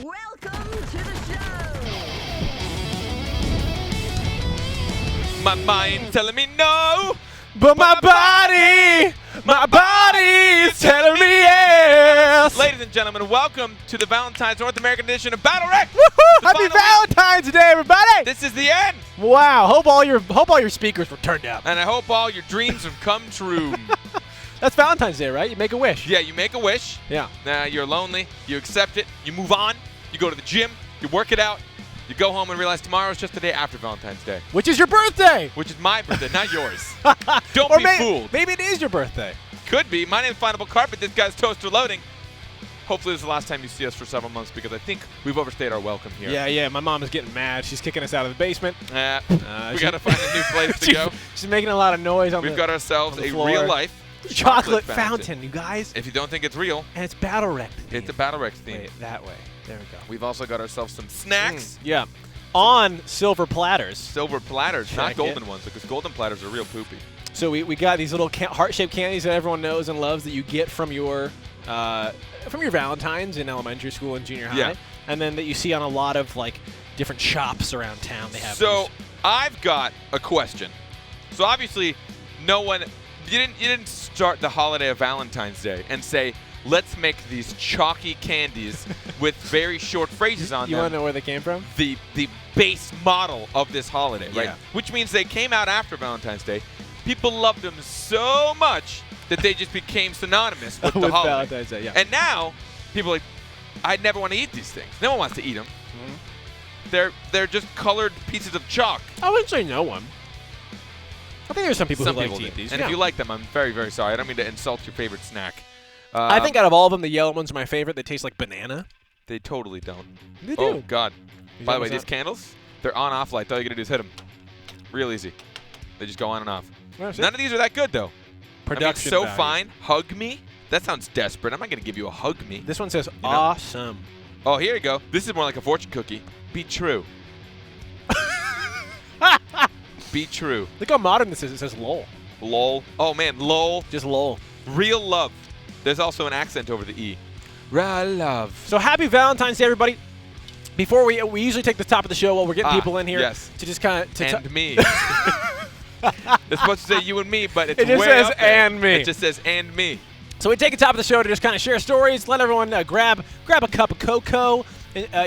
Welcome to the show! My mind's telling me no, But my body is telling me yes. Ladies and gentlemen, welcome to the Valentine's North American edition of BattleRekt. Woohoo! The Happy final Valentine's Day, everybody! This is the end, Wow, hope all your speakers were turned up. and I hope all your dreams have come true. That's Valentine's Day, right? You make a wish. Yeah, you make a wish. Yeah. You're lonely. You accept it. You move on. You go to the gym. You work it out. You go home and realize tomorrow's just the day after Valentine's Day, Which is your birthday. which is my birthday, not yours. Don't Or be fooled. maybe it is your birthday. Could be. My name's Findable Carpet. This guy's Toaster Loading. Hopefully this is the last time you see us for several months because I think we've overstayed our welcome here. Yeah. My mom is getting mad. She's kicking us out of the basement. We got to find a new place to go. She's making a lot of noise on We've got ourselves on the a floor. real-life chocolate fountain, you guys. If you don't think it's real, And it's BattleRekt. it's a BattleRekt theme. Wait, that way. There we go. We've also got ourselves some snacks. Yeah. On silver platters. Silver platters, not Check golden it. ones, because golden platters are real poopy. So we got these little heart-shaped candies that everyone knows and loves that you get from your Valentines in elementary school and junior high, Yeah. and then that you see on a lot of like different shops around town. They have So these. I've got a question. So obviously, you didn't start the holiday of Valentine's Day and say, let's make these chalky candies with very short phrases on You them. want to know where they came from? The base model of this holiday, right? Yeah. Which means they came out after Valentine's Day. People loved them so much that they just became synonymous with the With holiday. Valentine's Day, yeah. And now people are like, I never want to eat these things. No one wants to eat them. Mm-hmm. They're just colored pieces of chalk. I wouldn't say no one. I think there's some people Some who like people to do. eat these. And yeah. if you like them, I'm very, very sorry. I don't mean to insult your favorite snack. I think out of all of them, the yellow ones are my favorite. They taste like banana. They totally don't. They Oh, do. God. These By the way, almost these not- candles, they're on-off lights. All you got to do is hit them. Real easy. They just go on and off. Well, see? None of these are that good, though. Production I mean, so value. fine. Hug me? That sounds desperate. I'm not going to give you a hug me. This one says know? awesome. Oh, here you go. This is more like a fortune cookie. Be true. Be true. Look how modern this is. It says lol. Lol. Oh, man. Lol. Just lol. Real love. There's also an accent over the E. Real love. So happy Valentine's Day, everybody. Before we usually take the top of the show while we're getting Ah, people in here yes. to just kind of And me. It's supposed to say you and me, but it's It just way says up there. and me. It just says and me. So we take the top of the show to just kind of share stories, let everyone grab a cup of cocoa.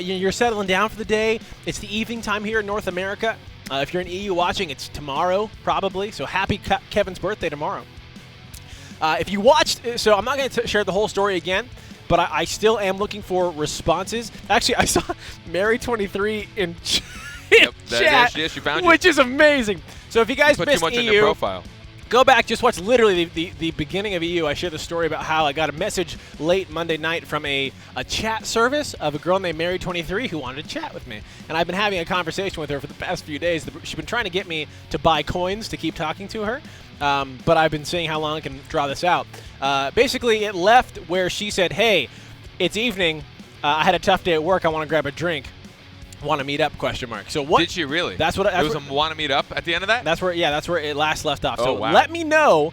You're settling down for the day. It's the evening time here in North America. If you're in EU watching, it's tomorrow probably. So happy Kevin's birthday tomorrow. If you watched, so I'm not going to share the whole story again, but I still am looking for responses. Actually, I saw Mary23 in Yep, there chat, she is. She found you. which is amazing. So if you guys Put too missed much on EU, your profile. go back, just watch literally the beginning of EU. I shared the story about how I got a message late Monday night from a chat service of a girl named Mary23 who wanted to chat with me. And I've been having a conversation with her for the past few days. She's been trying to get me to buy coins to keep talking to her. But I've been seeing how long I can draw this out. Basically, it left where she said, hey, it's evening. I had a tough day at work. I want to grab a drink. Want to meet up? ? So what? Did she really? That's what. There was a want to meet up at the end of that? That's where it last left off. Oh, So wow. let me know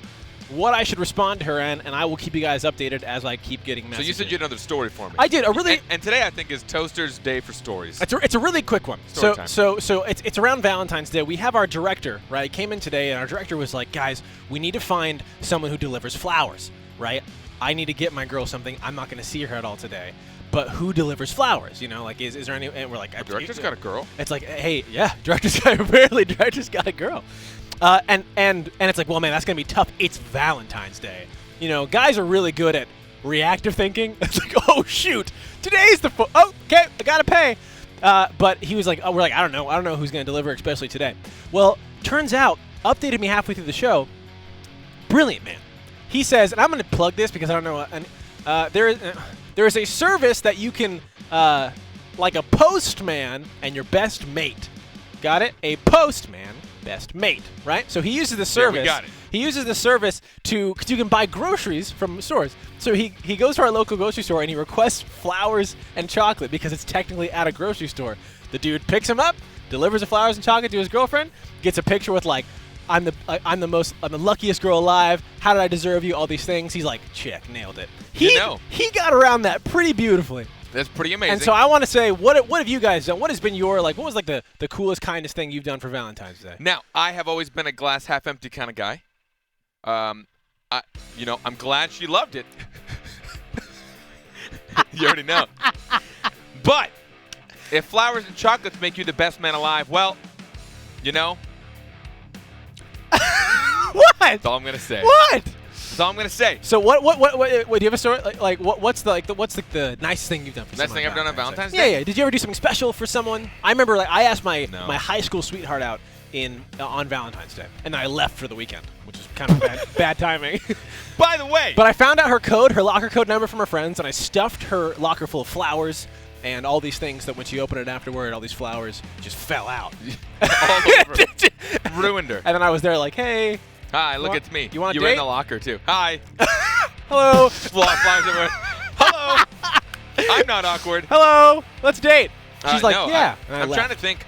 what I should respond to her in, and I will keep you guys updated as I keep getting So messages. you said you had another story for me. I did a really. And today I think is Toaster's day for stories. It's a really quick one. Story time. So it's around Valentine's Day. We have our director, right? Came in today, and our director was like, guys, we need to find someone who delivers flowers, right? I need to get my girl something. I'm not going to see her at all today. But who delivers flowers? You know, like is there any? And we're like, Director's got a girl. It's like, hey, yeah, director's got a girl. And it's like, well, man, that's gonna be tough. It's Valentine's Day. You know, guys are really good at reactive thinking. It's like, oh shoot, today's the oh, okay, I gotta pay. But he was like, oh, we're like, I don't know who's gonna deliver, especially today. Well, turns out, updated me halfway through the show. Brilliant, man. He says, and I'm gonna plug this because I don't know. There is a service that you can, like a postman and your best mate. Got it? A postman, best mate, right? So he uses the service. Yeah, we got it. He uses the service because you can buy groceries from stores. So he goes to our local grocery store and he requests flowers and chocolate because it's technically at a grocery store. The dude picks him up, delivers the flowers and chocolate to his girlfriend, gets a picture with like, I'm the luckiest girl alive. How did I deserve you? All these things. He's like, check, nailed it. He got around that pretty beautifully. That's pretty amazing. And so I want to say, what have you guys done? What has been your, like, what was like the coolest, kindest thing you've done for Valentine's Day? Now, I have always been a glass half empty kind of guy. I'm glad she loved it. You already know. But if flowers and chocolates make you the best man alive, well, you know. What? That's all I'm gonna say. What? That's all I'm gonna say. So what do you have a story like what's the nicest thing you've done for Best someone? thing I've done on Valentine's Yeah, Day? yeah. Did you ever do something special for someone? I remember I asked my No. my high school sweetheart out on Valentine's Day, and then I left for the weekend, which is kind of bad timing. By the way, But I found out her locker code number from her friends, and I stuffed her locker full of flowers and all these things that when she opened it afterward, all these flowers just fell out. all over. Ruined her. And then I was there like, hey, Hi, look, want- it's me. you want a were in date? the locker too. Hi. hello, Flowers everywhere. Hello. I'm not awkward. hello, let's date. She's like, no, yeah. I'm trying to think.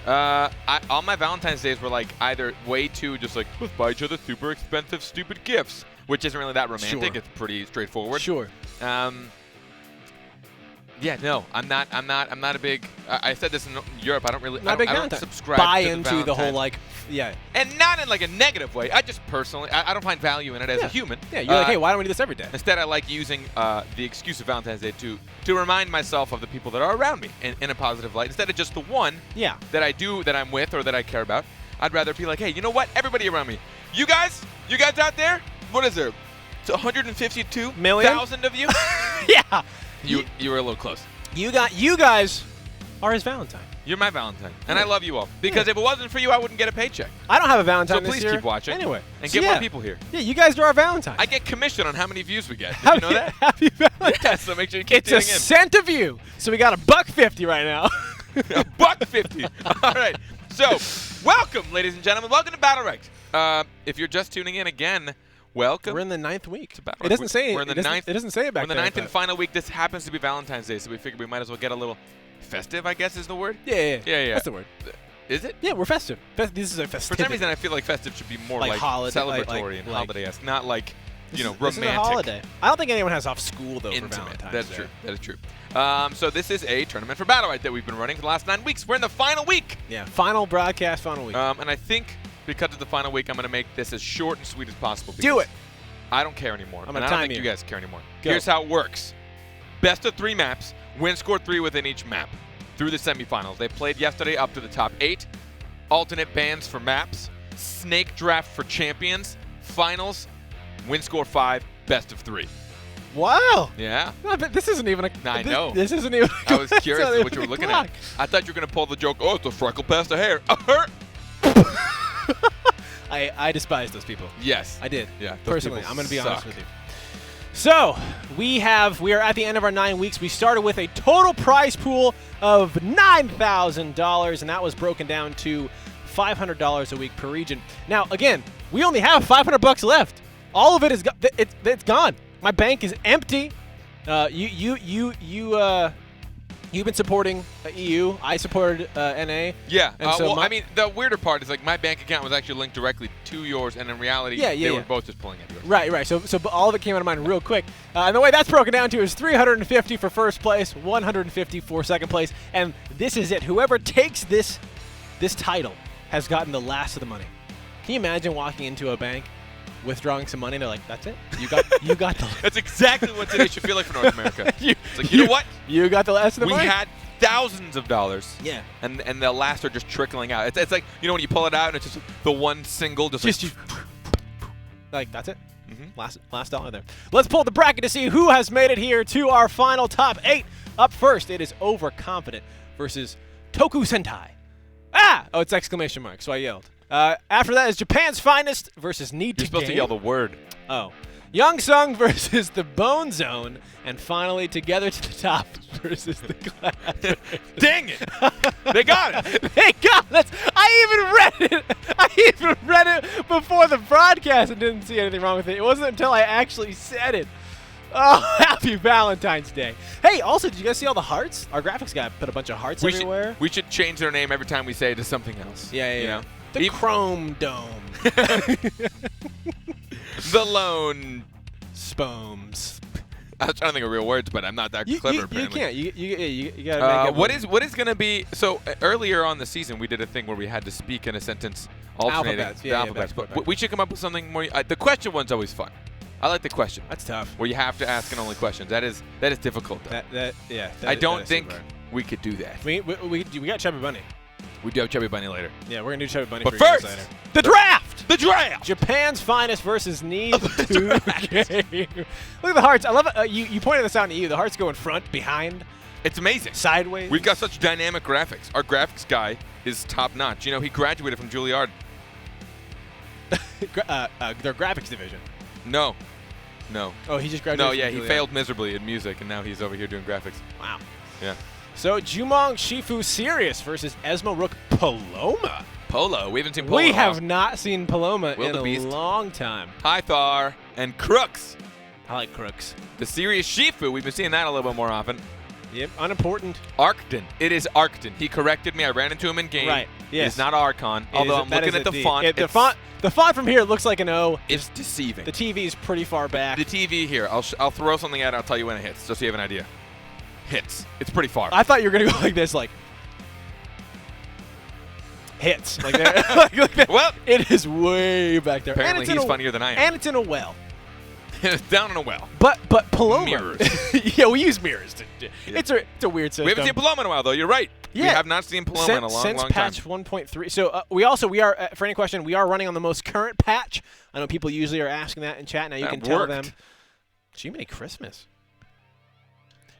All my Valentine's days were like either way too just like let's buy each other super expensive stupid gifts, which isn't really that romantic. Sure. It's pretty straightforward. Sure. Yeah, no, I'm not a big. I said this in Europe. I don't really. Not a big I don't Valentine. subscribe Buy to into the whole Valentine. like, yeah. And not in like a negative way. I just personally, I don't find value in it as a human. Yeah, you're like, hey, why don't we do this every day? Instead, I like using the excuse of Valentine's Day to remind myself of the people that are around me in a positive light. Instead of just the one Yeah. that I'm with or that I care about, I'd rather be like, hey, you know what? Everybody around me, you guys out there, what is there? It's 152,000 of you. Yeah. You were a little close. You guys are his Valentine. You're my Valentine, and I love you all. Because if it wasn't for you, I wouldn't get a paycheck. I don't have a Valentine So this please year. keep watching. Anyway. And So get more yeah. people here. Yeah, you guys are our Valentine. I get commission on how many views we get. Did you know that? Happy Valentine. Yeah, so make sure you keep It's a tuning in. cent a view. So we got $1.50 right now. $1.50. All right. So, welcome, ladies and gentlemen. Welcome to BattleRekt. If you're just tuning in again, welcome. We're in the 9th week. BattleRekt. It doesn't say We're in the it doesn't- ninth. It doesn't say it back We're in the there, ninth and but- final week. This happens to be Valentine's Day, so we figured we might as well get a little festive, I guess is the word. Yeah. Yeah. That's the word. Is it? Yeah, we're festive. This is a For festivity. some reason, I feel like festive should be more Like like, holiday- like- celebratory and like- holiday-esque, not like, This you know, is- romantic. This is a holiday. I don't think anyone has off school though for Intimate. Valentine's That's Day. true. That is true. So this is a tournament for BattleRekt that we've been running for the last 9 weeks. We're in the final week. Yeah. Final broadcast, final week. And I think because of the final week, I'm going to make this as short and sweet as possible. Do because it. I don't care anymore. I'm and gonna I don't time think you you. guys care anymore. Go. Here's how it works. Best of 3 maps. Win score 3 within each map. Through the semifinals. They played yesterday up to the top 8. Alternate bans for maps. Snake draft for champions. Finals. Win score 5. Best of 3. Wow. Yeah. No, but this isn't even a. I this, know. This isn't even. I was it's curious not at what even you were a looking clock. at. I thought you were going to pull the joke, oh, it's a freckle past the hair. I despise those people. Yes. I did. Yeah, those Personally, people I'm going to be suck. honest with you. So we are at the end of our 9 weeks. We started with a total prize pool of $9,000, and that was broken down to $500 a week per region. Now, again, we only have $500 left. All of it is it's gone. My bank is empty. You've been supporting EU. I supported NA. Yeah. And so Well, my- I mean, the weirder part is like my bank account was actually linked directly to yours, and in reality, they were both just pulling at yours. Right. So all of it came out of mine real quick. And the way that's broken down to is 350 for first place, 150 for second place, and this is it. Whoever takes this title has gotten the last of the money. Can you imagine walking into a bank, withdrawing some money, and they're like, "That's it. You got the." That's exactly what today should feel like for North America. you, It's like, you know what? You got the last of the We money. had thousands of dollars. Yeah. And the last are just trickling out. It's like, you know, when you pull it out and it's just the one single just Just like, like that's it. Mhm. Last dollar there. Let's pull the bracket to see who has made it here to our final top 8. Up first, it is Overconfident versus Toku Sentai. Oh, it's exclamation mark, so I yelled. After that is Japan's Finest versus Need you're to supposed Game. to yell the word. Oh. Young Sung versus the Bone Zone. And finally, Together to the Top versus the Glass. Dang it! They got it. Thank God! I even read it before the broadcast and didn't see anything wrong with it. It wasn't until I actually said it. Oh, happy Valentine's Day. Hey, also, did you guys see all the hearts? Our graphics guy put a bunch of hearts everywhere. We should change their name every time we say it to something else. Yeah. You know? The Chrome Dome. The Lone Spomes. I was trying to think of real words, but I'm not that clever. You apparently. can't. You gotta make up what is going to be? So earlier on the season, we did a thing where we had to speak in a sentence alternating Alphabets. the Yeah, alphabets. back. But we should come up with something more. The question one's always fun. I like the question. That's tough. Where you have to ask and only questions. That is difficult. Though. I I don't think we could do that. we got Chubby Bunny. We do have Chubby Bunny later. Yeah, we're gonna do Chubby Bunny. But for you guys first, later. The draft. The draft. Japan's finest versus Need 2 game. Look at the hearts. I love it. You pointed this out to you. The hearts go in front, behind, It's amazing. sideways. We've got such dynamic graphics. Our graphics guy is top notch. You know, he graduated from Juilliard. their graphics division. No. Oh, he just graduated. No, from yeah, he Juilliard. failed miserably in music, and now he's over here doing graphics. Wow. Yeah. So Jumong Shifu Sirius versus Esmo Rook Paloma. Polo. We haven't seen Polo. We in a while. have not seen Paloma in a Wildebeest. long time. Hi, Thar. And Crooks. I like Crooks. The serious Shifu. We've been seeing that a little bit more often. Yep, unimportant. Arcton. It is Arcton. He corrected me. I ran into him in game. Right, yes. It's not Archon. Although I'm looking at the font. The font from here looks like an O. It's deceiving. The TV is pretty far back. The TV here. I'll throw something at it. I'll tell you when it hits, just so you have an idea. Hits. It's pretty far. I thought you were gonna go like this, like hits, like that. like that. Well, it is way back there. apparently and it's he's in funnier than I am. And it's in a well. It's down in a well. But Paloma. Mirrors. Yeah, we use mirrors. It's a weird system. We haven't seen Paloma in a while, though. You're right. Yeah. We have not seen Paloma in a long, since long time. patch 1.3. So we are for any question, we are running on the most current patch. I know people usually are asking that in chat. Now you That can tell worked. them. Jiminy Christmas.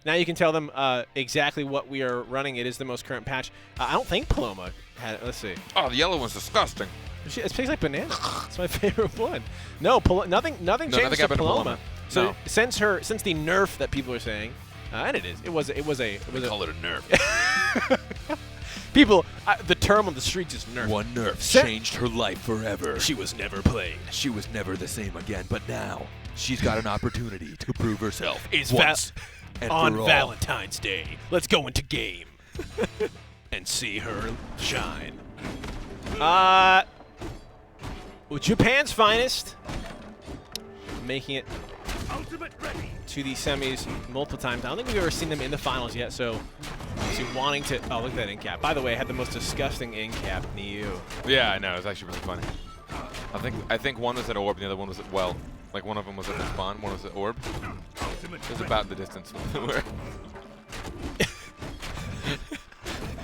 Now you can tell them exactly what we are running. It is the most current patch. I don't think Paloma had it. Let's see. Oh, the yellow one's disgusting. It tastes like banana. It's my favorite one. No, nothing changes nothing to happened to Paloma. Paloma. So No. since the nerf that people are saying, and it was a Call it a nerf. people the term on the streets is nerf. One nerf Sen- changed her life forever. She was never played. She was never the same again, but now she's got an opportunity to prove herself It's once and on for all. Valentine's Day. Let's go into game and see her shine. Japan's finest, making it to the semis multiple times. I don't think we've ever seen them in the finals yet, so wanting to... Oh, look at that end cap. By the way, I had the most disgusting end cap in the EU. Yeah, I know. It was actually really funny. I think one was at orb, and the other one was at well. Like one of them was at the spawn, one was at orb. It was about the distance.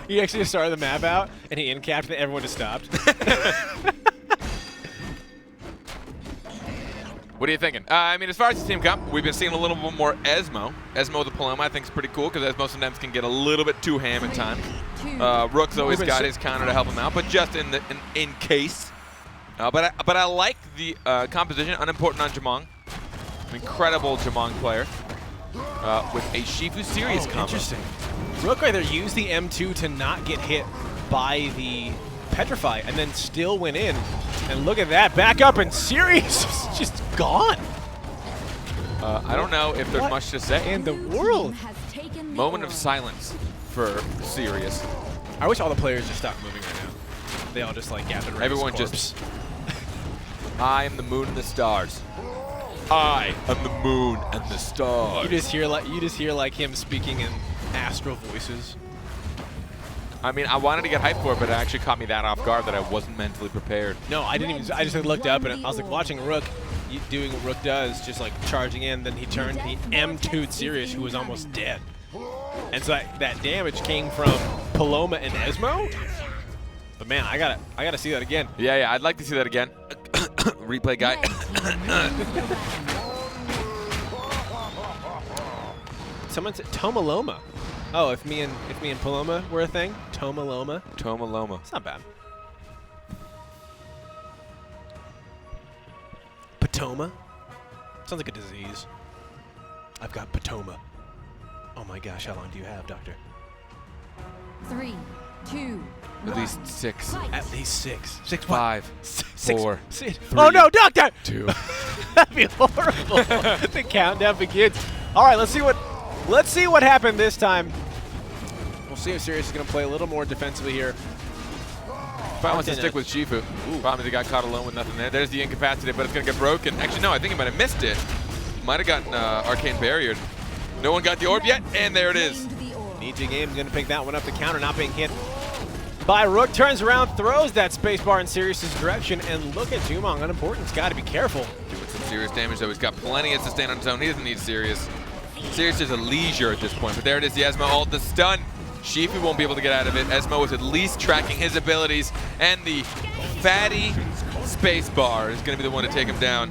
He actually started the map out, and he end capped, and everyone just stopped. What are you thinking? I mean, as far as the team comp, we've been seeing a little bit more Esmo. Esmo the Paloma, I think, is pretty cool because Esmo sometimes can get a little bit too ham at times. Rook's always got his counter to help him out, but just in case. But I like the composition. Unimportant on Jamong. An incredible Jamong player with a Shifu Sirius combo. Interesting. Rook either used the M2 to not get hit by the Petrify and then still went in. And look at that. Back up and Sirius is just gone. I don't know if there's much to say. In the world. Moment of silence for Sirius. I wish all the players just stopped moving right now. They all just like gathered around Everyone his just... corpse. I am the moon and the stars. I am the moon and the stars. You just hear like him speaking in astral voices. I mean, I wanted to get hyped for it, but it actually caught me that off guard that I wasn't mentally prepared. No, I didn't even. I just looked up and I was like watching Rook doing what Rook does, just like charging in. Then he turned, he M2'd Sirius, who was almost dead. And so that damage came from Paloma and Esmo. But man, I gotta see that again. Yeah, I'd like to see that again. Replay guy. Someone said Tomaloma. Oh, if me and Paloma were a thing, Tomaloma. Tomaloma. It's not bad. Patoma? Sounds like a disease. I've got Patoma. Oh my gosh, how long do you have, Doctor? 3, 2, At least 6. At least 6. 6 5. 4. 6. 3, Oh no, Doctor! 2. That'd be horrible. The countdown begins. All right, let's see what happened this time. We'll see if Sirius is going to play a little more defensively here. Probably wants to stick with Shifu. Problem is he got caught alone with nothing there. There's the incapacity, but it's going to get broken. Actually, no, I think he might have missed it. Might have gotten Arcane Barriered. No one got the orb yet, and there it is. Nita Game going to pick that one up. The counter not being hit by Rook. Turns around, throws that spacebar in Sirius's direction, and look at Jumong. Unimportant's got to be careful. Doing some serious damage, though. He's got plenty of sustain on his own. He doesn't need Sirius. Sirius is a leisure at this point, but there it is. The Esmo ult, the stun. Shifu won't be able to get out of it. Esmo is at least tracking his abilities, and the fatty spacebar is going to be the one to take him down.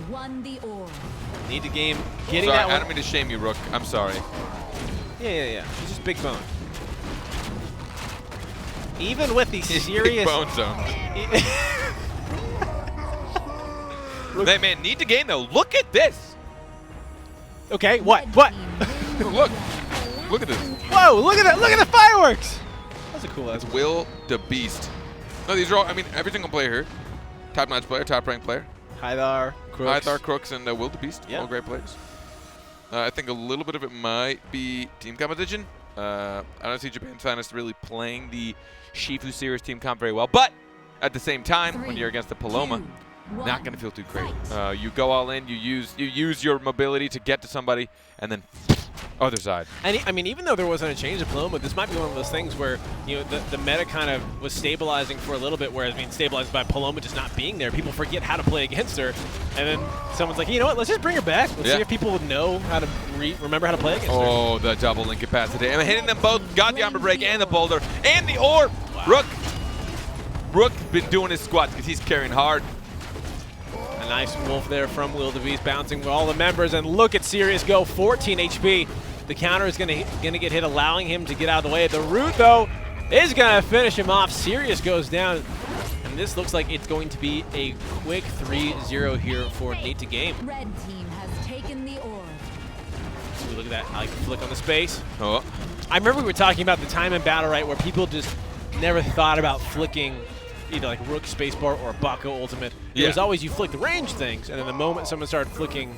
Nita Game getting Sorry, that one. I don't mean to shame you, Rook. I'm sorry. Yeah. She's just big bone. Even with the serious bone zone. Hey man, Nita Game though. Look at this. Okay, what? Look at this. Whoa! Look at that! Look at the fireworks. That's a cool ass. Will the Beast. No, these are all. I mean, every single player here. Top-notch player, top-ranked player. Hythar, Crooks. Hythar, Crooks, and Will the Beast. Yep. All great players. I think a little bit of it might be team competition. I don't see Japan's finest really playing the Shifu Series team comp very well, but at the same time, when you're against the Paloma, not going to feel too great. You go all in, you use your mobility to get to somebody, and then other side. And I mean, even though there wasn't a change to Paloma, this might be one of those things where the meta kind of was stabilizing for a little bit, whereas being stabilized by Paloma just not being there, people forget how to play against her, and then someone's like, you know what, let's just bring her back. Let's see if people would know how to remember how to play against her. Oh, the double incapacity. I'm hitting them both. Got the armor break and the boulder and the orb. Wow. Rook been doing his squats because he's carrying hard. A nice wolf there from Will the Beast, bouncing with all the members, and look at Sirius go, 14 HP. The counter is gonna get hit, allowing him to get out of the way. The root, though, is gonna finish him off. Sirius goes down, and this looks like it's going to be a quick 3-0 here for Nita Game. Red team has taken the orb. So look at that, I like to flick on the space. Oh. I remember we were talking about the time in BattleRekt where people just never thought about flicking either like Rook spacebar or Bako ultimate. It was always you flick the range things, and then the moment someone started flicking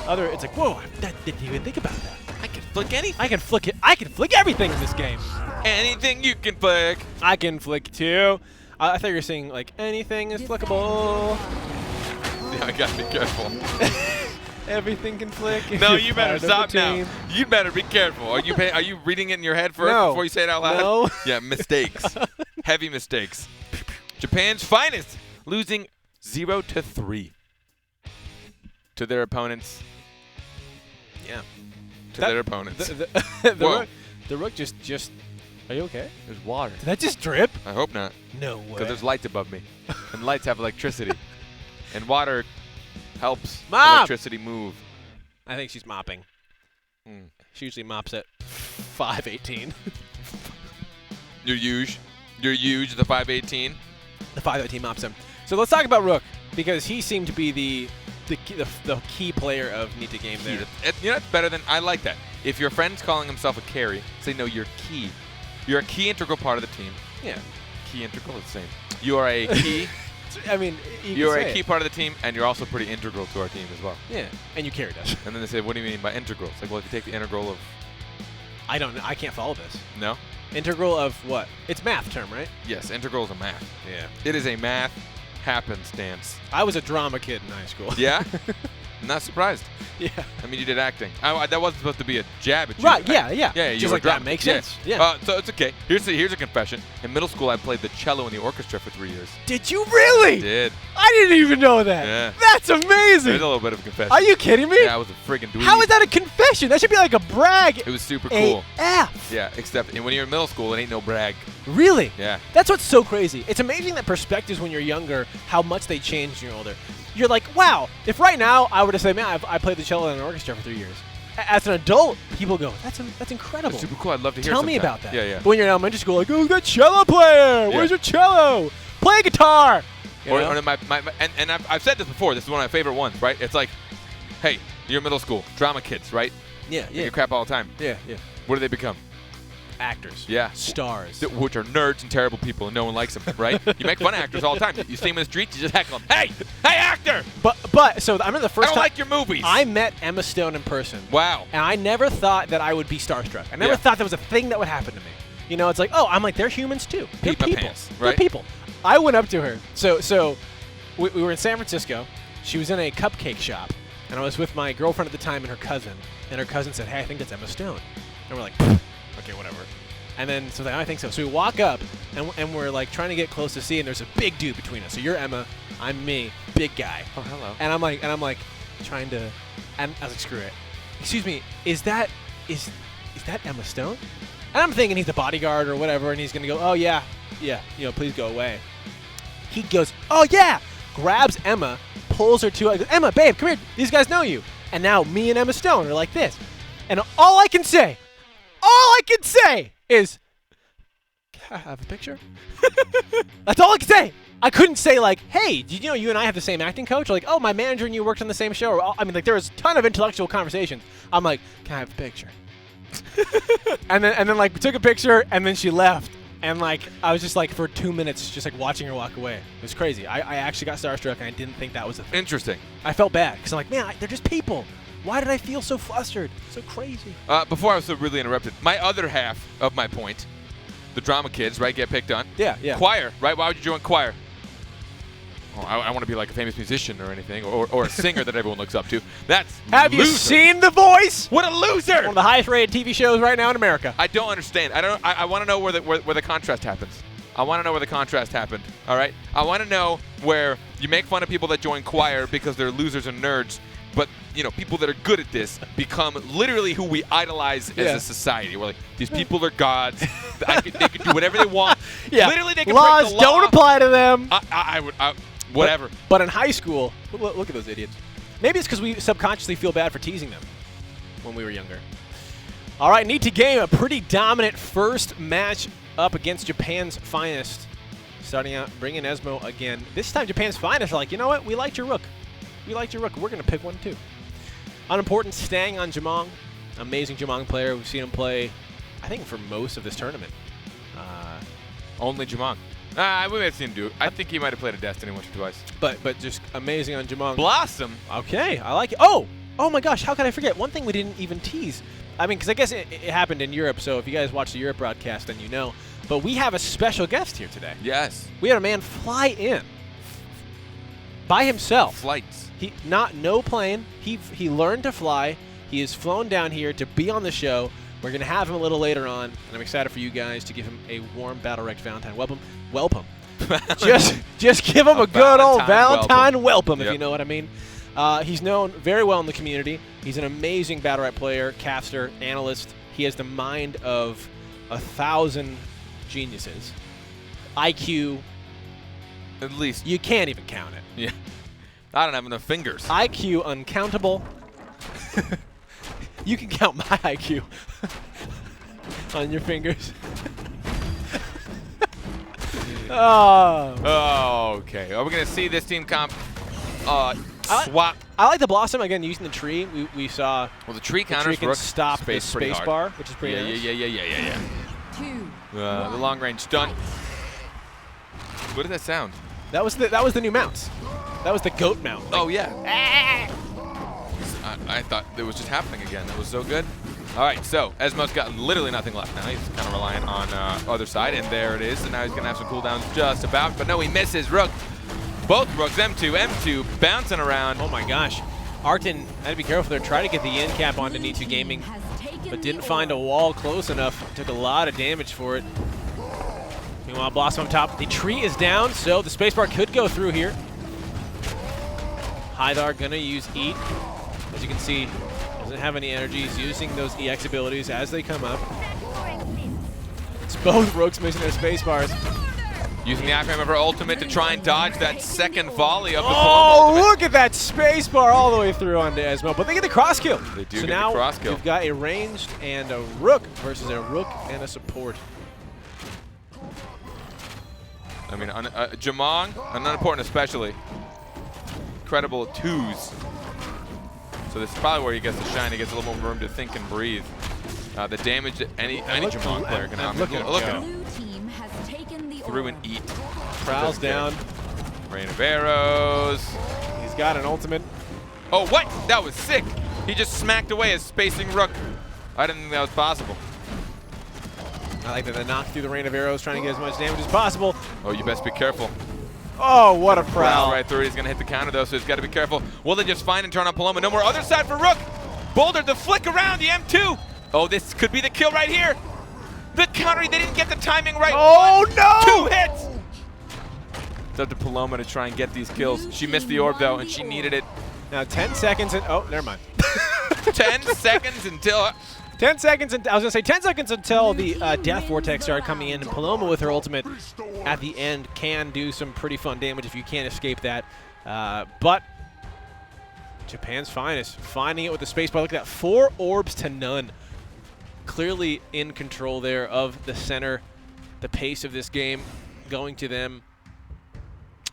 other, it's like, whoa, I didn't even think about that. I can flick anything. I can flick it. I can flick everything in this game. Anything you can flick. I can flick too. I thought you were saying like anything is flickable. Yeah, I gotta be careful. Everything can flick. No, you better stop now. You better be careful. Are you reading it in your head first before you say it out loud? No. Yeah, mistakes. Heavy mistakes. Japan's finest losing 0-3 to their opponents. Yeah. To their opponents. The Rook just. Are you okay? There's water. Did that just drip? I hope not. No way. Because there's lights above me. And lights have electricity. And water helps Mom! electricity move. I think she's mopping. She usually mops at 5:18. You're huge, the 518. The 5:18 mops him. So let's talk about Rook, because he seemed to be the key player of Nita Game there. You know, it's better than, I like that. If your friend's calling himself a carry, say, no, you're key. You're a key integral part of the team. Yeah. Key integral is the same. You are a key. I mean, you're a key part of the team, and you're also pretty integral to our team as well. Yeah, and you carried us. And then they say, what do you mean by integral? It's like, well, if you take the integral of... I don't know. I can't follow this. No? Integral of what? It's math term, right? Yes, integral is a math. Yeah. It is a math happenstance. I was a drama kid in high school. Yeah? I'm not surprised. Yeah. I mean, you did acting. That wasn't supposed to be a jab at you. Right, yeah. Yeah, you just were like that makes sense. Yeah. So it's okay. Here's a confession. In middle school, I played the cello in the orchestra for 3 years. Did you really? I did. I didn't even know that. Yeah. That's amazing. There's a little bit of a confession. Are you kidding me? Yeah, I was a friggin' dweeb. How is that a confession? That should be like a brag. It was super cool. AF. Yeah, except when you're in middle school, it ain't no brag. Really? Yeah. That's what's so crazy. It's amazing that perspectives when you're younger, how much they change when you're older. You're like, wow, if right now I were to say, man, I played the cello in an orchestra for 3 years. As an adult, people go, that's incredible. That's super cool. I'd love to hear Tell sometime. me about that. Yeah. But when you're in elementary school, like, oh, that cello player. Yeah. Where's your cello? Play guitar. Or I've said this before. This is one of my favorite ones, right? It's like, hey, you're middle school, drama kids, right? Yeah. You crap all the time. Yeah. What do they become? Actors. Yeah. Stars. Which are nerds and terrible people, and no one likes them, right? You make fun of actors all the time. You see them in the streets, you just heckle them. Hey, actor! But so I remember the first I don't time like your movies. I met Emma Stone in person. Wow. And I never thought that I would be starstruck. I never thought that was a thing that would happen to me. You know, it's like, oh, I'm like, they're humans too. They're Pee my people. pants, They're right? people. I went up to her. So we were in San Francisco. She was in a cupcake shop. and I was with my girlfriend at the time and her cousin said, "Hey, I think that's Emma Stone," and we're like, "Okay, whatever." And then so I think so. So we walk up and we're like trying to get close to see, and there's a big dude between us. So you're Emma, I'm me, big guy. Oh, hello. And I'm like trying to, and I was like, screw it. Excuse me, is that Emma Stone? And I'm thinking he's the bodyguard or whatever, and he's gonna go, oh yeah, please go away. He goes, oh yeah, grabs Emma, pulls her to it. Emma, babe, come here. These guys know you. And now me and Emma Stone are like this. And all I can say is, can I have a picture? That's all I can say. I couldn't say like, hey, did you know you and I have the same acting coach? Or like, oh, my manager and you worked on the same show. Or, I mean, like there was a ton of intellectual conversations. I'm like, can I have a picture? and then like we took a picture and then she left. And like I was just like for 2 minutes just like watching her walk away. It was crazy. I actually got starstruck and I didn't think that was a thing. Interesting. I felt bad because I'm like, man, they're just people. Why did I feel so flustered? So crazy. Before I was so really interrupted, my other half of my point, the drama kids, right, get picked on. Yeah. Choir, right? Why would you join choir? Oh, I want to be like a famous musician or anything, or a singer that everyone looks up to. That's Have loser. you seen The Voice? What a loser! One of the highest rated TV shows right now in America. I don't understand. I want to know where the contrast happens. I want to know where the contrast happened. All right. I want to know where you make fun of people that join choir because they're losers and nerds, but people that are good at this become literally who we idolize as a society. We're like, these people are gods. They can do whatever they want. Yeah. Literally, they can Laws break the law. don't apply to them. I would. Whatever. But in high school, look at those idiots. Maybe it's because we subconsciously feel bad for teasing them when we were younger. All right, need to game a pretty dominant first match up against Japan's finest. Starting out, bringing Esmo again. This time, Japan's finest are like, you know what? We liked your rook. We're going to pick one, too. Unimportant, staying on Jamong. Amazing Jamong player. We've seen him play, I think, for most of this tournament. Only Jamong. We may have seen him do it. I think he might have played a Destiny once or twice. But just amazing on Jamong. Blossom. Okay, I like it. Oh my gosh, how could I forget? One thing we didn't even tease. I mean, because I guess it happened in Europe, so if you guys watch the Europe broadcast, then you know. But we have a special guest here today. Yes. We had a man fly in by himself. Flights. No plane. He learned to fly. He has flown down here to be on the show. We're going to have him a little later on, and I'm excited for you guys to give him a warm BattleRekt Valentine welcome. Just give him a good old Valentine welcome, if you know what I mean. He's known very well in the community. He's an amazing BattleRekt player, caster, analyst. He has the mind of 1,000 geniuses. IQ, at least. You can't even count it. Yeah. I don't have enough fingers. IQ uncountable. You can count my IQ on your fingers. Oh, okay. Are we going to see this team comp swap? I like the Blossom, again, using the tree. We saw The tree can stop the space bar, which is pretty nice. Yeah. 2. The long range stun. What did that sound? That was the new mounts. That was the goat mount. Oh, yeah. I thought it was just happening again. That was so good. All right, so Esmo's got literally nothing left now. He's kind of reliant on other side, and there it is. And now he's going to have some cooldowns just about. But no, he misses. Rook. Both Rooks, M2, bouncing around. Oh, my gosh. Arcton had to be careful there. Tried to get the end cap onto Nitu Gaming, but didn't find a wall close enough. Took a lot of damage for it. Meanwhile, Blossom on top. The tree is down, so the spacebar could go through here. Hythar going to use Eat. As you can see, doesn't have any energy. He's using those EX abilities as they come up. It's both Rooks missing their space-bars. Using the acronym of her ultimate to try and dodge that second volley of the look at that space-bar all the way through onto Esmo. But they get the cross kill. They do so get now the cross kill. We've got a ranged and a Rook versus a Rook and a support. I mean, Jamong, and unimportant especially. Incredible 2s. So this is probably where he gets the shine. He gets a little more room to think and breathe. The damage that any Jamong player can have. Look at him. Through and Eat. Prowls down. Rain of arrows. He's got an ultimate. Oh, what? That was sick. He just smacked away his spacing Rook. I didn't think that was possible. I like that they knocked through the rain of arrows, trying to get as much damage as possible. Oh, you best be careful. Oh, what a Prowl prowl. right through it. He's going to hit the counter, though, so he's got to be careful. Will they just find and turn on Paloma? No more. Other side for Rook. Boulder, the flick around, the M2. Oh, this could be the kill right here. The counter, they didn't get the timing right. Oh, no! 2 hits. It's up to Paloma to try and get these kills. She missed the orb, though, and she needed it. Now 10 seconds and oh, never mind. 10 seconds until 10 seconds, and I was gonna say 10 seconds until the Death Vortex started coming in. And Paloma with her ultimate at the end can do some pretty fun damage if you can't escape that. But Japan's finest, finding it with the spacebar. Look at that, 4 orbs to none. Clearly in control there of the center. The pace of this game going to them.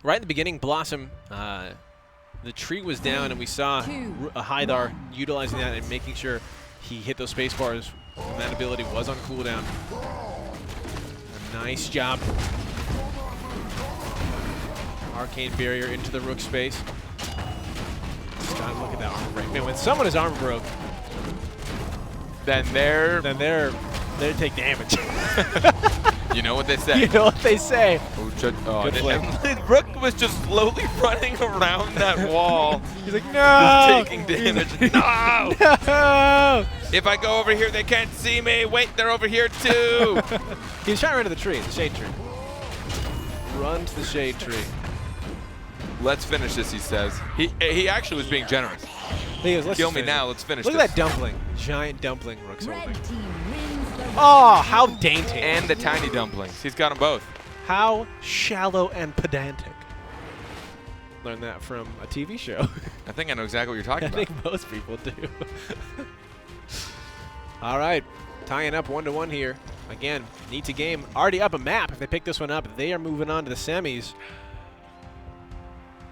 Right in the beginning, Blossom, the tree was down, and we saw Haidar utilizing that and making sure he hit those space bars when that ability was on cooldown. A nice job. Arcane barrier into the Rook space. Just gotta look at that armor break. Man, when someone is armor broke, then they take damage. You know what they say. You know what they say. Oh, Good flick. and Rook was just slowly running around that wall. He's like, no! Just taking damage. No! No! If I go over here, they can't see me. Wait, they're over here too. He was trying to run to the tree, the shade tree. Run to the shade tree. Let's finish this, he says. He actually was being generous. He goes, let's Kill just me finish now, it. let's finish Look this. at that dumpling. Giant dumpling Rook's Red holding. team wins the round. Oh, how dainty. And the tiny dumplings. He's got them both. How shallow and pedantic. Learned that from a TV show. I think I know exactly what you're talking I about. think most people do. All right, tying up 1-1 here. Again, need to game. Already up a map. If they pick this one up, they are moving on to the semis.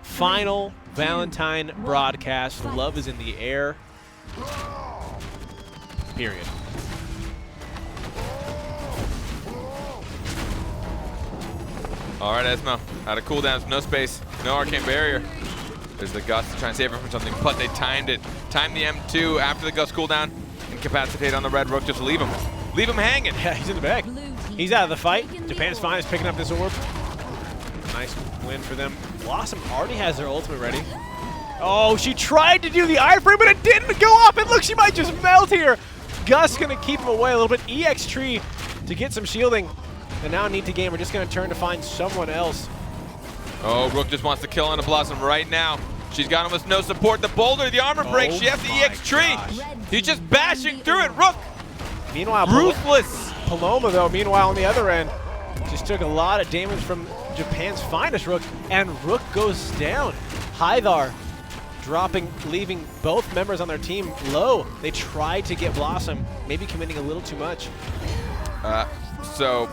Final Valentine broadcast. Love is in the air. Period. All right, Esmo. Out of cooldowns, no space, no arcane barrier. There's the Gust to try and save her from something, but they timed it. Timed the M2 after the Gust cooldown. Incapacitate on the Red Rook. Just leave him. Leave him hanging. Yeah, he's in the bag. He's out of the fight. Japan's fine is picking up this orb. Nice win for them. Blossom already has their ultimate ready. Oh, she tried to do the iframe, but it didn't go off. And look, she might just melt here. Gus gonna keep him away a little bit. EX tree to get some shielding. And now need to game. We're just gonna turn to find someone else. Oh, Rook just wants to kill on a Blossom right now. She's got almost no support. The boulder, the armor break. She has the EX tree. He's just bashing through it. Rook, Meanwhile, ruthless. Paloma, though, meanwhile, on the other end, just took a lot of damage from Japan's finest Rook, and Rook goes down. Haidar dropping, leaving both members on their team low. They tried to get Blossom, maybe committing a little too much. So,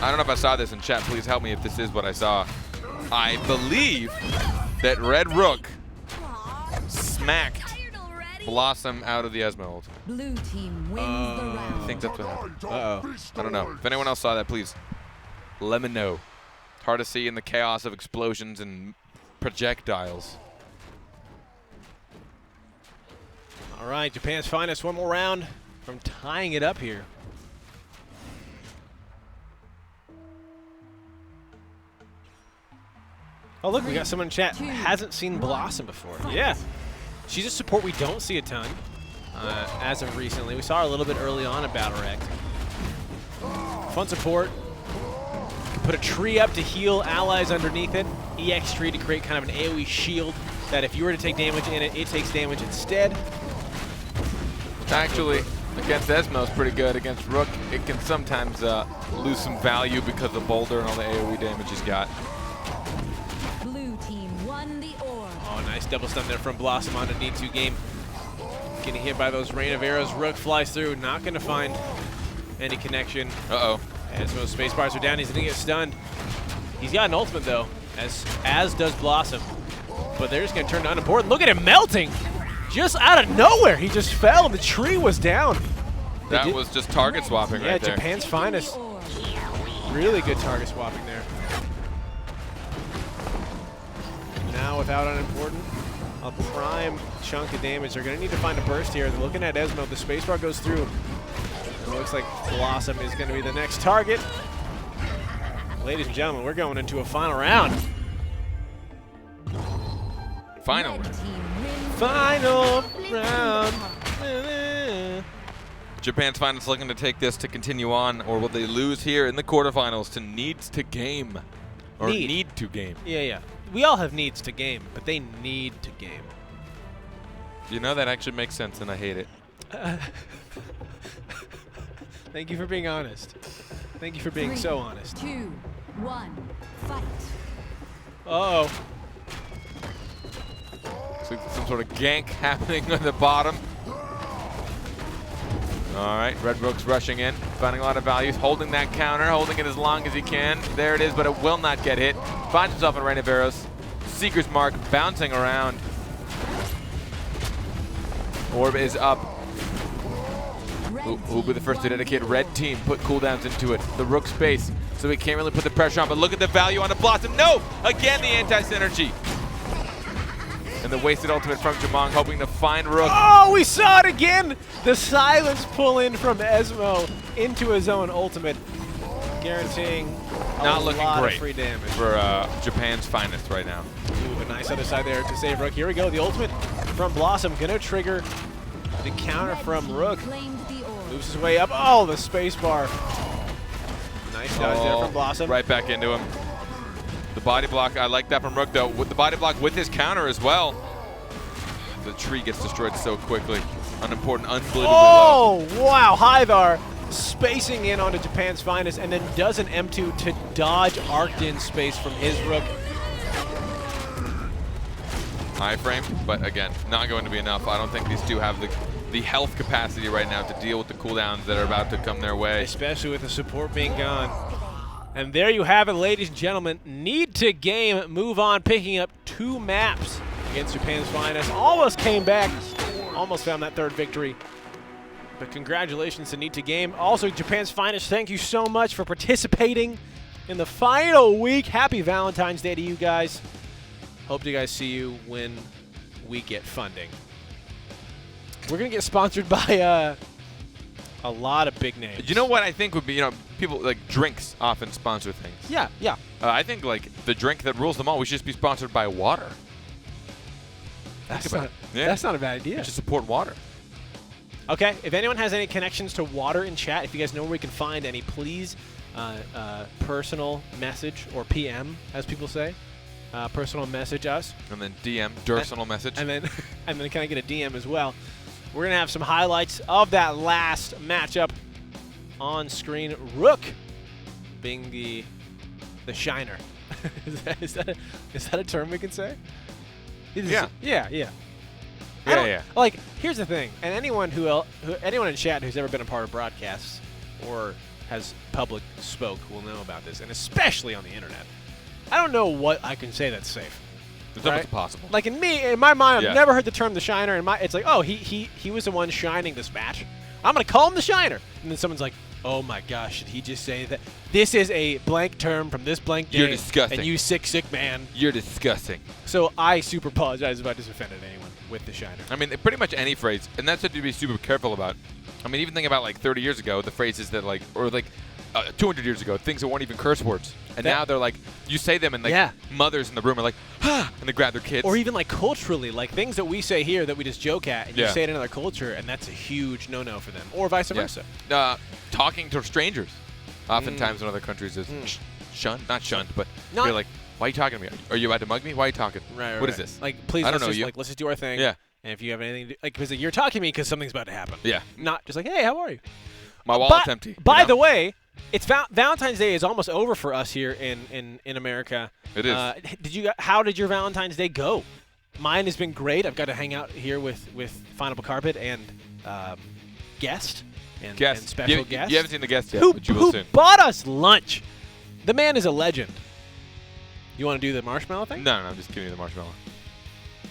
I don't know if I saw this in chat. Please help me if this is what I saw. I believe that Red Rook smacked Blossom out of the Esmo ultimate. Blue team wins the I round. think that's what happened. Uh-oh. I don't know. If anyone else saw that, please let me know. It's hard to see in the chaos of explosions and projectiles. All right, Japan's finest, one more round from tying it up here. Oh, look, we got someone in chat who hasn't seen Blossom before. Yeah. She's a support we don't see a ton as of recently. We saw her a little bit early on in BattleRekt. Fun support. Put a tree up to heal allies underneath it. EX tree to create kind of an AoE shield that if you were to take damage in it, it takes damage instead. Actually, against Esmo is pretty good. Against Rook, it can sometimes lose some value because of the boulder and all the AoE damage he's got. Blue team won the orb. Oh, nice double stun there from Blossom on a D2 game. Getting hit by those rain of arrows. Rook flies through, not going to find any connection. Uh-oh. As most space bars are down, he's going to get stunned. He's got an ultimate, though, as does Blossom. But they're just going to turn to unimportant. Look at him melting! Just out of nowhere, he just fell, and the tree was down. That was just target swapping right there. Yeah, Japan's finest. Really good target swapping there. Now, without unimportant, a prime chunk of damage. They're going to need to find a burst here. They're looking at Esmo. The spacebar goes through. It looks like Blossom is going to be the next target. Ladies and gentlemen, we're going into a final round. Final Red round. team wins. Final Split round. the Japan's finals looking to take this to continue on, or will they lose here in the quarterfinals to needs to game? Or need to game. Yeah. We all have needs to game, but they need to game. You know, that actually makes sense, and I hate it. Thank you for being honest. Thank you for being 3, so honest. 2, 1, fight. Uh-oh. Looks like some sort of gank happening on the bottom. All right, Redbrook's rushing in, finding a lot of value, holding that counter, holding it as long as he can. There it is, but it will not get hit. Finds himself in Rain of Arrows. Seeker's Mark bouncing around. Orb is up. Who'll be the first to dedicate? Red team put cooldowns into it. The Rook space, so he can't really put the pressure on, but look at the value on the Blossom. No! Again, the anti-synergy. And the wasted ultimate from Jamong, hoping to find Rook. Oh, we saw it again! The silence pull in from Esmo into his own ultimate, guaranteeing Not a looking lot great of free damage. for Japan's finest right now. Ooh, a nice other side there to save Rook. Here we go. The ultimate from Blossom gonna trigger the counter from Rook. Claimed the orb. Moves his way up. Oh, the space bar. Nice dodge there from Blossom. Right back into him. The body block, I like that from Rook though. With the body block with his counter as well. The tree gets destroyed so quickly. Unimportant, unbelievably low. Oh, wow. Hythar spacing in onto Japan's finest and then does an M2 to dodge arced in space from his Rook. Iframe, but again, not going to be enough. I don't think these two have the health capacity right now to deal with the cooldowns that are about to come their way. Especially with the support being gone. And there you have it, ladies and gentlemen. Need to game, move on, picking up 2 maps against Japan's finest. Almost came back, almost found that 3rd victory. But congratulations to Need to Game. Also, Japan's finest, thank you so much for participating in the final week. Happy Valentine's Day to you guys. Hope to guys see you when we get funding. We're going to get sponsored by a lot of big names. You know what I think would be, people like drinks often sponsor things. Yeah. I think like the drink that rules them all, we should just be sponsored by water. That's about not, it. Yeah. that's not a bad idea. Just support water. Okay, if anyone has any connections to water in chat, if you guys know where we can find any, please personal message, or PM, as people say. Personal message us. And then DM, personal message. And then can I get a DM as well? We're going to have some highlights of that last matchup on screen. Rook being the shiner. is that a term we can say? Yeah. Yeah. Yeah. Like, here's the thing, and anyone anyone in chat who's ever been a part of broadcasts or has public spoke will know about this, and especially on the internet. I don't know what I can say that's safe. It's almost impossible. Like in my mind, Yeah. I've never heard the term the shiner. It's like, oh, he was the one shining this match. I'm gonna call him the shiner, and then someone's like, oh my gosh, did he just say that? This is a blank term from this blank day. You're disgusting. And you sick man. You're disgusting. So I super apologize if I just offended anyone with the shiner. I mean, pretty much any phrase, and that's what to be super careful about. I mean, even think about like 30 years ago, the phrases that like, or like 200 years ago, things that weren't even curse words. And now they're like, you say them and like mothers in the room are like, and they grab their kids. Or even like culturally, like things that we say here that we just joke at, and you Yeah. say it in another culture, and that's a huge no-no for them. Or vice versa. Talking to strangers, oftentimes in other countries is shunned, not shunned, but Not- you're like, why are you talking to me? Are you about to mug me? Why are you talking? Right. What is this? Like, please, I don't let's know just, you. Like, let's just do our thing. Yeah. And if you have anything to do, like, because you're talking to me because something's about to happen. Yeah. Not just like, hey, how are you? My wallet's empty. By the way, it's Valentine's Day is almost over for us here in America. It is. How did your Valentine's Day go? Mine has been great. I've got to hang out here with Final Carpet and guest and special guest. You haven't seen the guest yet, Who but you will soon. bought us lunch? The man is a legend. You want to do the marshmallow thing? No, I'm just giving you the marshmallow.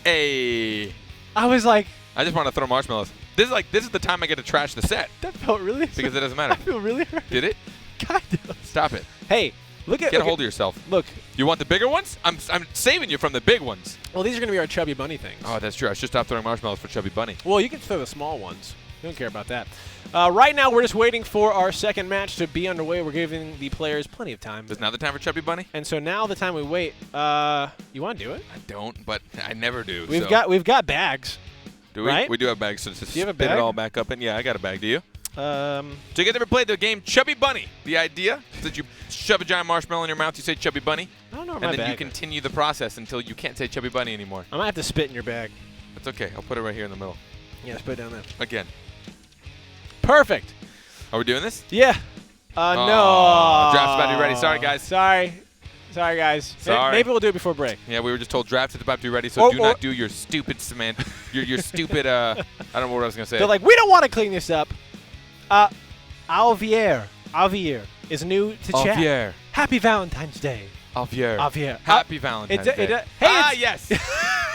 Hey. I was like, I just want to throw marshmallows. This is the time I get to trash the set that felt really. because it doesn't I matter. feel really hurt. Did it? Kind of. Stop it. Hey, look at. Get a hold of yourself. Look. You want the bigger ones? I'm saving you from the big ones. Well, these are going to be our Chubby Bunny things. Oh, that's true. I should stop throwing marshmallows for Chubby Bunny. Well, you can throw the small ones. Don't care about that. Right now, we're just waiting for our second match to be underway. We're giving the players plenty of time. Is now the time for Chubby Bunny? And so now the time we wait. You want to do it? I don't, but I never do. We've got bags. Do we? Right? We do have bags, so just Do you have a spit bag? it all back up. And yeah, I got a bag. Do you? Um, So you guys ever played the game Chubby Bunny? The idea is that you shove a giant marshmallow in your mouth, you say Chubby Bunny, I don't know where and my then you bag is. continue the process until you can't say Chubby Bunny anymore. I might have to spit in your bag. That's okay. I'll put it right here in the middle. Yeah, spit down there. Again. Perfect. Are we doing this? Yeah. No. Draft's about to be ready. Sorry, guys. Sorry, guys. Sorry. Maybe we'll do it before break. Yeah, we were just told draft is about to be ready, so Or- do or- not do your stupid your stupid, I don't know what I was going to say. They're like, we don't want to clean this up. Alvier is new to chat. Alvier. Happy Valentine's Day. Alvier. Happy Happy Valentine's Day. Hey, yes.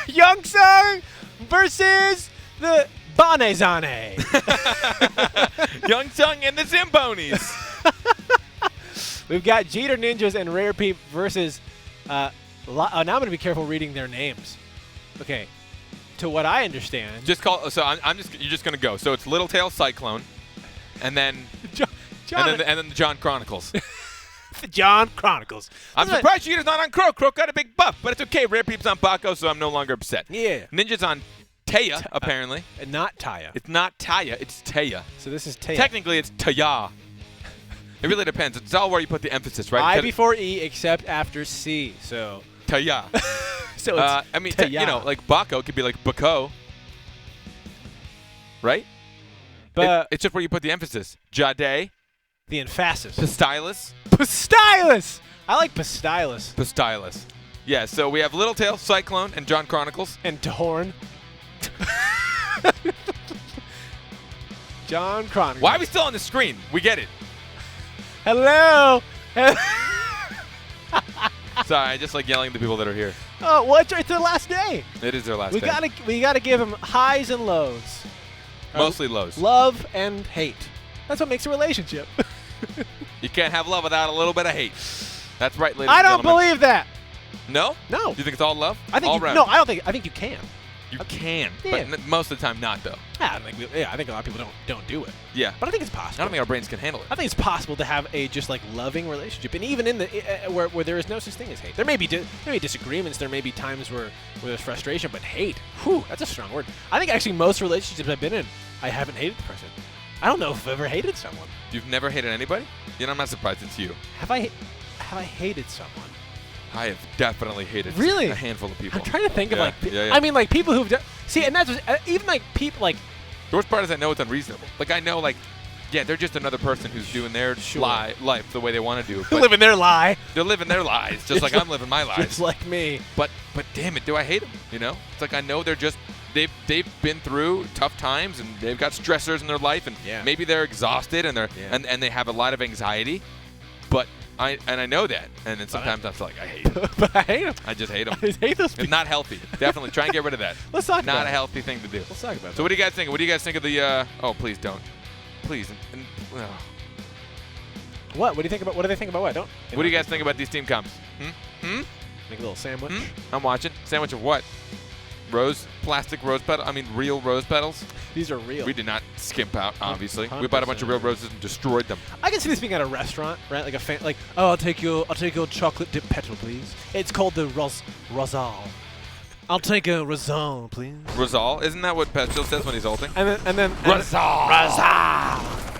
Youngsung versus the Banezane. Young Tung and the Zambonies. We've got Jeter Ninjas and Rare Peep versus. Now I'm going to be careful reading their names. Okay. To what I understand. Just call. So you're just gonna go. So it's Little Tail Cyclone, and then and then the John Chronicles. the John Chronicles. I'm Listen, surprised Cheetah's not on Crow. Crow got a big buff, but it's okay. Rare Peep's on Baco, so I'm no longer upset. Yeah. Ninja's on Taya, apparently. Not Taya. It's not Taya, it's Taya. So this is Taya. Technically, it's Taya. It really depends. It's all where you put the emphasis, right? I Because before E except after C. So Taya. so it's I mean, Taya. you know, like Baco could be like Baco. Right? But It's just where you put the emphasis. Jade, the emphasis. Pastylus, Pastylus. I like Pastylus. Pastylus. Yeah, so we have Little Tail, Cyclone, and John Chronicles. And Tahorn. John Chronicles. Why are we still on the screen? We get it. Hello. Sorry, I just like yelling at the people that are here. Oh, well, it's their last day. It is their last We day. gotta give them highs and lows. Mostly lows. Love and hate. That's what makes a relationship. You can't have love without a little bit of hate. That's right, ladies I and don't gentlemen. believe that. No? No. You think it's all love? I think all you, round. no. I don't think. I think you can. You can, Yeah. but most of the time not, though. I think a lot of people don't do it. Yeah. But I think it's I possible. don't think our brains can handle it. I think it's possible to have a just like loving relationship, and even in the where there is no such thing as hate. There may be disagreements. There may be times where there's frustration, but hate, whew, that's a strong word. I think actually most relationships I've been in, I haven't hated the person. I don't know if I've ever hated someone. You've never hated anybody? You know, I'm not surprised it's you. Have I hated someone? I have definitely hated Really? a handful of people. I'm trying to think of Yeah, like. yeah. I mean, like people who've done. See, and that's even like people like. The worst part is I know it's unreasonable. Like, I know, like, yeah, they're just another person who's doing their Sure. life the way they want to do it. But living their lie. they're living their lives just like I'm living my lives. Just like me. But damn it, do I hate them? You know, it's like I know they're just they've been through tough times and they've got stressors in their life and Yeah. maybe they're exhausted and they're Yeah. and they have a lot of anxiety. But I know that, and then sometimes I feel like I hate them. But I hate them. I just hate them. I hate those It's people. not healthy. Definitely try and get rid of that. Let's talk Not about a it. healthy thing to do. Let's talk about So what do you guys think? What do you guys think of the? Oh, please don't. Please. Oh. What? What do you think about? What do they think about what? Don't. What do you guys think about these team comps? Make a little sandwich. I'm watching. Sandwich of what? Plastic rose petal. I mean, real rose petals. These are real. We did not skimp out, obviously. We bought a bunch of real roses and destroyed them. I can see this being at a restaurant, right? Like oh, I'll take your chocolate dip petal, please. It's called the Rosal. I'll take a Rosal, please. Rosal, isn't that what Pestil says when he's ulting? And then Rosal.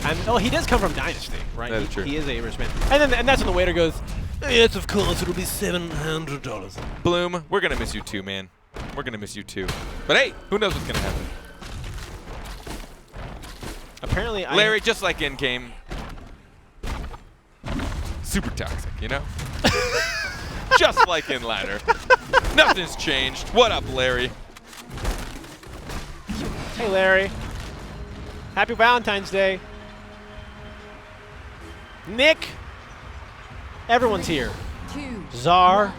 And he does come from Dynasty, right? That is true. He is a rich man. And that's when the waiter goes, yes, of course, it'll be $700. Bloom, we're gonna miss you too, man. We're gonna miss you too. But hey, who knows what's gonna happen? Apparently, Larry, just like in game, super toxic, you know? Just like in ladder. Nothing's changed. What up, Larry? Hey, Larry. Happy Valentine's Day. Nick. Everyone's here. 2, Czar.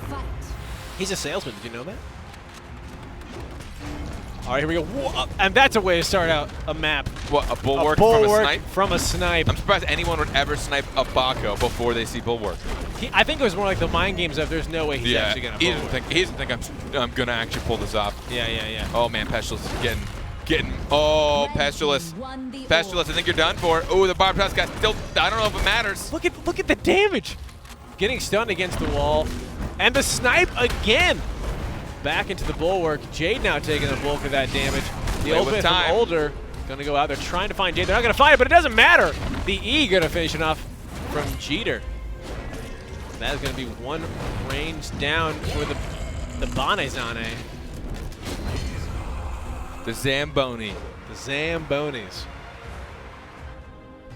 fight. He's a salesman. Did you know that? All right, here we go. Whoa, and that's a way to start out a map. What, a A bulwark, bulwark from a snipe? from a snipe. I'm surprised anyone would ever snipe a Baco before they see bulwark. I think it was more like the mind games of there's no way he's actually going to he doesn't think I'm gonna actually pull this off. Yeah. Oh man, Peschel's Getting, oh, Pestilus. Pestilus, I think you're done for. Oh, the Barb Tusk got still, I don't know if it matters. Look at the damage. Getting stunned against the wall. And the snipe again. Back into the bulwark. Jade now taking the bulk of that damage. The ultimate from Older going to go out there trying to find Jade. They're not going to find it, but it doesn't matter. The E going to finish it off from Jeter. That is going to be one range down for the Banezane. The Zamboni. The Zambonis.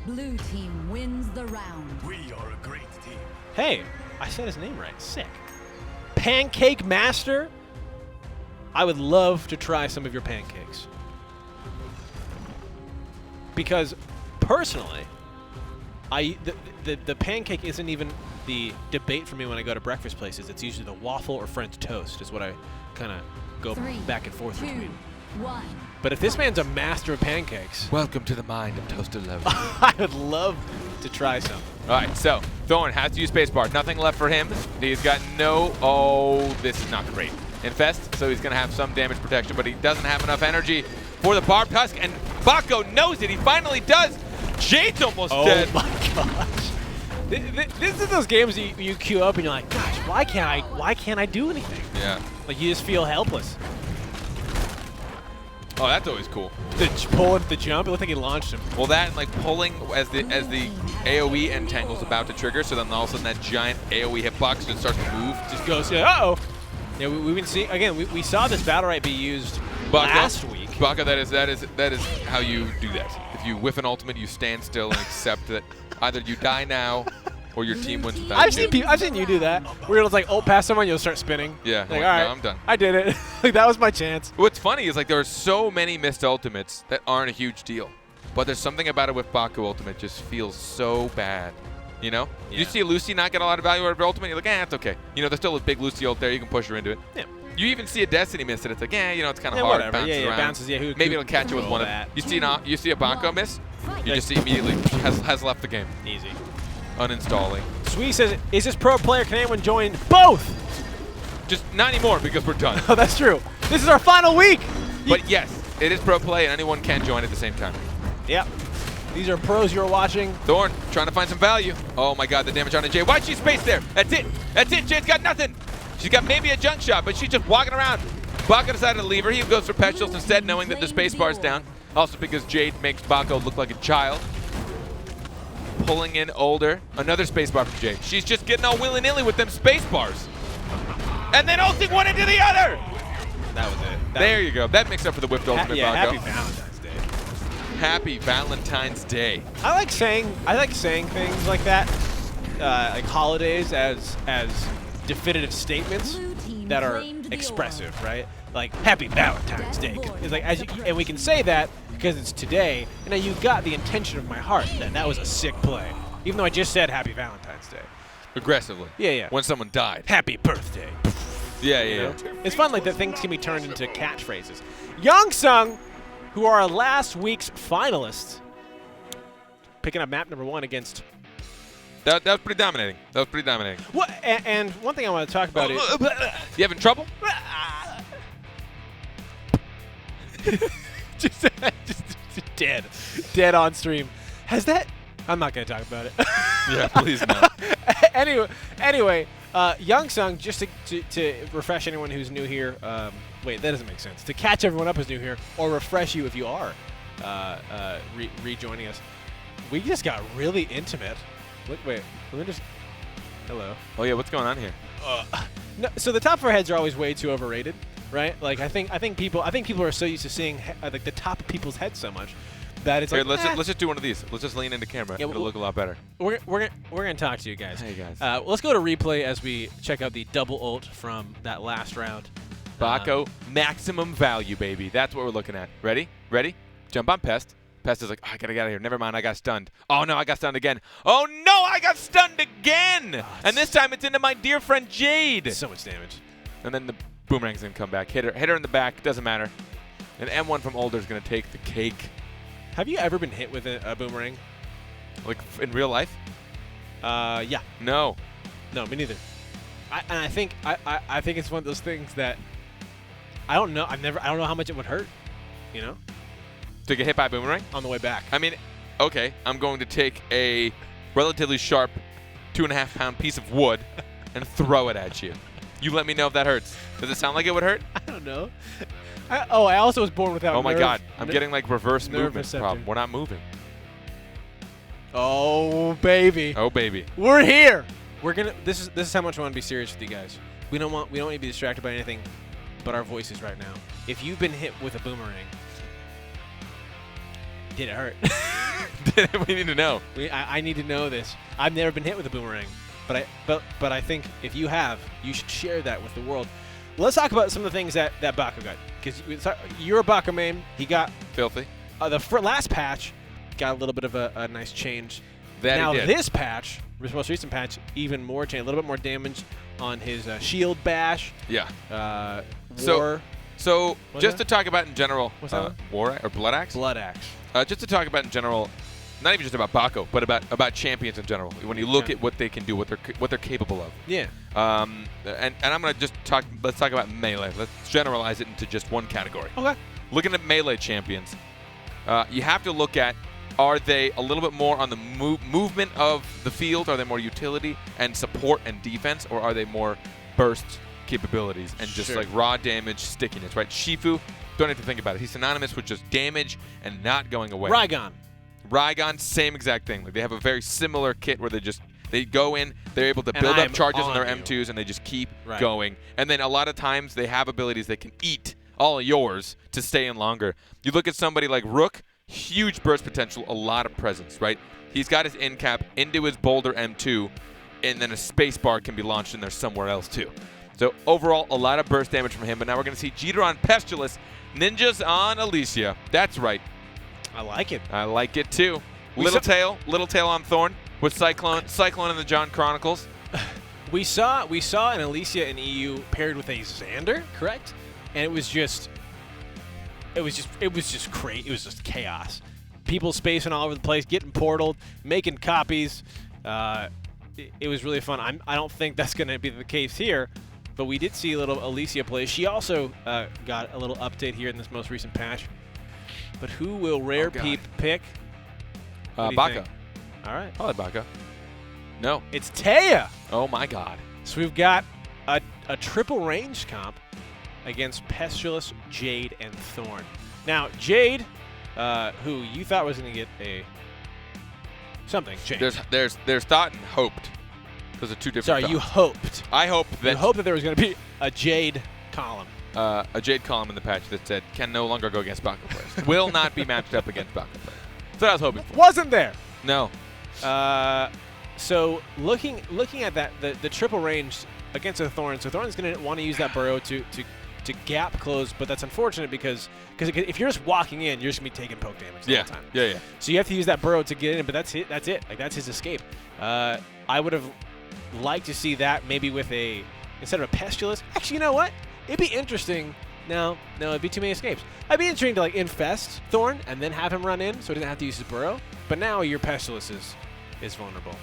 Blue team wins the round. We are a great team. Hey, I said his name right. Sick. Pancake Master. I would love to try some of your pancakes. Because personally, the pancake isn't even the debate for me when I go to breakfast places. It's usually the waffle or French toast is what I kind of go back and forth between. 1. But if this man's a master of pancakes, Welcome to the mind of Toasted Love. I would love to try some. All right, so Thorn has to use spacebar. Nothing left for him. He's got no, oh, this is not great. Infest, so he's going to have some damage protection, but he doesn't have enough energy for the Barb Tusk, and Bako knows it. He finally does. Jade's almost dead. Oh my gosh. This is those games you queue up and you're like, gosh, why can't I do anything? Yeah. Like you just feel helpless. Oh, that's always cool. The pull into the jump, it looked like he launched him. Well, that and like pulling as the AoE entangle's about to trigger, so then all of a sudden that giant AoE hitbox just starts to move. Just goes, uh-oh. Yeah, we've been seeing, again, we saw this BattleRekt be used last week. Baka, that is how you do that. If you whiff an ultimate, you stand still and accept that either you die now or your team wins without you. I've seen you do that. Where you'll like ult past someone, you'll start spinning. Yeah, like, like, all right, no, I'm done. I did it. Like that was my chance. What's funny is like there are so many missed ultimates that aren't a huge deal, but there's something about it with Baku ultimate just feels so bad. You know? Yeah. You see Lucy not get a lot of value out of her ultimate, you're like, it's okay. You know, there's still a big Lucy ult there, you can push her into it. Yeah. You even see a Destiny miss it, it's like, you know, it's kind of hard. Whatever. Bounces around. Bounces. Yeah, maybe it'll catch you with one of that. you see a Banco miss, you just see immediately has left the game. Easy. Uninstalling. Sweet says, is this pro player? Can anyone join? Both! Just not anymore because we're done. Oh, that's true. This is our final week! But yes, it is pro play and anyone can join at the same time. Yep. These are pros you're watching. Thorn trying to find some value. Oh my god, the damage on Jade. Why'd she space there? That's it. That's it. Jade's got nothing. She's got maybe a junk shot, but she's just walking around. Baka decided to leave her. He goes for Petulance instead, knowing that the space bar's down. Also because Jade makes Bako look like a child. Pulling in Older. Another space bar from Jade. She's just getting all willy-nilly with them space bars. And then ulting one into the other. That was it. There you go. That makes up for the whipped ultimate, yeah, Bako. happy Valentine's Day. Happy Valentine's Day. I like saying things like that, like holidays as definitive statements that are expressive, right? Like Happy Valentine's Day. It's like and we can say that because it's today, and you got the intention of my heart that was a sick play, even though I just said Happy Valentine's Day. Aggressively. Yeah. When someone died. Happy birthday. Yeah. It's fun like that things can be turned into catchphrases. Youngsung, who are last week's finalists, picking up map number 1 against. That was pretty dominating. What? And one thing I want to talk about is. You having trouble? just dead on stream. Has that? I'm not gonna talk about it. Yeah, please no. Anyway, Youngsung, just to refresh anyone who's new here. Wait, that doesn't make sense. To catch everyone up who's new here, or refresh you if you are rejoining us. We just got really intimate. Wait, let me just. Hello. Oh yeah, what's going on here? No, so the top of our heads are always way too overrated, right? Like I think people are so used to seeing like the top of people's heads so much that it's Here, like. let's just do one of these. Let's just lean into camera. Yeah, It'll look a lot better. We're gonna talk to you guys. Hey guys. Let's go to replay as we check out the double ult from that last round. Bako, maximum value, baby. That's what we're looking at. Ready? Jump on Pest. Pest is like, I gotta get out of here. Never mind, I got stunned. Oh no, I got stunned again. Oh no, I got stunned again! And this time it's into my dear friend Jade. So much damage. And then the boomerang's gonna come back. Hit her in the back. Doesn't matter. And M1 from Older's gonna take the cake. Have you ever been hit with a boomerang? Like in real life? Yeah. No. No, me neither. I think it's one of those things that I don't know. I don't know how much it would hurt. You know? To get hit by a boomerang? on the way back. I mean, okay, I'm going to take a relatively sharp 2.5-pound piece of wood and throw it at you. You let me know if that hurts. Does it sound like it would hurt? I don't know. I also was born without. Oh my God, I'm getting like reverse nerve movement receptor. problem. We're not moving. Oh baby. Oh baby. We're here. We're gonna. This is how much I want to be serious with you guys. We don't need to be distracted by anything but our voices right now. If you've been hit with a boomerang, did it hurt? We need to know. I need to know this. I've never been hit with a boomerang, but I think if you have, you should share that with the world. Let's talk about some of the things that Baco got, because you're a Baco main. He got Filthy. The last patch got a little bit of a nice change. That now he did. this patch, this most recent patch, even more change, a little bit more damage on his shield bash. Yeah. War. So What's just that? to talk about in general, What's that one? War or Blood Axe? Blood Axe. Just to talk about in general, not even just about Baco, but about champions in general. When you look at what they can do, what they're capable of. Yeah. And I'm gonna just talk. Let's talk about melee. Let's generalize it into just one category. Okay. Looking at melee champions, you have to look at, are they a little bit more on the movement of the field? Are they more utility and support and defense, or are they more burst capabilities and just like raw damage, stickiness? Right? Shifu, don't have to think about it. He's synonymous with just damage and not going away. Raigon, same exact thing. Like they have a very similar kit where they go in, they're able to build up charges on their M2s, and they just keep going. And then a lot of times they have abilities that can eat all of yours to stay in longer. You look at somebody like Rook, huge burst potential, a lot of presence, right? He's got his in cap into his Boulder M2, and then a space bar can be launched in there somewhere else too. So overall, a lot of burst damage from him. But now we're going to see Jeter on Pestilus, Ninjas on Alicia. That's right. I like it. I like it too. Little Tail on Thorn with Cyclone in the John Chronicles. We saw an Alicia in EU paired with a Xander, correct? And it was just crazy. It was just chaos. People spacing all over the place, getting portaled, making copies. It was really fun. I don't think that's going to be the case here, but we did see a little Alicia play. She also got a little update here in this most recent patch. But who will Rare Peep pick? Baco. All right. Probably Baco. No. It's Taya. Oh, my God. So we've got a triple range comp against Pestilus, Jade, and Thorn. Now, Jade, who you thought was going to get something changed. There's thought and hoped. Those are two different Sorry, thoughts. you hoped. I hoped that. You hoped that there was going to be a Jade column. A Jade column in the patch that said, can no longer go against Baco players. Will not be matched up against Baco players. That's what I was hoping for. Wasn't there? No. So looking at that, the triple range against a Thorn, so Thorn's going to want to use that burrow to gap close, but that's unfortunate because if you're just walking in, you're just going to be taking poke damage the whole time. Yeah. So you have to use that burrow to get in, but that's it. Like, that's his escape. I would have liked to see that maybe with instead of a Pestilus. Actually, you know what? It'd be interesting. No, it'd be too many escapes. I'd be intrigued to like infest Thorn and then have him run in so he doesn't have to use his burrow. But now your Pestilus is vulnerable.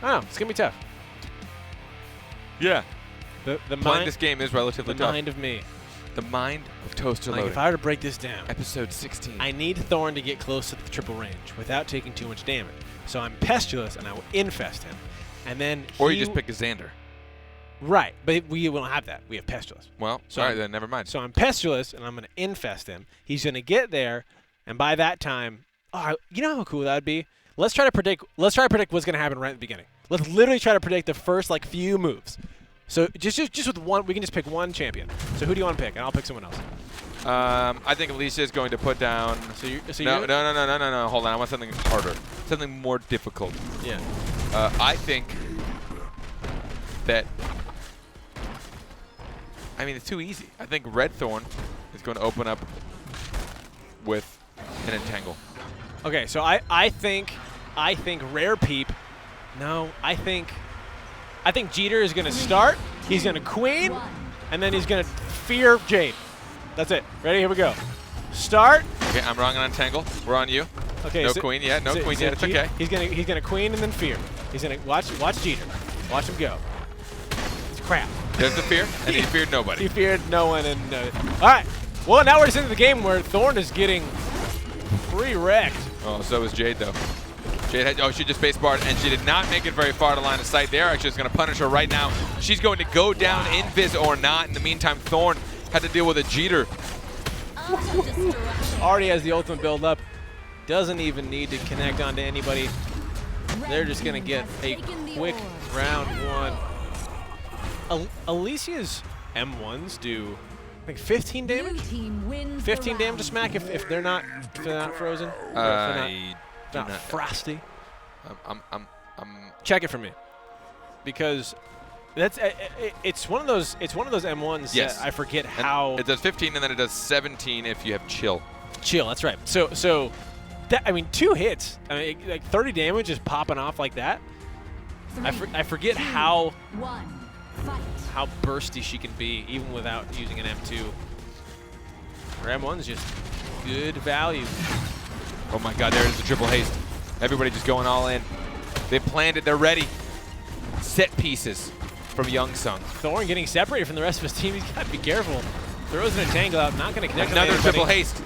I don't know. It's going to be tough. Yeah. The Playing mind, this game is relatively tough. the mind of me. The mind of Toaster Like, Loaded. if I were to break this down, Episode 16. I need Thorn to get close to the triple range without taking too much damage. So I'm Pestilus, and I will infest him. And then Or you just pick a Xander. Right, but we don't have that. We have Pestilus. Well, So all right, then never mind. So I'm Pestilus, and I'm going to infest him. He's going to get there, and by that time, you know how cool that would be? Let's try to predict what's going to happen right at the beginning. Let's literally try to predict the first few moves. So just with one, we can just pick one champion. So who do you want to pick? And I'll pick someone else. I think Alicia is going to put down. No. Hold on. I want something harder, something more difficult. Yeah. I think that. I mean, it's too easy. I think Red Thorn is going to open up with an Entangle. Okay, so I think Rare Peep. No, I think Jeter is going to start. He's going to Queen, and then he's going to Fear Jade. That's it. Ready? Here we go. Start. Okay, I'm wrong on Entangle. We're on you. Okay. No Queen yet. No Queen yet. It's okay. He's gonna Queen and then Fear. He's gonna watch Jeter. Watch him go. It's crap. There's the fear, and he feared nobody. He feared no one, and all right. Well, now we're just into the game where Thorn is getting Pre-wrecked. Oh, so was Jade, though. Jade had, oh, she just spacebarred, and she did not make it very far to line of sight. They're actually just going to punish her right now. She's going to go down invis or not. In the meantime, Thorn had to deal with a Jeter. Already has the ultimate build up. Doesn't even need to connect onto anybody. They're just going to get a quick round one. Alicia's M1s do, I think, 15 damage? 15 damage to smack if they're not frozen? If they're not frosty? Check it for me. Because that's it's one of those M1s yes. that I forget how. It does 15 and then it does 17 if you have chill. Chill, that's right. So that, I mean, 2 hits. I mean, like 30 damage is popping off like that. I forget how bursty she can be even without using an M2. Her M1's just good value. Oh my God, there is the triple haste. Everybody just going all in. They planned it, they're ready. Set pieces from Youngsung. Thorn getting separated from the rest of his team. He's got to be careful. Throws an entangle out, not going to connect. Another triple haste.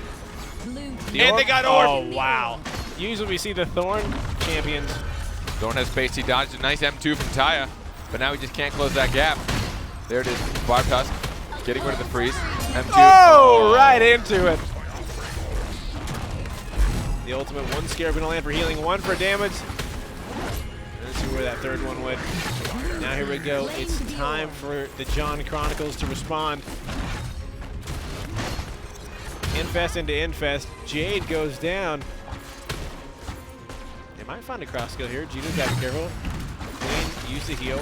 And they got Orb. Oh, wow. Usually we see the Thorn champions. Thorn has space. He dodged a nice M2 from Taya, but now he just can't close that gap. There it is. Barb Tusk getting rid of the freeze. M2. Oh, right into it. The ultimate, 1 scare gonna land for healing, 1 for damage. Let's see where that 3rd one went. Now here we go. It's time for the John Chronicles to respond. Infest into Infest. Jade goes down. They might find a cross skill here. Gino's got to be careful. Queen, use the heal.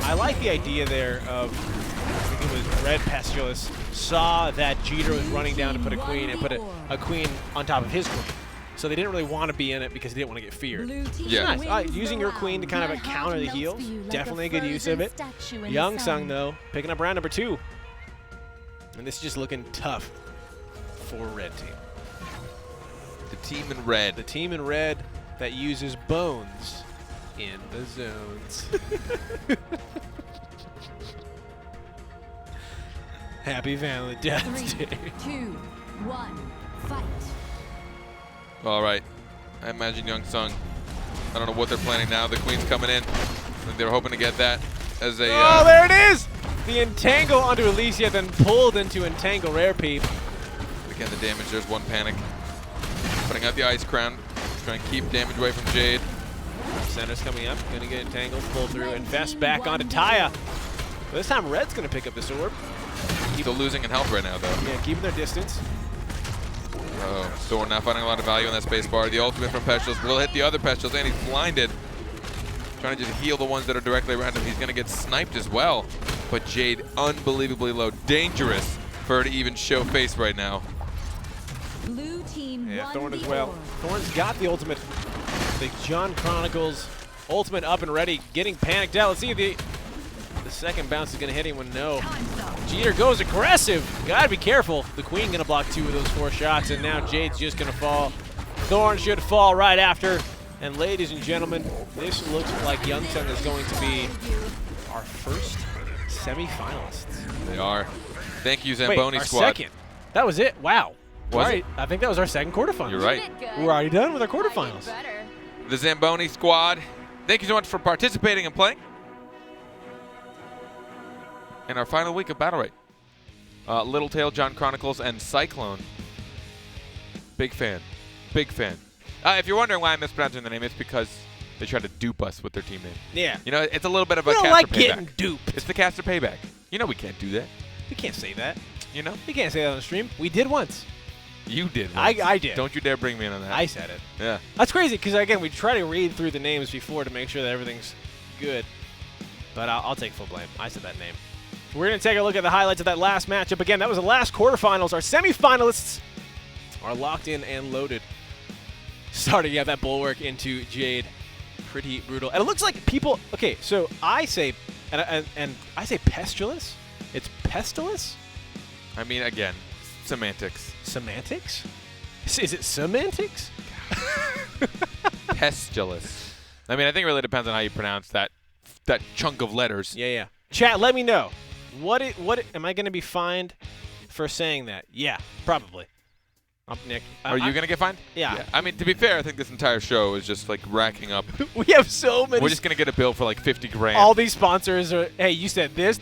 I like the idea there of, I think it was Red Pestilus, saw that Jeter was running down to put a queen and put a queen on top of his queen. So they didn't really want to be in it because they didn't want to get feared. Yeah. Nice. Using your queen to kind of counter the heals, definitely a good use of it. Youngsung, though, picking up round number 2. And this is just looking tough for Red Team. The team in red. The team in red that uses bones in the zones. Happy Valentine's Day. 3, 2, 1, fight. All right. I imagine Youngsung. I don't know what they're planning now. The queen's coming in. I think they're hoping to get that as a. Oh, there it is! The entangle onto Alicia, then pulled into entangle Rare Peep. Again, the damage. There's 1 panic. Putting out the Ice Crown. Trying to keep damage away from Jade. Center's coming up. Going to get entangled, pull through, Infest back onto Taya. This time Red's going to pick up this orb. Still losing in health right now, though. Yeah, keeping their distance. Oh, Thorn not finding a lot of value in that space bar. The ultimate from Pestilus will hit the other Pestilus, and he's blinded. Trying to just heal the ones that are directly around him. He's going to get sniped as well. But Jade, unbelievably low. Dangerous for her to even show face right now. Blue team Yeah, won Thorn as the well. orb. Thorn's got the ultimate. The John Chronicles ultimate up and ready, getting panicked out. Let's see if the second bounce is going to hit anyone. No. Jeter goes aggressive. Got to be careful. The queen going to block 2 of those 4 shots, and now Jade's just going to fall. Thorn should fall right after. And ladies and gentlemen, this looks like Youngsung is going to be our first semi-finalists. They are. Thank you, Wait, Zamboni our squad. second. That was it. Wow. Was All right. it? I think that was our second quarterfinals. You're right. We're already done with our quarterfinals. The Zamboni squad. Thank you so much for participating and playing in our final week of BattleRekt. Littletail, John Chronicles, and Cyclone. Big fan. Big fan. If you're wondering why I'm mispronouncing the name, it's because they tried to dupe us with their team name. Yeah. You know, it's a little bit of a We don't caster like payback. getting duped. It's the caster payback. You know we can't do that. You can't say that. You know? You can't say that on the stream. We did once. You did once. I did. Don't you dare bring me in on that. I said it. Yeah. That's crazy because, again, we try to read through the names before to make sure that everything's good. But I'll take full blame. I said that name. We're going to take a look at the highlights of that last matchup. Again, that was the last quarterfinals. Our semifinalists are locked in and loaded. Starting out that bulwark into Jade. Pretty brutal. And it looks like people... Okay, so I say... And I say Pestilus. It's Pestilus? I mean, again, semantics. Semantics? Is it semantics? Pestilus. I mean, I think it really depends on how you pronounce that chunk of letters. Yeah. Chat, let me know. What am I going to be fined for saying that. Yeah, probably. Nick. Are you going to get fined? Yeah. I mean, to be fair, I think this entire show is just like racking up. We have so many. We're just going to get a bill for like 50 grand. All these sponsors are, hey, you said this.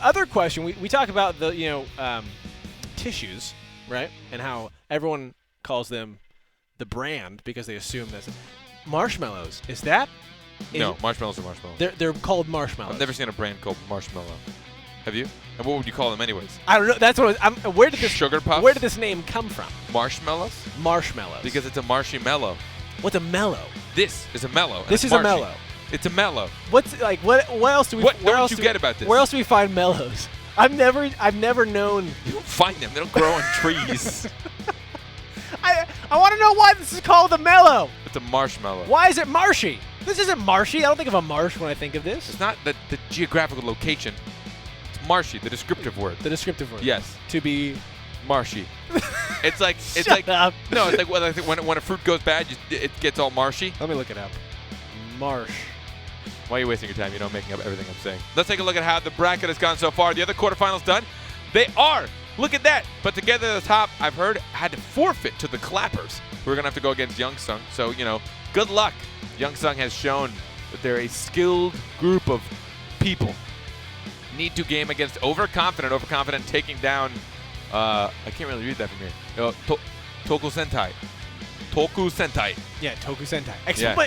Other question, we talk about the, tissues, right? And how everyone calls them the brand because they assume that's marshmallows. Is that? No, marshmallows are marshmallows. They're called marshmallows. I've never seen a brand called Marshmallow. Have you? And what would you call them anyways? I don't know. That's what where did this Sugar Puffs? Where did this name come from? Marshmallows? Marshmallows. Because it's a marshy mellow. What's a mellow? This is a mellow. This is a mellow. It's a mellow. What's like what else do we? What where don't else you do get we, about this? Where else do we find mellows? I've never known. You don't find them. They don't grow on trees. I want to know why this is called a mellow. It's a marshmallow. Why is it marshy? This isn't marshy. I don't think of a marsh when I think of this. It's not the geographical location. It's marshy, the descriptive word. The descriptive word. Yes. To be Marshy. It's like Shut up. No, it's like when a fruit goes bad, it gets all marshy. Let me look it up. Marsh. Why are you wasting your time? You know, I'm making up everything I'm saying. Let's take a look at how the bracket has gone so far. The other quarterfinals done. They are. Look at that. But to get to the top, I've heard, had to forfeit to the Clappers. We're going to have to go against Youngsung. So, good luck. Youngsung has shown that they're a skilled group of people. Need to game against Overconfident. Overconfident taking down, I can't really read that from here. Toku Sentai. Toku Sentai. Yeah, Toku Sentai.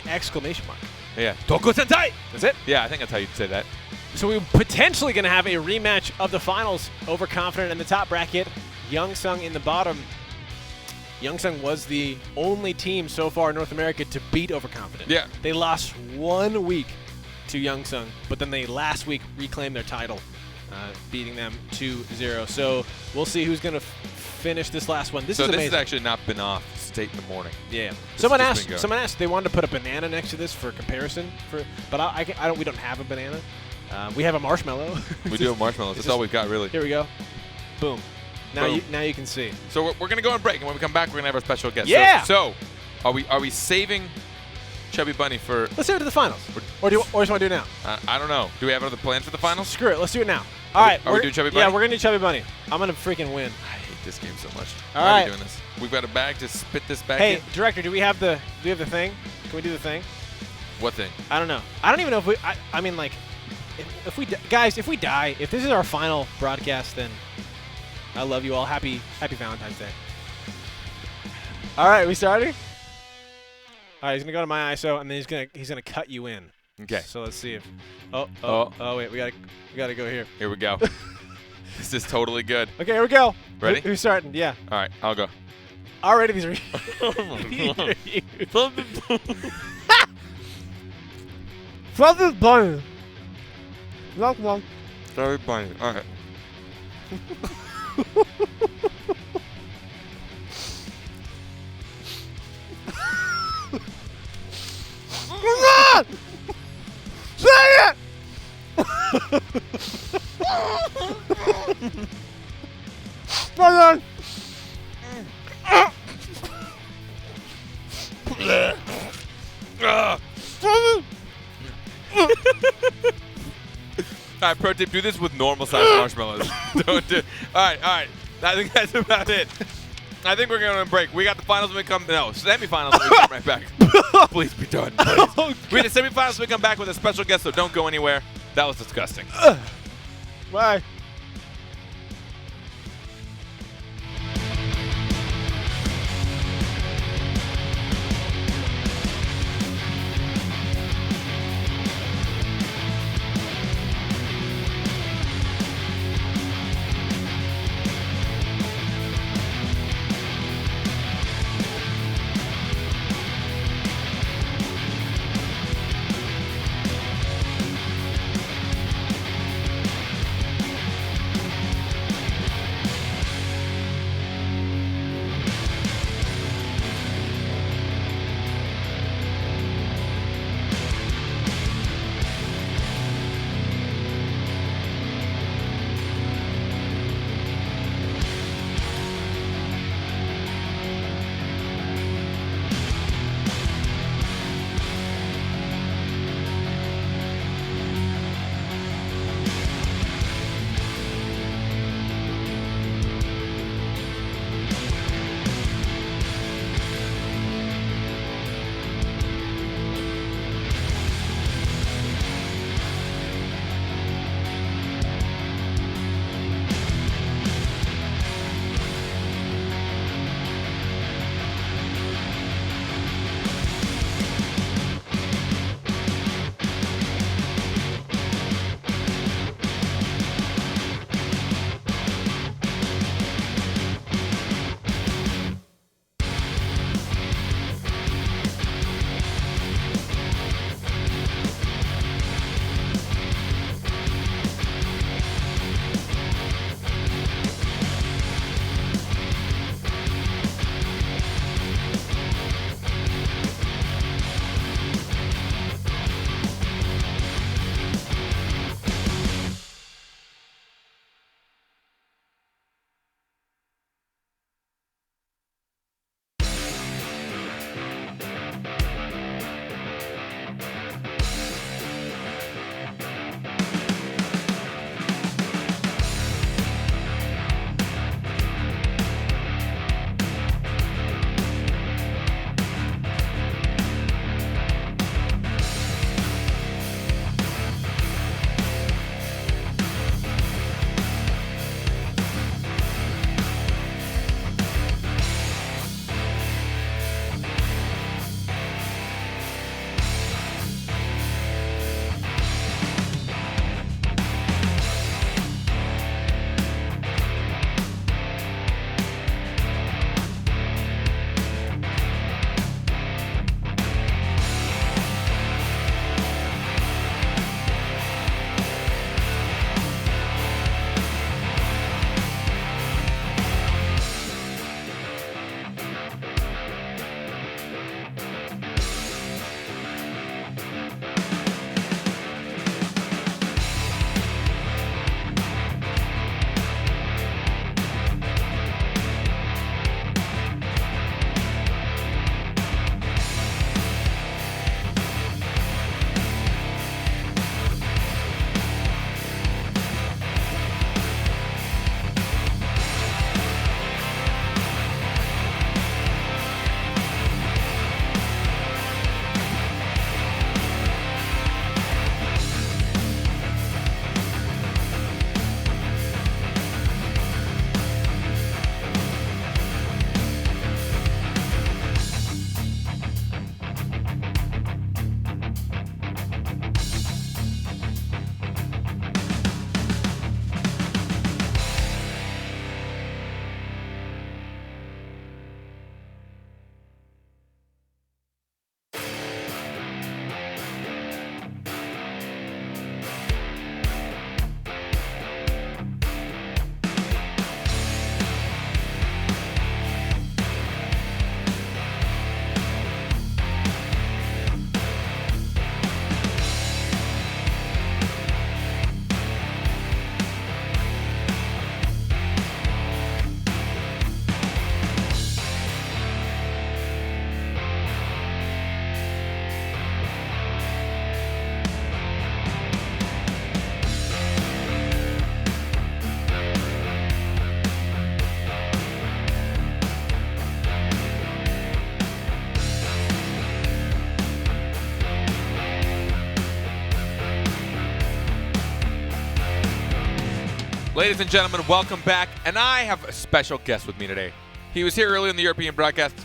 Exclamation mark. Yeah. Toku Sentai! That's it? Yeah, I think that's how you'd say that. So we're potentially going to have a rematch of the finals. Overconfident in the top bracket, Youngsung in the bottom. Youngsung was the only team so far in North America to beat Overconfident. Yeah. They lost 1 week to Youngsung, but then they last week reclaimed their title, beating them 2-0. So we'll see who's going to finish this last one. This is amazing. This has actually not been off state in the morning. Yeah. Someone asked they wanted to put a banana next to this for comparison, but we don't have a banana. We have a marshmallow. We do have marshmallows. That's all we've got, really. Here we go. Boom. Now Boom. You can see. So we're going to go on break, and when we come back, we're going to have our special guest. Yeah. So are we saving Chubby Bunny for? Let's do it to the finals. Or just want to do it now? I don't know. Do we have other plans for the finals? Screw it. Let's do it now. All right. Are we doing Chubby Bunny? Yeah, we're going to do Chubby Bunny. I'm going to freaking win. I hate this game so much. All Why right. are we doing this? We've got a bag to spit this back Hey, in. director, do we have the thing? Can we do the thing? What thing? I don't know. I don't even know if we. I mean, like, if we guys, if we die, if this is our final broadcast, then I love you all. Happy Valentine's Day. All right, we starting? All right, he's gonna go to my ISO, and then he's gonna cut you in. Okay. So let's see if. Oh wait, we gotta go here. Here we go. This is totally good. Okay, here we go. Ready? Who's starting? Yeah. All right, I'll go. Already these are. Father's Bunny. Knock knock. Chubby Bunny. All right. Come on! Say it! Come on! All right, pro tip, do this with normal sized marshmallows. Don't do. All right. I think that's about it. I think we're going to break. We got the finals when we come. No, semifinals when we come right back. Please be done. Please. We have the semifinals when we come back with a special guest, so don't go anywhere. That was disgusting. Bye. Ladies and gentlemen, welcome back. And I have a special guest with me today. He was here earlier in the European broadcast,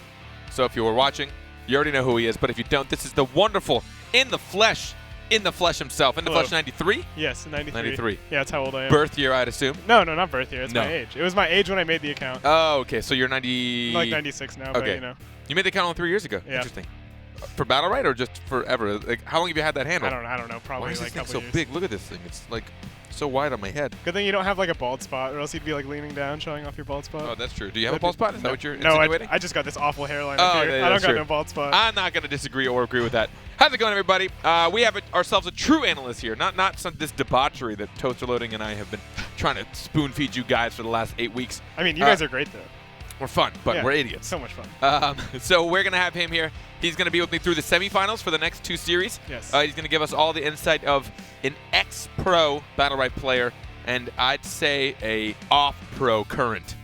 so if you were watching, you already know who he is. But if you don't, this is the wonderful in the flesh himself. In the flesh 93? Yes, 93. 93. Yeah, that's how old I am. Birth year, I'd assume? No, not birth year. It's No. my age. It was my age when I made the account. Oh, okay. So you're 90... I'm like 96 now, Okay. but you know. You made the account only 3 years ago. Yeah. Interesting. For BattleRekt or just forever? Like, how long have you had that handle? I don't know. Probably Why is like this a thing couple so years. big? Look at this thing. It's like so wide on my head. Good thing you don't have like a bald spot, or else you'd be like leaning down, showing off your bald spot. Oh, that's true. Do you have a bald spot? Is that what you're No, insinuating? I just got this awful hairline Oh, up here. yeah, I don't that's got true. no bald spot. I'm not going to disagree or agree with that. How's it going, everybody? We have ourselves a true analyst here, not this debauchery that Toaster Loading and I have been trying to spoon feed you guys for the last 8 weeks. I mean, you guys are great though. We're fun, but Yeah, we're idiots. So much fun. So we're going to have him here. He's going to be with me through the semifinals for the next 2 series. Yes. He's going to give us all the insight of an ex-pro BattleRekt player and I'd say a off-pro current.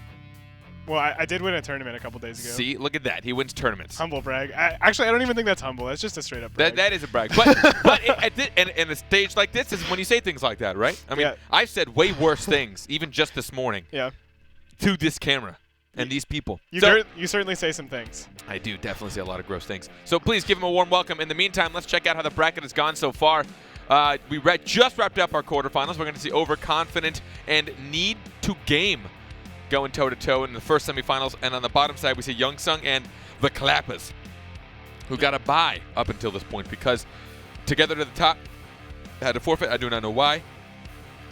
Well, I did win a tournament a couple days ago. See, look at that. He wins tournaments. Humble brag. Actually, I don't even think that's humble. That's just a straight up brag. That is a brag. But in a stage like this is when you say things like that, right? I mean, Yeah. I've said way worse things, even just this morning, Yeah. to this camera and these people. You certainly say some things. I do definitely say a lot of gross things. So please give him a warm welcome. In the meantime, let's check out how the bracket has gone so far. We just wrapped up our quarterfinals. We're going to see Overconfident and Need to Game going toe-to-toe in the first semifinals. And on the bottom side, we see Youngsung and the Clappers, who got a bye up until this point because Together to the Top had to forfeit. I do not know why,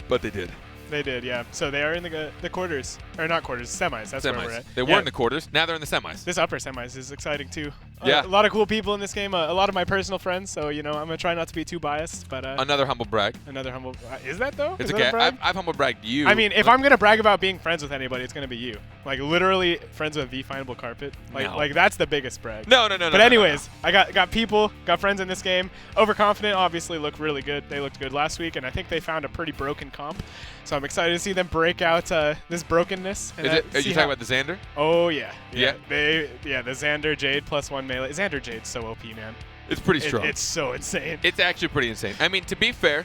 but they did. They did, yeah. So they are in the quarters. Or not quarters, semis. That's where we're Semis. at. They Yeah. were in the quarters. Now they're in the semis. This upper semis is exciting too. Yeah. A lot of cool people in this game. A lot of my personal friends. So you know, I'm gonna try not to be too biased. But Another humble brag. another humble. Is that though? It's Is that a okay. brag? I've humble bragged you. I mean, if I'm gonna brag about being friends with anybody, it's gonna be you. Like literally friends with the Findable Carpet. No. Like that's the biggest brag. No. But anyways, I got people, got friends in this game. Overconfident obviously look really good. They looked good last week, and I think they found a pretty broken comp. So I'm excited to see them break out this brokenness. And Are you see talking about the Xander? Oh yeah. Yeah. The Xander Jade +1 melee. Xander Jade's so OP, man. It's pretty strong. It's so insane. It's actually pretty insane. I mean, to be fair,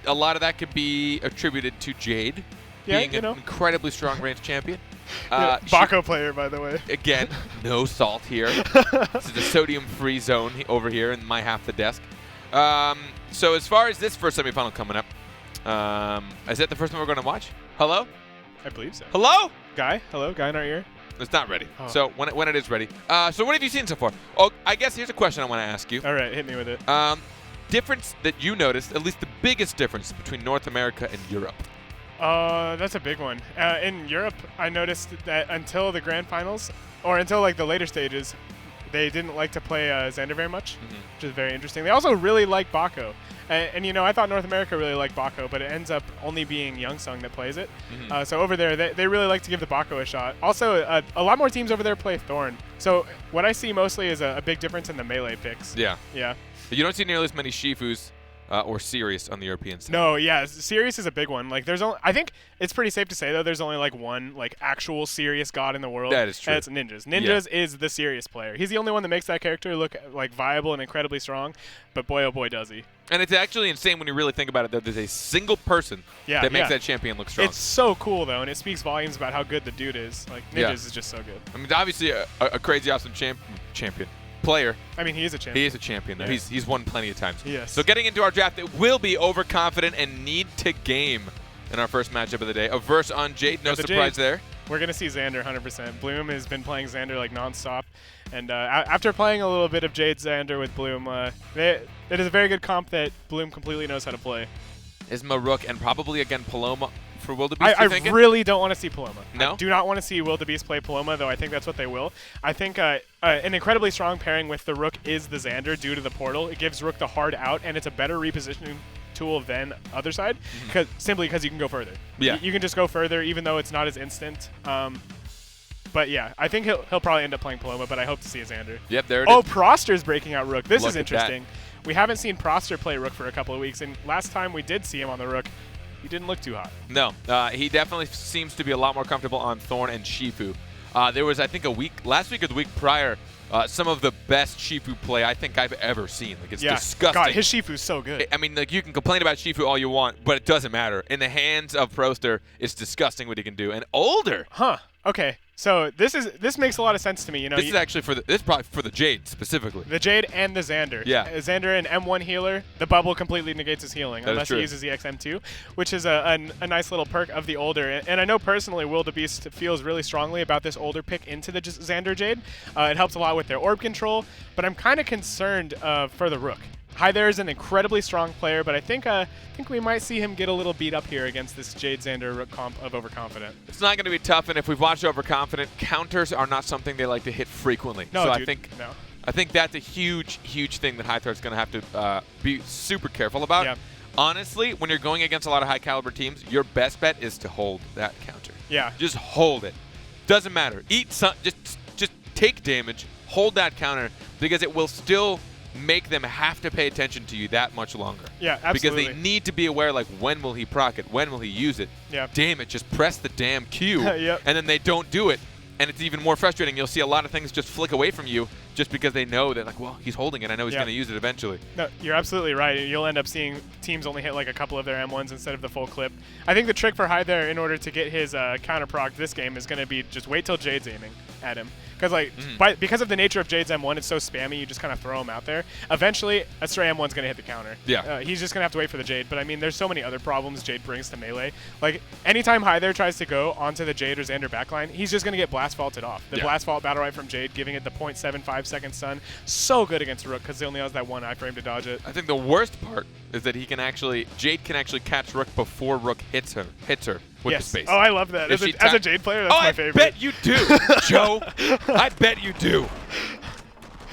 a lot of that could be attributed to Jade Yeah, being you an know. incredibly strong range champion. Yeah, She- Baco player, by the way. Again, no salt here. This is a sodium-free zone over here in my half the desk. So as far as this first semifinal coming up, is that the first one we're going to watch? Hello? I believe so. Hello? Guy? Hello? Guy in our ear? It's not ready. Oh. So when it is ready. So what have you seen so far? Oh, I guess here's a question I want to ask you. All right, hit me with it. Difference that you noticed, at least the biggest difference between North America and Europe. That's a big one. In Europe, I noticed that until the grand finals, or until like the later stages, they didn't like to play Xander very much, which is very interesting. They also really like Baco. And you know, I thought North America really liked Baco, but it ends up only being Youngsung that plays it. So over there, they really like to give the Baco a shot. Also, a lot more teams over there play Thorn. So what I see mostly is a big difference in the melee picks. Yeah. Yeah. You don't see nearly as many Shifus or Sirius on the European side. No, yeah, Sirius is a big one. Like, there's only, I think it's pretty safe to say though, there's only like one like actual serious god in the world. That is true. And it's Ninjas. Ninjas is the serious player. He's the only one that makes that character look like viable and incredibly strong. But boy, oh boy, does he! And it's actually insane when you really think about it. That there's a single person that makes that champion look strong. It's so cool though, and it speaks volumes about how good the dude is. Like Ninjas is just so good. I mean, obviously a crazy awesome champion. Player. I mean, he is a champion. He is a champion, though. Yeah. He's won plenty of times. Yes. So getting into our draft, it will be Overconfident and Need to Game in our first matchup of the day. A verse on Jade, no surprise there. We're going to see Xander 100%. Bloom has been playing Xander like nonstop. And after playing a little bit of Jade Xander with Bloom, it is a very good comp that Bloom completely knows how to play. Is Maruk and probably, again, Paloma for Wildebeest, I thinking? really don't want to see Paloma. No? I do not want to see Wildebeest play Paloma, though I think that's what they will. I think an incredibly strong pairing with the Rook is the Xander due to the portal. It gives Rook the hard out, and it's a better repositioning tool than other side, simply because you can go further. Yeah. You can just go further, even though it's not as instant. But yeah, I think he'll probably end up playing Paloma, but I hope to see a Xander. Yep, there it Oh, is. Proster's breaking out Rook. This Look is at that. interesting. We haven't seen Proster play Rook for a couple of weeks, and last time we did see him on the Rook, he didn't look too hot. No, he definitely seems to be a lot more comfortable on Thorn and Shifu. There was, I think, last week or the week prior, some of the best Shifu play I think I've ever seen. Like, it's Yeah. disgusting. God, his Shifu's so good. I mean, like, you can complain about Shifu all you want, but it doesn't matter. In the hands of Proster, it's disgusting what he can do. And older. Huh. Okay. So this makes a lot of sense to me. You know, This is actually this is probably for the Jade specifically. the Jade and the Xander. Yeah. Xander, an M1 healer. The bubble completely negates his healing That is unless true. he uses the XM2, which is a nice little perk of the older. And I know personally Will the Beast feels really strongly about this older pick into the Xander Jade. It helps a lot with their orb control, but I'm kind of concerned for the Rook. Hi there is an incredibly strong player, but I think we might see him get a little beat up here against this Jade Xander Rook comp of Overconfident. It's not going to be tough, and if we've watched Overconfident, counters are not something they like to hit frequently. No, so dude, no. I think that's a huge, huge thing that Hythar's going to have to be super careful about. Yeah. Honestly, when you're going against a lot of high-caliber teams, your best bet is to hold that counter. Yeah. Just hold it. Doesn't matter. Eat some. Just take damage. Hold that counter because it will still make them have to pay attention to you that much longer. Yeah, absolutely. Because they need to be aware, like, when will he proc it? When will he use it? Yeah. Damn it, just press the damn Q. Yep. And then they don't do it. And it's even more frustrating. You'll see a lot of things just flick away from you just because they know that, like, well, he's holding it. I know he's Yeah. going to use it eventually. No, you're absolutely right. You'll end up seeing teams only hit like a couple of their M1s instead of the full clip. I think the trick for Hyde there in order to get his counter proc this game is going to be just wait till Jade's aiming at him. Because like because of the nature of Jade's M1, it's so spammy, you just kind of throw him out there. Eventually, a stray M1's going to hit the counter. Yeah. He's just going to have to wait for the Jade. But I mean, there's so many other problems Jade brings to melee. Like, anytime Hyde there tries to go onto the Jade or Xander backline, he's just going to get blast vaulted off. The blast vault battle right from Jade, giving it the 0.75 second stun. So good against Rook because he only has that one iframe to dodge it. I think the worst part is that Jade can actually catch Rook before Rook hits her with the space. Oh, I love that. If As a Jade player, that's my favorite. I bet you do, Joe. I bet you do.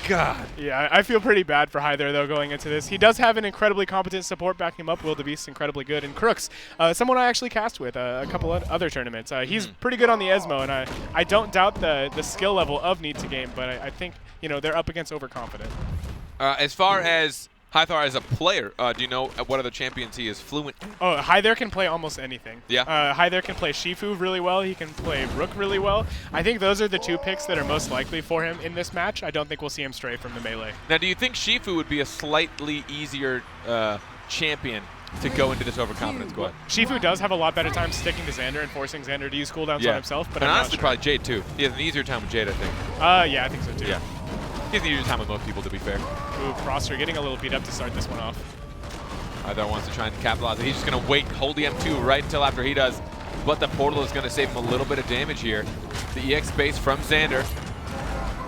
God. Yeah, I feel pretty bad for Hyde there, though, going into this. He does have an incredibly competent support backing him up. Will the Beast, incredibly good. And Crooks, someone I actually cast with a couple of other tournaments. He's pretty good on the Esmo, and I don't doubt the skill level of Need to Game, but I think, you know, they're up against Overconfident. As far as Hythar as a player, do you know what other champions he is fluent in? Oh, Hyde there can play almost anything. Yeah. Hyde there can play Shifu really well. He can play Rook really well. I think those are the two picks that are most likely for him in this match. I don't think we'll see him stray from the melee. Now, do you think Shifu would be a slightly easier champion to go into this Overconfident squad? Shifu does have a lot better time sticking to Xander and forcing Xander to use cooldowns on himself, but and I'm honestly, not sure. probably Jade, too. He has an easier time with Jade, I think. Yeah, I think so, too. Yeah. He has an easier time with most people, to be fair. Ooh, Proster getting a little beat up to start this one off. Hythar wants to try and capitalize it. He's just going to wait, hold the M2 right until after he does. But the portal is going to save him a little bit of damage here. The EX base from Xander.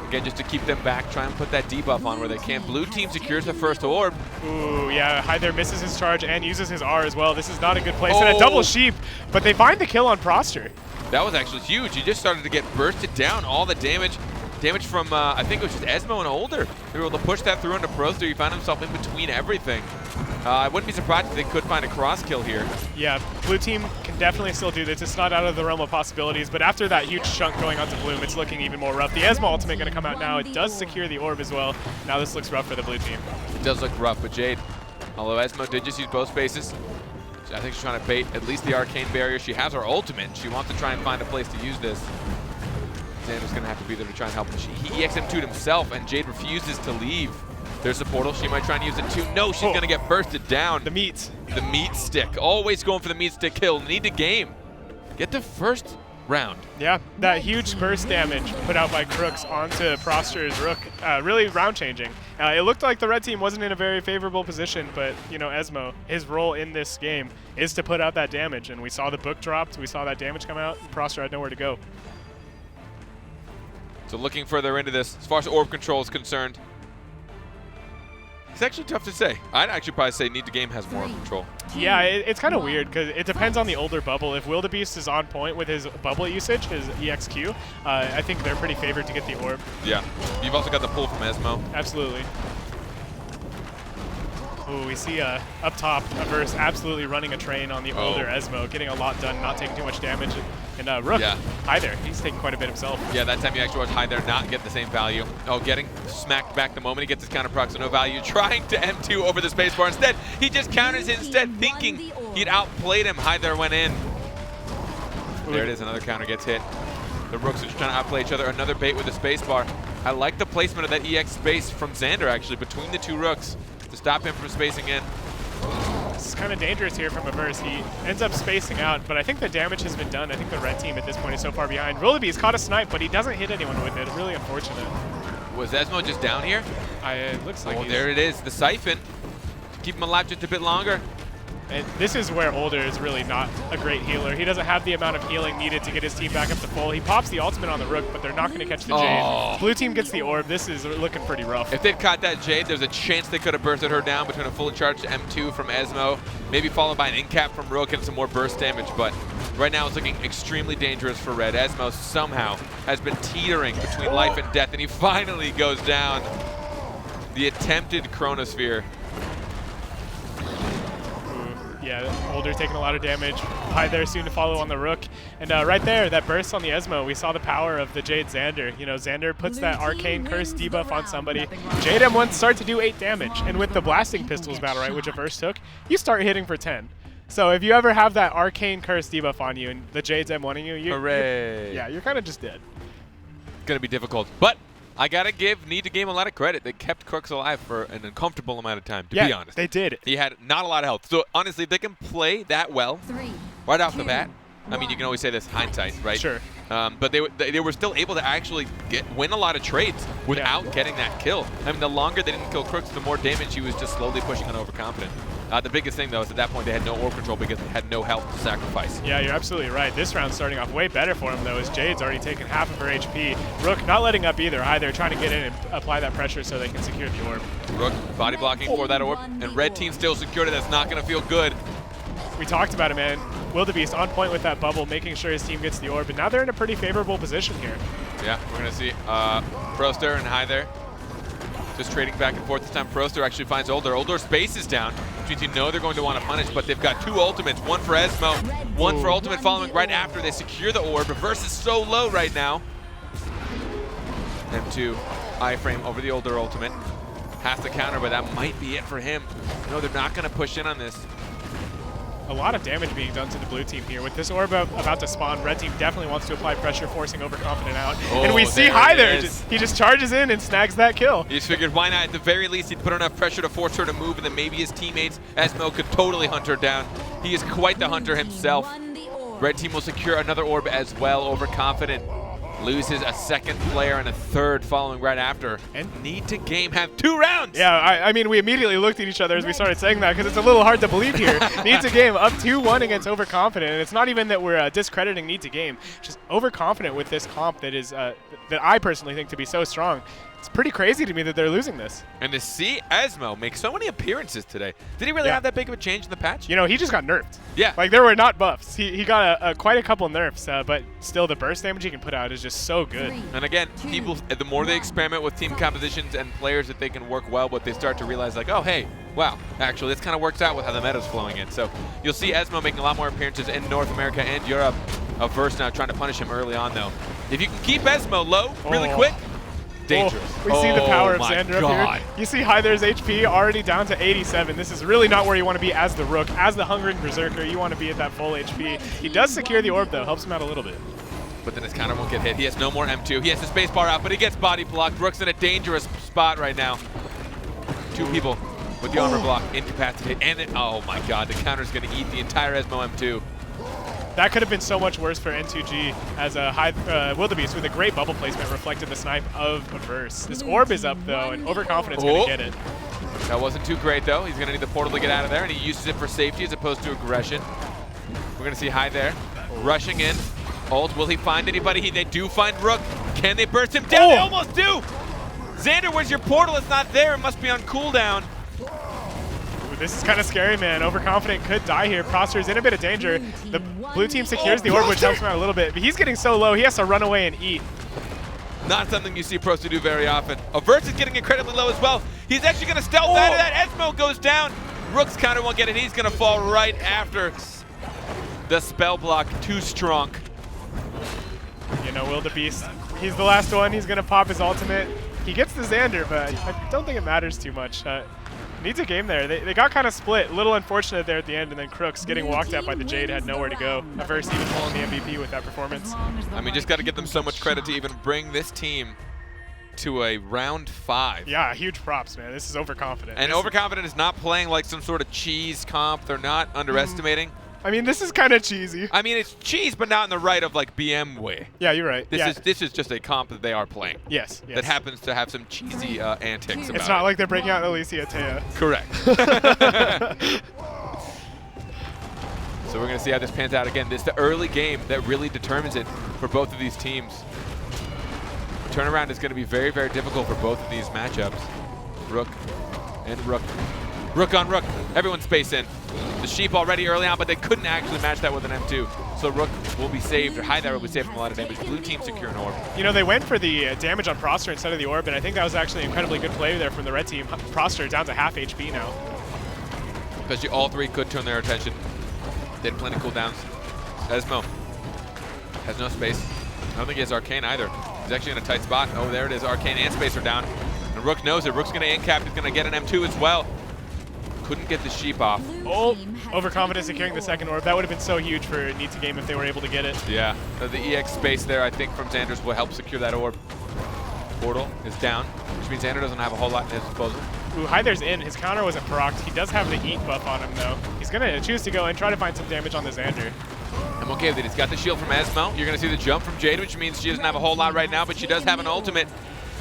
Again, just to keep them back, try and put that debuff on where they can. Blue team secures the first orb. Ooh, yeah, Hyde there misses his charge and uses his R as well. This is not a good place. And a double sheep, but they find the kill on Proster. That was actually huge. He just started to get bursted down. All the damage from, I think it was just Esmo and Older. They were able to push that through into Proster. He found himself in between everything. I wouldn't be surprised if they could find a cross kill here. Yeah, blue team can definitely still do this. It's not out of the realm of possibilities, but after that huge chunk going onto Bloom, it's looking even more rough. The Esmo ultimate going to come out now. It does secure the orb as well. Now this looks rough for the blue team. It does look rough, but Jade, although Esmo did just use both spaces, I think she's trying to bait at least the arcane barrier. She has her ultimate. She wants to try and find a place to use this. Xander's going to have to be there to try and help him. He EXM2'd himself, and Jade refuses to leave. There's the portal. She might try and use it too. No, she's going to get bursted down. The meat. The meat stick. Always going for the meat stick kill. Need to game. Get the first round. Yeah, that huge burst damage put out by Crooks onto Proster's Rook, really round changing. It looked like the red team wasn't in a very favorable position, but, you know, Esmo, his role in this game is to put out that damage, and we saw the book dropped, we saw that damage come out, and Proster had nowhere to go. So looking further into this, as far as orb control is concerned, it's actually tough to say. I'd actually probably say Need to Game has more control. Yeah, it's kind of weird because it depends on the older bubble. If Will the Beast is on point with his bubble usage, his EXQ, I think they're pretty favored to get the orb. Yeah. You've also got the pull from Esmo. Absolutely. Ooh, we see up top, Averse absolutely running a train on the older Esmo, getting a lot done, not taking too much damage. And Rook, Hi there, he's taking quite a bit himself. Yeah, that time you actually watch Hi there not get the same value. Oh, getting smacked back the moment he gets his counter proc, so no value. Trying to M2 over the spacebar. Instead, he just counters it instead, thinking he'd outplayed him. Hi there went in. There it is, another counter gets hit. The Rooks are just trying to outplay each other. Another bait with the spacebar. I like the placement of that EX space from Xander, actually, between the two rooks to stop him from spacing in. This is kind of dangerous here from Averse. He ends up spacing out, but I think the damage has been done. I think the red team at this point is so far behind. Willoughby's caught a snipe, but he doesn't hit anyone with it. Really unfortunate. Was Esmo just down here? It looks like he's... there it is, the siphon. Keep him alive just a bit longer. And this is where Older is really not a great healer. He doesn't have the amount of healing needed to get his team back up to full. He pops the ultimate on the Rook, but they're not going to catch the Jade. Blue team gets the orb. This is looking pretty rough. If they'd caught that Jade, there's a chance they could have bursted her down between a fully charged M2 from Esmo, maybe followed by an incap from Rook and some more burst damage, but right now it's looking extremely dangerous for Red. Esmo somehow has been teetering between life and death, and he finally goes down. The attempted Chronosphere. Yeah, Older taking a lot of damage. High there soon to follow on the Rook. And right there, that burst on the Esmo, we saw the power of the Jade Xander. You know, Xander puts that Arcane Curse debuff on somebody. Jade M1 start to do 8 damage. And with the Blasting Pistols BattleRekt, which Averse took, you start hitting for 10. So if you ever have that Arcane Curse debuff on you and the Jade's M1ing you, you're kind of just dead. It's going to be difficult. But I gotta give Need to Game a lot of credit. They kept Crooks alive for an uncomfortable amount of time, to be honest. They did. He had not a lot of health. So honestly, if they can play that well right off the bat, I mean, you can always say this hindsight, right? Sure. But they were still able to actually win a lot of trades without getting that kill. I mean, the longer they didn't kill Crooks, the more damage he was just slowly pushing on Overconfident. The biggest thing, though, is at that point they had no orb control because they had no health to sacrifice. Yeah, you're absolutely right. This round's starting off way better for him, though, as Jade's already taken half of her HP. Rook not letting up either. They're trying to get in and apply that pressure so they can secure the orb. Rook body blocking for that orb, and red team still secured it. That's not going to feel good. We talked about it, man. Wildebeest on point with that bubble, making sure his team gets the orb, and now they're in a pretty favorable position here. Yeah, we're going to see Proster and High there. Just trading back and forth. This time Proster actually finds Older. Older spaces down, which means you know they're going to want to punish, but they've got 2 ultimates, one for Esmo, one for ultimate following right after they secure the orb. Reverse is so low right now. M2 iframe over the Older ultimate. Has to counter, but that might be it for him. No, they're not going to push in on this. A lot of damage being done to the blue team here. With this orb about to spawn, red team definitely wants to apply pressure, forcing Overconfident out. And we see High there. He just charges in and snags that kill. He just figured, why not? At the very least, he'd put enough pressure to force her to move, and then maybe his teammates, Esmo, could totally hunt her down. He is quite the hunter himself. Red team will secure another orb as well. Overconfident loses a second player and a third following right after. And Need to Game have 2 rounds. Yeah, I mean, we immediately looked at each other as we started saying that because it's a little hard to believe here. Need to Game up 2-1 against Overconfident. And it's not even that we're discrediting Need to Game. Just Overconfident with this comp that is that I personally think to be so strong. It's pretty crazy to me that they're losing this. And to see Esmo make so many appearances today. Did he really have that big of a change in the patch? You know, he just got nerfed. Yeah. Like, there were not buffs. He got quite a couple nerfs, but still the burst damage he can put out is just so good. And again, people, the more they experiment with team compositions and players that they can work well with, they start to realize, like, oh, hey, wow, actually, this kind of works out with how the meta's flowing in. So you'll see Esmo making a lot more appearances in North America and Europe. Averse now trying to punish him early on, though. If you can keep Esmo low really quick, dangerous. We see the power of Xander up here. You see High there's HP already down to 87. This is really not where you want to be as the Rook. As the Hungering Berserker, you want to be at that full HP. He does secure the orb, though. Helps him out a little bit. But then his counter won't get hit. He has no more M2. He has the space bar out, but he gets body blocked. Rook's in a dangerous spot right now. 2 people with the armor block, incapacitated. And oh my god, the counter's going to eat the entire Esmo M2. That could have been so much worse for N2G as a Wildebeest with a great bubble placement reflected the snipe of Averse. This orb is up, though, and Overconfident's going to get it. That wasn't too great, though. He's going to need the portal to get out of there, and he uses it for safety as opposed to aggression. We're going to see High there, rushing in. Ult, will he find anybody? They do find Rook. Can they burst him down? They almost do! Xander, where's your portal? It's not there. It must be on cooldown. This is kind of scary, man. Overconfident could die here. Proster's in a bit of danger. The blue team secures the orb, which helps him out a little bit. But he's getting so low, he has to run away and eat. Not something you see Proster do very often. Averse is getting incredibly low as well. He's actually going to stealth out of that. Esmo goes down. Rook's counter won't get it. He's going to fall right after the spell block. Too strong. You know, Wildebeest, he's the last one. He's going to pop his ultimate. He gets the Xander, but I don't think it matters too much. Needs a game there. They got kind of split. A little unfortunate there at the end, and then Crooks getting walked out by the Jade had nowhere to go. Averse even pulling the MVP with that performance. I mean, just got to give them so much credit to even bring this team to a round 5. Yeah, huge props, man. This is overconfident. And overconfident is not playing like some sort of cheese comp. They're not underestimating. I mean, this is kind of cheesy. I mean, it's cheese, but not in the right of like BM way. Yeah, you're right. This is just a comp that they are playing. Yes. That happens to have some cheesy antics about It's not it. like they're breaking out Alicia Tea. Correct. So we're going to see how this pans out again. This is the early game that really determines it for both of these teams. Turnaround is going to be very, very difficult for both of these matchups. Rook and Rook. Rook on Rook. Everyone's space in. The Sheep already early on, but they couldn't actually match that with an M2. So Rook will be saved, or High will be saved from a lot of damage. Blue team secure an orb. You know, they went for the damage on Proster instead of the orb, and I think that was actually an incredibly good play there from the red team. Proster down to half HP now. Because all three could turn their attention. They had plenty of cooldowns. Esmo has no space. I don't think he has Arcane either. He's actually in a tight spot. Oh, there it is. Arcane and Space are down. And Rook knows it. Rook's going to incap. He's going to get an M2 as well. Couldn't get the Sheep off. Oh, overconfident securing the second orb. That would have been so huge for Need to Game if they were able to get it. Yeah. The EX space there, I think, from Xander's will help secure that orb. Portal is down, which means Xander doesn't have a whole lot at his disposal. Ooh, Hyther's in. His counter wasn't procced. He does have the Eat buff on him, though. He's going to choose to go and try to find some damage on the Xander. I'm okay with it. He's got the shield from Esmo. You're going to see the jump from Jade, which means she doesn't have a whole lot right now, but she does have an ultimate.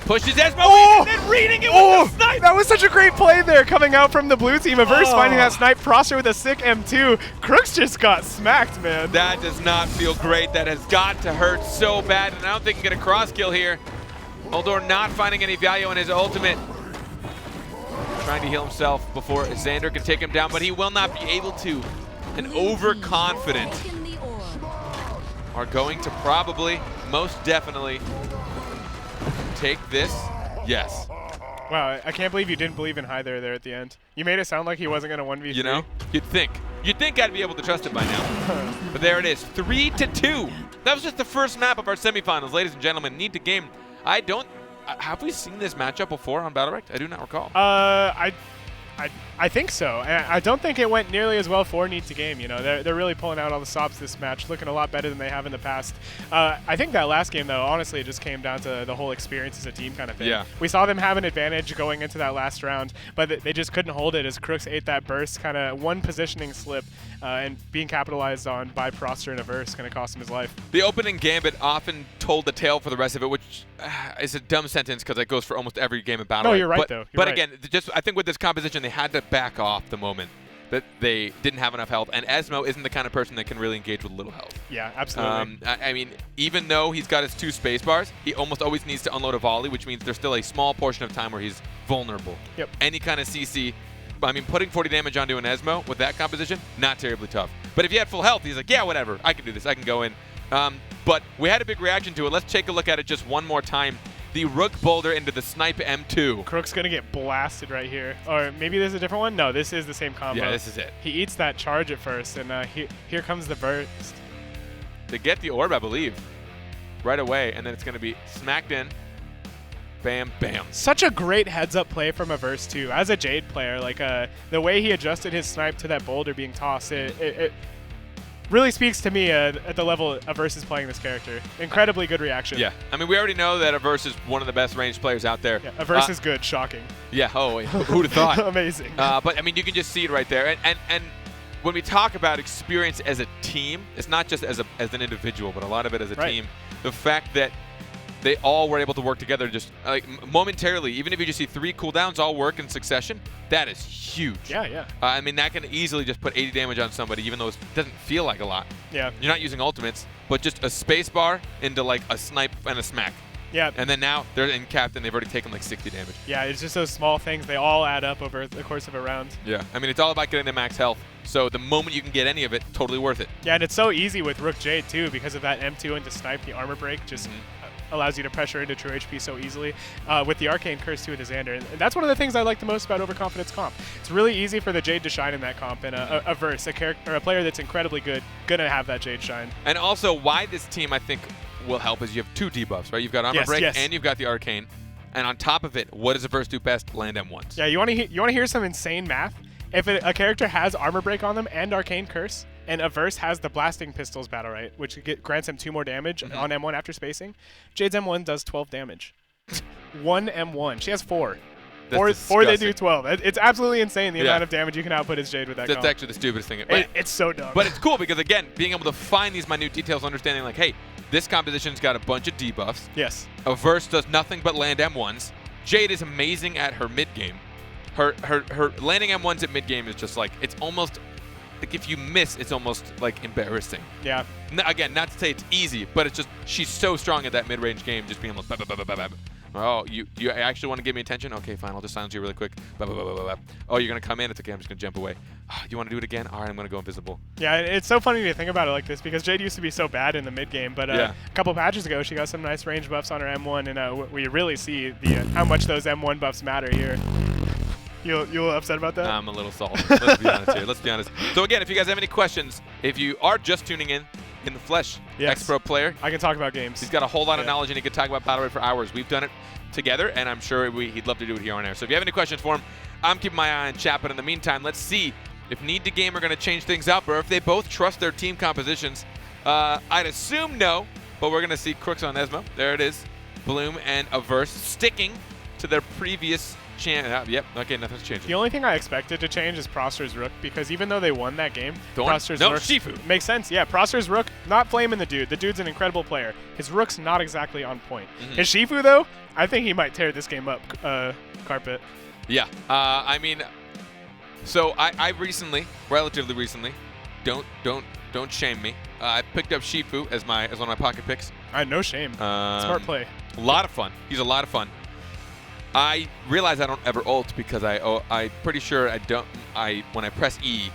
Pushes Esmo in and then reading it with the snipe. That was such a great play there coming out from the blue team. Averse finding that snipe. Proster with a sick M2. Crooks just got smacked, man. That does not feel great. That has got to hurt so bad, and I don't think he can get a cross kill here. Uldor not finding any value in his ultimate. Trying to heal himself before Xander can take him down, but he will not be able to. And overconfident are going to probably, most definitely, take this. Yes. Wow, I can't believe you didn't believe in Hyther there at the end. You made it sound like he wasn't going to 1v3. You know, you'd think I'd be able to trust it by now. But there it is, 3-2. That was just the first map of our semifinals, ladies and gentlemen. Need to game. Have we seen this matchup before on BattleRekt? I do not recall. I think so. I don't think it went nearly as well for Need to Game. You know, they're really pulling out all the stops this match, looking a lot better than they have in the past. I think that last game, though, honestly, it just came down to the whole experience as a team kind of thing. Yeah. We saw them have an advantage going into that last round, but they just couldn't hold it as Crooks ate that burst, kind of one positioning slip, and being capitalized on by Proster and Averse going to cost him his life. The opening gambit often told the tale for the rest of it, which is a dumb sentence because it goes for almost every game of BattleRekt. No, you're right, though. But again, I think with this composition, they had to back off the moment that they didn't have enough health, and Esmo isn't the kind of person that can really engage with little health. Yeah, absolutely. I mean, even though he's got his 2 space bars, he almost always needs to unload a volley, which means there's still a small portion of time where he's vulnerable. Yep. Any kind of CC, I mean, putting 40 damage onto an Esmo with that composition, not terribly tough. But if he had full health, he's like, yeah, whatever, I can do this, I can go in. But we had a big reaction to it. Let's take a look at it just one more time. The Rook boulder into the Snipe M2. Crook's going to get blasted right here. Or maybe there's a different one? No, this is the same combo. Yeah, this is it. He eats that charge at first, and here comes the burst. They get the orb, I believe, right away, and then it's going to be smacked in. Bam, bam. Such a great heads-up play from Averse, too. As a Jade player, like the way he adjusted his snipe to that boulder being tossed, it really speaks to me at the level Averse is playing this character. Incredibly good reaction. Yeah. I mean, we already know that Averse is one of the best ranged players out there. Yeah, Averse is good. Shocking. Yeah. Oh, who'd have thought? Amazing. But, I mean, you can just see it right there. And when we talk about experience as a team, it's not just as an individual, but a lot of it as a team. The fact that they all were able to work together just like momentarily, even if you just see 3 cooldowns all work in succession, that is huge. Yeah, yeah. I mean, that can easily just put 80 damage on somebody, even though it doesn't feel like a lot. Yeah. You're not using ultimates, but just a space bar into like a snipe and a smack. Yeah. And then now they're in capped and they've already taken like 60 damage. Yeah, it's just those small things. They all add up over the course of a round. Yeah. I mean, it's all about getting the max health. So the moment you can get any of it, totally worth it. Yeah, and it's so easy with Rook Jade, too, because of that M2 into snipe, the armor break just allows you to pressure into true HP so easily. With the Arcane Curse, too, with the Xander. And that's one of the things I like the most about Overconfidence comp. It's really easy for the Jade to shine in that comp, and a Verse, a character, or a player that's incredibly good, gonna have that Jade shine. And also, why this team, I think, will help is you have 2 debuffs, right? You've got Armor Break and you've got the Arcane. And on top of it, what does a Verse do best? Land M1s. Yeah, you want to hear some insane math? If a character has Armor Break on them and Arcane Curse, and Averse has the Blasting Pistols battle right, which grants him 2 more damage on M1 after spacing, Jade's M1 does 12 damage. 1 M1. She has 4. That's Or they disgusting. do 12. It's absolutely insane the amount of damage you can output as Jade with that That's comp. actually the stupidest thing. It's so dumb. But it's cool because, again, being able to find these minute details, understanding like, hey, this composition's got a bunch of debuffs. Yes. Averse does nothing but land M1s. Jade is amazing at her mid game. Her landing M1s at mid game is just like, it's almost like if you miss, it's almost like embarrassing. Yeah. Again, not to say it's easy, but it's just she's so strong at that mid range game, just being like, bah, bah, bah, bah, bah, bah. Oh, you actually want to give me attention? Okay, fine. I'll just silence you really quick. Bah, bah, bah, bah, bah, bah. Oh, you're gonna come in? It's okay. I'm just gonna jump away. You want to do it again? All right, I'm gonna go invisible. Yeah, it's so funny to think about it like this because Jade used to be so bad in the mid game, but a couple patches ago she got some nice range buffs on her M1, and we really see how much those M1 buffs matter here. You a little upset about that? I'm a little salty. Let's be honest here. Let's be honest. So again, if you guys have any questions, if you are just tuning in the flesh, ex-pro player, I can talk about games. He's got a whole lot of knowledge and he could talk about BattleRekt for hours. We've done it together, and I'm sure he'd love to do it here on air. So if you have any questions for him, I'm keeping my eye on chat. But in the meantime, let's see if Need to Game are going to change things up or if they both trust their team compositions. I'd assume no, but we're going to see Crooks on Esmo. There it is. Bloom and Averse sticking to their previous yep, okay, nothing's changing. The only thing I expected to change is Proster's Rook, because even though they won that game, Proster's Rook Shifu. Makes sense. Yeah, Proster's Rook, not flaming the dude. The dude's an incredible player. His Rook's not exactly on point. His Shifu, though, I think he might tear this game up, Carpet. Yeah, I mean, so I recently, relatively recently, don't shame me. I picked up Shifu as one of my pocket picks. No shame. Smart play. A lot of fun. He's a lot of fun. I realize I don't ever ult because I'm pretty sure when I press E,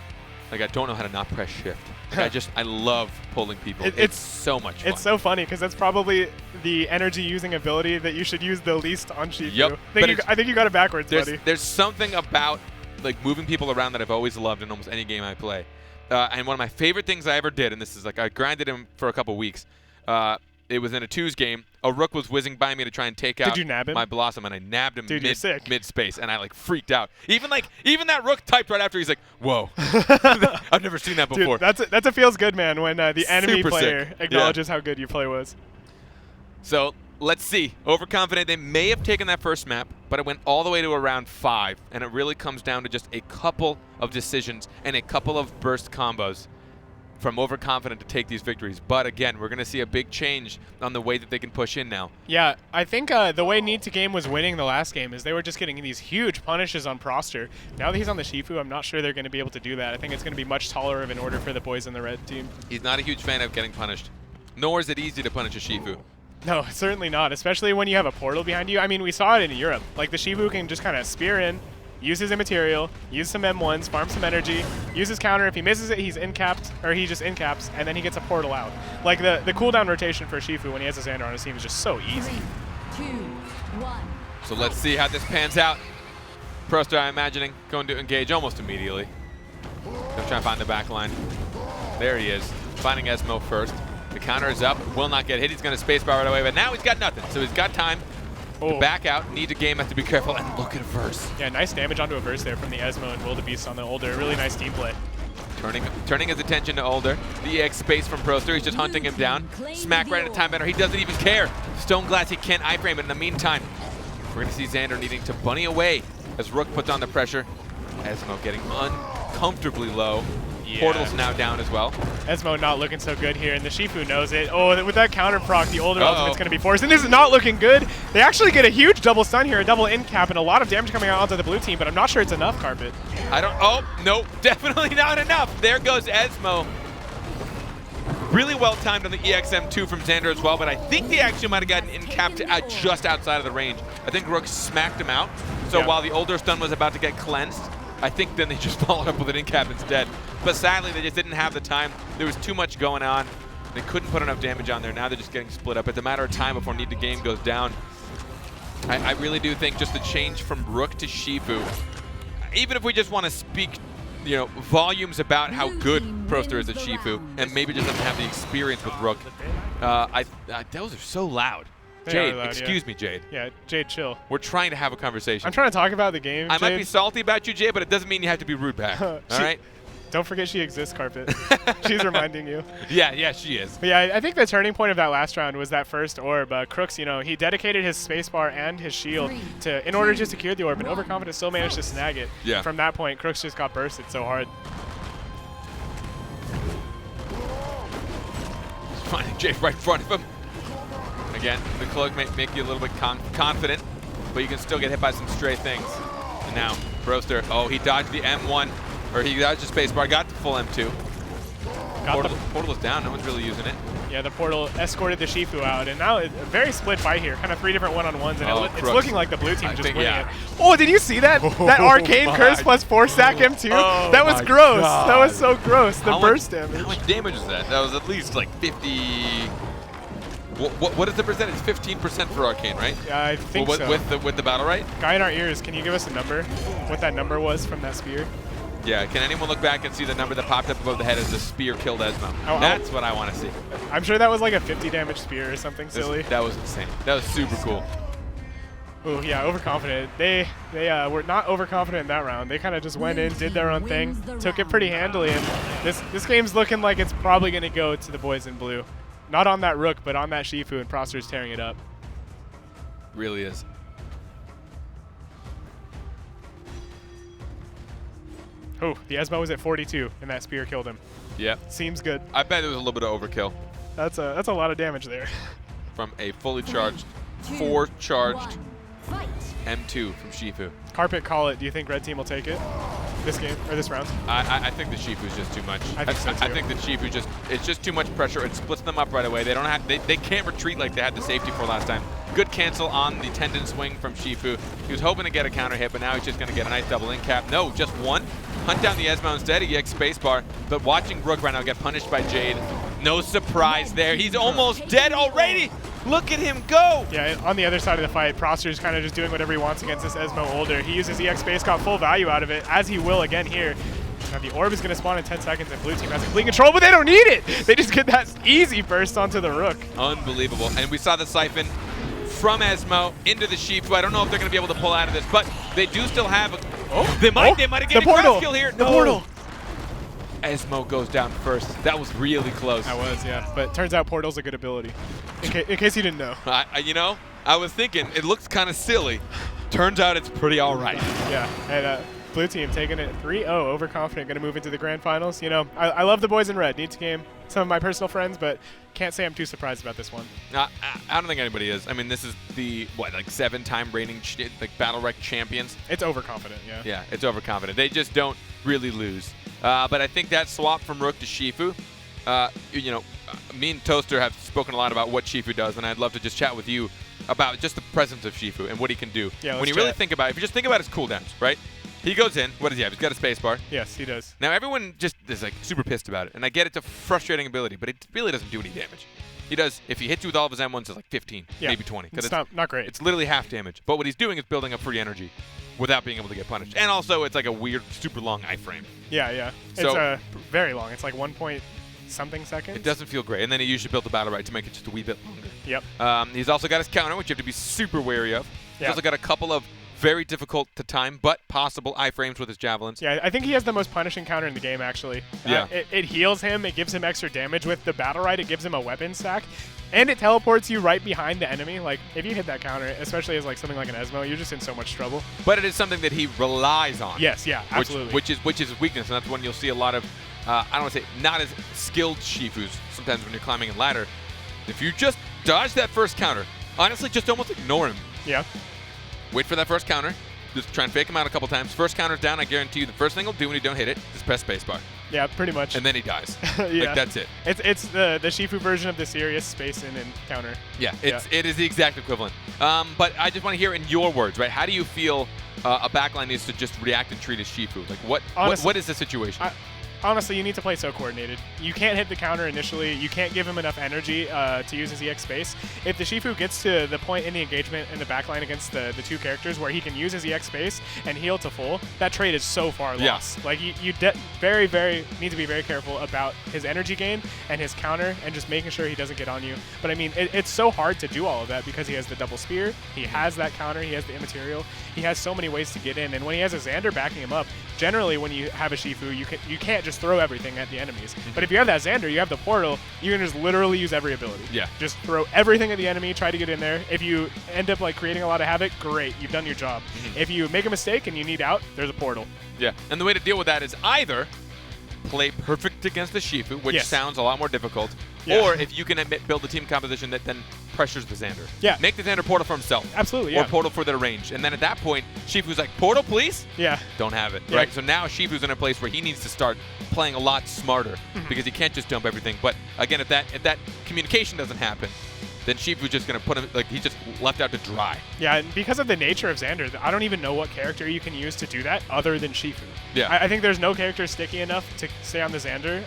like I don't know how to not press shift. Like I love pulling people. It's so much fun. It's so funny because that's probably the energy using ability that you should use the least on Shifu. Yep. I think you got it backwards, buddy. There's something about like moving people around that I've always loved in almost any game I play. And one of my favorite things I ever did, and this is like I grinded him for a couple weeks. It was in a 2s game. A Rook was whizzing by me to try and take out my Blossom, and I nabbed him mid-space, and I like freaked out. Even that Rook typed right after. He's like, "Whoa, I've never seen that before." Dude, that's a feels good, man, when the enemy Super player sick. acknowledges how good your play was. So let's see. Overconfident. They may have taken that first map, but it went all the way to around 5, and it really comes down to just a couple of decisions and a couple of burst combos from Overconfident to take these victories. But again, we're going to see a big change on the way that they can push in now. Yeah, I think the way Need to Game was winning the last game is they were just getting these huge punishes on Proster. Now that he's on the Shifu, I'm not sure they're going to be able to do that. I think it's going to be much taller of an order for the boys in the red team. He's not a huge fan of getting punished, nor is it easy to punish a Shifu. No, certainly not, especially when you have a portal behind you. I mean, we saw it in Europe. Like, the Shifu can just kind of spear in, use his immaterial, use some M1s, farm some energy, use his counter. If he misses it, he's incapped, or he just incaps, and then he gets a portal out. Like, the cooldown rotation for Shifu when he has his Xander on his team is just so easy. 3, 2, 1. So let's see how this pans out. Proster, I'm imagining, going to engage almost immediately. Gonna try and find the back line. There he is, finding Esmo first. The counter is up, will not get hit. He's going to spacebar right away, but now he's got nothing. So he's got time to back out. Need to game, have to be careful, and look at Averse. Yeah, nice damage onto Averse there from the Esmo and Wildebeest on the Older. Really nice team play. Turning his attention to Older. The EX space from Proster. He's just hunting him down. Smack right at time banner. He doesn't even care. Stone Glass, he can't iframe it. In the meantime, we're going to see Xander needing to bunny away as Rook puts on the pressure. Esmo getting uncomfortably low. Yeah. Portal's now down as well. Esmo not looking so good here, and the Shifu knows it. Oh, with that counter proc, the Older ultimate's going to be forced, and this is not looking good. They actually get a huge double stun here, a double incap, and a lot of damage coming out onto the blue team, but I'm not sure it's enough, Carpet. No, definitely not enough. There goes Esmo. Really well timed on the EXM2 from Xander as well, but I think they actually might have gotten incapped just outside of the range. I think Rook smacked him out, so while the Older stun was about to get cleansed, I think then they just followed up with an incap instead. But sadly, they just didn't have the time. There was too much going on. They couldn't put enough damage on there. Now they're just getting split up. It's a matter of time before Need to Game goes down. I really do think just the change from Rook to Shifu, even if we just want to speak, volumes about how good Proster is at Shifu, and maybe just doesn't have the experience with Rook. Those are so loud. Jade, excuse me, Jade. Yeah, Jade, chill. We're trying to have a conversation. I'm trying to talk about the game, I Jade. might be salty about you, Jade, but it doesn't mean you have to be rude back. All right? Don't forget she exists, Carpet. She's reminding you. Yeah, she is. But yeah, I think the turning point of that last round was that first orb. Crooks, you know, he dedicated his spacebar and his shield in order to secure the orb, and Overconfident still managed to snag it. Yeah. From that point, Crooks just got bursted so hard. Finding Jay right in front of him. Again, the cloak may make you a little bit confident, but you can still get hit by some stray things. And now, Broster, oh, he dodged the M1, or he dodged the spacebar, got the full M2. Portal is down, no one's really using it. Yeah, the portal escorted the Shifu out, and now it's a very split fight here. Kind of 3 different one-on-ones, and it's Crooks. looking like the blue team just winning yeah. it. Oh, did you see that? That arcane curse plus 4-stack M2? That was gross. God. That was so gross. The burst damage. How much damage is that? That was at least like 50... What is the percentage? 15% for arcane, right? Yeah, I think so. With the BattleRekt? Guy in our ears, can you give us a number? What that number was from that spear? Yeah, can anyone look back and see the number that popped up above the head as the spear killed Esmo? That's what I want to see. I'm sure that was like a 50 damage spear or something silly. That was insane. That was super cool. Oh yeah, overconfident. They were not overconfident in that round. They kind of just went in, did their own thing, took it pretty handily, and this game's looking like it's probably going to go to the boys in blue. Not on that Rook, but on that Shifu, and Proster's tearing it up. Really is. Oh, the Esmo was at 42, and that spear killed him. Yep. Seems good. I bet there was a little bit of overkill. That's a lot of damage there. From a fully charged, 4 charged M2 from Shifu. Carpet, call it. Do you think red team will take it this game or this round? I think the Shifu's just too much. I think so too. I think the Shifu it's just too much pressure. It splits them up right away. They don't have they can't retreat like they had the safety for last time. Good cancel on the tendon swing from Shifu. He was hoping to get a counter hit, but now he's just going to get a nice double in cap. No, just one. Hunt down the Esmo instead. He gets spacebar, but watching Rook right now get punished by Jade. No surprise there. He's almost dead already. Look at him go! Yeah, on the other side of the fight, Proster's kind of just doing whatever he wants against this Esmo older. He uses EX space, got full value out of it, as he will again here. Now the orb is going to spawn in 10 seconds, and blue team has complete control, but they don't need it! They just get that easy burst onto the Rook. Unbelievable. And we saw the siphon from Esmo into the Shifu. I don't know if they're going to be able to pull out of this, but they do still have a... They might have get a cross kill here. The portal! Esmo goes down first. That was really close. That was, yeah. But turns out Portal's a good ability. In case you didn't know. You know, I was thinking, it looks kind of silly. Turns out it's pretty all right. Yeah, and blue team taking it 3-0, overconfident, going to move into the grand finals. You know, I love the boys in red. Need to game some of my personal friends, but can't say I'm too surprised about this one. I don't think anybody is. I mean, this is the, what, like 7-time reigning BattleRekt champions? It's overconfident, yeah. Yeah, it's overconfident. They just don't really lose. But I think that swap from Rook to Shifu, you know, me and Toaster have spoken a lot about what Shifu does, and I'd love to just chat with you about just the presence of Shifu and what he can do. Yeah, when you really think about it, if you just think about his cooldowns, right? He goes in, what does he have? He's got a spacebar. Yes, he does. Now everyone just is like super pissed about it, and I get it's a frustrating ability, but it really doesn't do any damage. He does, if he hits you with all of his M1s, it's like 15, maybe 20. It's not great. It's literally half damage. But what he's doing is building up free energy without being able to get punished. And also, it's like a weird, super long iframe. Yeah. So, it's very long. It's like 1-point-something seconds. It doesn't feel great. And then he usually built the BattleRekt to make it just a wee bit longer. Yep. He's also got his counter, which you have to be super wary of. He's also got a couple of very difficult to time, but possible iframes with his javelins. Yeah, I think he has the most punishing counter in the game, actually. Yeah. It heals him. It gives him extra damage with the BattleRekt. It gives him a weapon stack. And it teleports you right behind the enemy. Like, if you hit that counter, especially as like something like an Esmo, you're just in so much trouble. But it is something that he relies on. Yes, yeah, absolutely. Which is his weakness, and that's when you'll see a lot of, I don't want to say not as skilled Shifus sometimes when you're climbing a ladder. If you just dodge that first counter, honestly, just almost ignore him. Yeah. Wait for that first counter. Just try and fake him out a couple times. First counter's down, I guarantee you the first thing he'll do when you don't hit it is press spacebar. Yeah, pretty much. And then he dies. Yeah. Like, that's it. It's the Shifu version of the serious space in and counter. Yeah, it is the exact equivalent. But I just want to hear in your words, right? How do you feel a backline needs to just react and treat as Shifu? Like, what is the situation? Honestly, you need to play so coordinated. You can't hit the counter initially. You can't give him enough energy to use his EX space. If the Shifu gets to the point in the engagement in the backline against the two characters where he can use his EX space and heal to full, that trade is so far lost. Like, you very, very need to be very careful about his energy gain and his counter and just making sure he doesn't get on you. But I mean, it's so hard to do all of that because he has the double spear, he has that counter, he has the immaterial, he has so many ways to get in. And when he has a Xander backing him up, generally when you have a Shifu, you can't just throw everything at the enemies. But if you have that Xander, you have the portal, you can just literally use every ability. Yeah. Just throw everything at the enemy, try to get in there. If you end up like creating a lot of havoc, great, you've done your job. If you make a mistake and you need out, there's a portal. Yeah, and the way to deal with that is either play perfect against the Shifu, which Yes. sounds a lot more difficult, Yeah. or if you can build a team composition that then pressures the Xander. Yeah. Make the Xander portal for himself. Absolutely, Or yeah. portal for their range. And then at that point, Shifu's like, portal, please? Yeah. Don't have it. Yeah. Right? So now Shifu's in a place where he needs to start playing a lot smarter because he can't just dump everything. But again, if that communication doesn't happen, then Shifu's just going to put him, like, he's just left out to dry. Yeah, and because of the nature of Xander, I don't even know what character you can use to do that other than Shifu. Yeah. I think there's no character sticky enough to stay on the Xander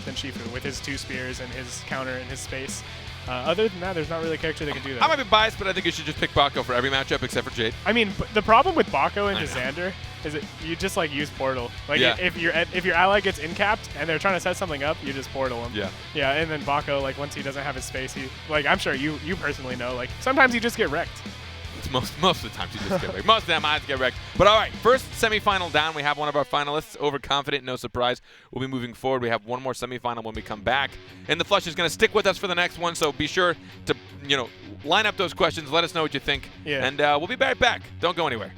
than Shifu with his 2 spears and his counter and his space. Other than that, there's not really a character that can do that. I might be biased, but I think you should just pick Baco for every matchup except for Jade. I mean, the problem with Baco I into know. Xander is that you just like use portal. Like Yeah. if your ally gets incapped and they're trying to set something up, you just portal them. Yeah. Yeah, and then Baco, like once he doesn't have his space, he like I'm sure you personally know, like sometimes you just get wrecked. Most of the times you just get wrecked. Most of the time I get wrecked. But all right, first semifinal down. We have one of our finalists, Overconfident, no surprise. We'll be moving forward. We have one more semifinal when we come back. And the Flush is going to stick with us for the next one, so be sure to, line up those questions. Let us know what you think. Yeah. And we'll be right back. Don't go anywhere.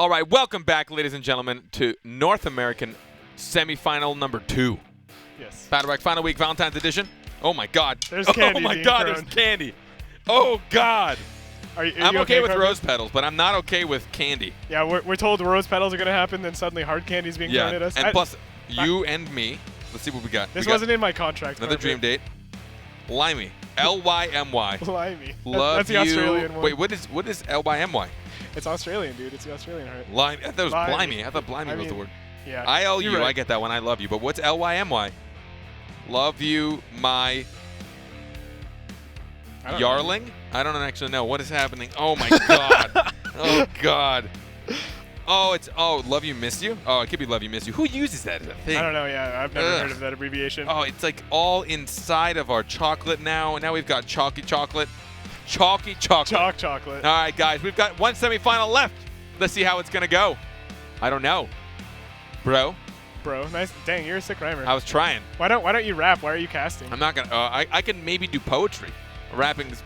All right, welcome back, ladies and gentlemen, to North American semifinal number 2. Yes. BattleRekt Final Week Valentine's Edition. Oh my God. There's candy Oh my being God, thrown. there's candy. Oh God. Are I'm you okay with Carver? rose petals, but I'm not okay with candy. Yeah, we're told rose petals are going to happen, then suddenly hard candy's being thrown at us. And plus, you and me. Let's see what we got. This We got wasn't in my contract. another Carver. dream date. Limey. L-Y-M-Y. Limey. Love That's the you. Australian one. Wait, what is L-Y-M-Y? It's Australian, dude. It's the Australian heart. Lime. I thought it was Blimey. blimey. I thought blimey I was the mean, word. Yeah. I-L-U. You're right. I get that one. I love you. But what's L-Y-M-Y? Love you, my I don't know. Yarling? I don't actually know. What is happening? Oh, my God. Oh, God. Oh, love you, miss you? Oh, it could be love you, miss you. Who uses that as a thing? I don't know. Yeah, I've never Ugh. heard of that abbreviation. Oh, it's like all inside of our chocolate now. And now we've got chalky chocolate. Chalky chocolate. Chalk chocolate. All right, guys. We've got one semifinal left. Let's see how it's going to go. I don't know. Bro, Bro, nice. Dang, you're a sick rhymer. I was trying. Why don't you rap? Why are you casting? I'm not going to. I can maybe do poetry. Rapping's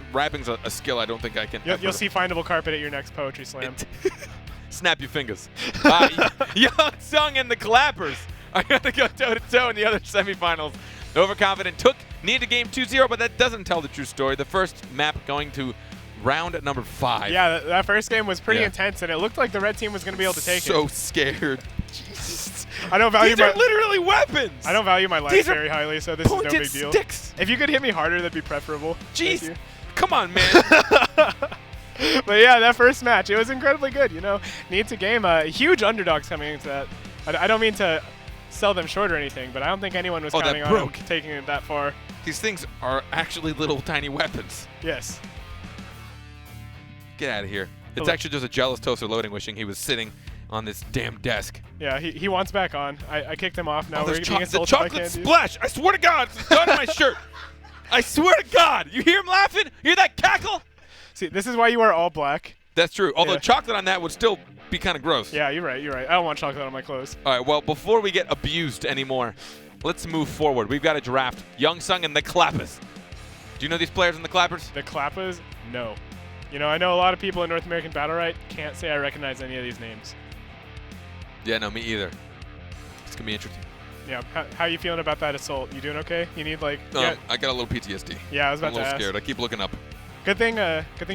a skill I don't think I can. You'll see findable carpet at your next poetry slam. Snap your fingers. Young Sung and the Clappers are going to go toe-to-toe in the other semifinals. Overconfident needed to game 2-0, but that doesn't tell the true story. The first map going to round at number 5. Yeah, that first game was pretty Yeah. intense, and it looked like the red team was going to be able to take So it. scared. Jesus. I don't value These are my literally weapons. I don't value my life These are very highly, so this is no pointed big deal. sticks. If you could hit me harder, that'd be preferable. Thank Jeez. you. Come on, man. But yeah, that first match, it was incredibly good. Need to game. Huge underdogs coming into that. I don't mean to sell them short or anything, but I don't think anyone was Oh, that counting on them broke. taking it that far. These things are actually little tiny weapons. Yes. Get out of here. It's Oh. actually just a jealous toaster loading wishing he was sitting on this damn desk. Yeah, he wants back on. I kicked him off. Now Oh, we're there's being the insulted by chocolate candies. splash. I swear to God, it's done on my shirt. I swear to God. You hear him laughing? You hear that cackle? See, this is why you wear all black. That's true. Although Yeah. chocolate on that would still be kind of gross. Yeah, you're right. I don't want chocolate on my clothes. All right, well, before we get abused anymore, let's move forward. We've got a draft. Young Sung and the Clappers. Do you know these players in the Clappers? The Clappers? No. I know a lot of people in North American BattleRekt. Can't say I recognize any of these names. Yeah, no, me either. It's going to be interesting. Yeah, how you feeling about that assault? You doing okay? You need yeah, I got a little PTSD. yeah, I was I'm about a to little ask. scared. I keep looking up. Good thing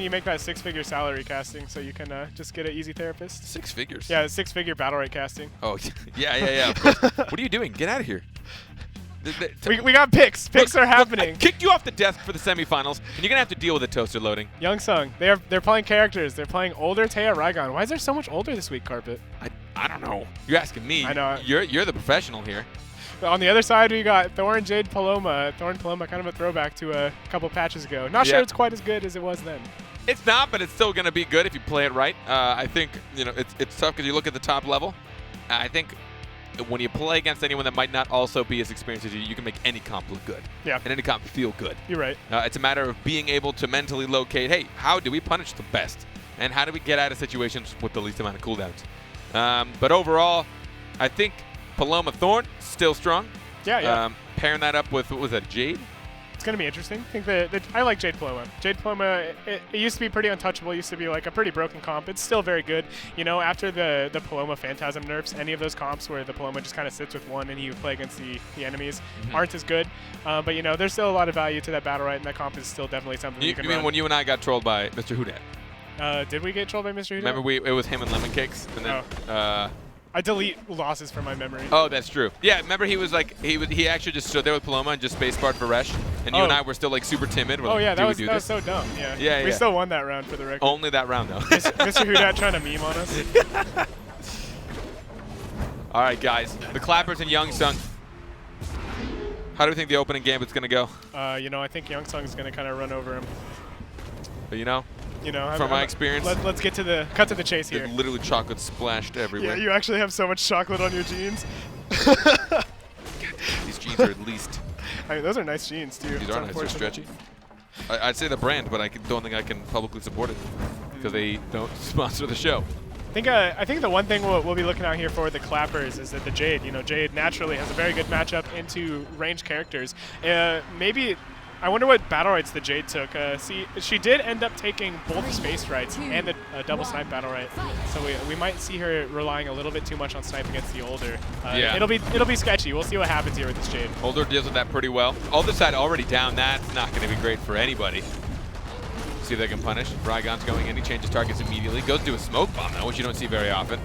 you make that 6-figure salary casting, so you can just get an easy therapist. 6 figures. Yeah, 6-figure BattleRekt casting. Oh, yeah, of course. What are you doing? Get out of here. We got picks. Picks are I happening. kicked you off the desk for the semifinals, and you're going to have to deal with the toaster loading. Young Sung, they're playing characters. They're playing older Taya Raigon. Why is there so much older this week, Carpet? I don't know. You're asking me. I know. You're the professional here. But on the other side, we got Thorn Jade Paloma. Thorn Paloma, kind of a throwback to a couple patches ago. Not sure Yeah. it's quite as good as it was then. It's not, but it's still going to be good if you play it right. I think it's tough because you look at the top level. I think when you play against anyone that might not also be as experienced as you, you can make any comp look good. Yeah. And any comp feel good. You're right. It's a matter of being able to mentally locate, hey, how do we punish the best? And how do we get out of situations with the least amount of cooldowns? But overall, I think Paloma Thorn, still strong. Yeah. Pairing that up with, what was that, Jade? It's going to be interesting. I think I like Jade Paloma. Jade Paloma, it used to be pretty untouchable. It used to be like a pretty broken comp. It's still very good. After the Paloma Phantasm nerfs, any of those comps where the Paloma just kind of sits with one and you play against the enemies aren't as good. But, there's still a lot of value to that BattleRekt, and that comp is still definitely something you can mean run. when you and I got trolled by Mr. Houdat? Did we get trolled by Mr. Huda? Remember, it was him and Lemon Cakes? And then, I delete losses from my memory. oh, that's true. Yeah, remember he was like, he actually just stood there with Paloma and just spacebarred for Resh. And you and I were still like super timid. We're Oh, like, yeah, do we do that was this? so dumb. Yeah. Yeah, We yeah. still won that round for the record. Only that round, though. Mr. Hudat trying to meme on us. All right, guys. The Clappers and Young Sung. How do we think the opening gambit's going to go? I think Young Sung is going to kind of run over him. From my experience, Let's get to the chase here. there's literally chocolate splashed everywhere. Yeah, you actually have so much chocolate on your jeans. These jeans are at least. I mean, those are nice jeans too. These It's are nice. They're unfortunate. stretchy. I'd say the brand, but I don't think I can publicly support it because they don't sponsor the show. I think the one thing we'll be looking out here for the Clappers is that the Jade. Jade naturally has a very good matchup into ranged characters. Maybe I wonder what battle rights the Jade took. See, she did end up taking both space rights and the double snipe battle right. So we might see her relying a little bit too much on snipe against the older. Yeah. It'll be sketchy. We'll see what happens here with this Jade. Older deals with that pretty well. Older side already down. That's not going to be great for anybody. See if they can punish. Rygon's going in. He changes targets immediately. Goes to a smoke bomb now, which you don't see very often.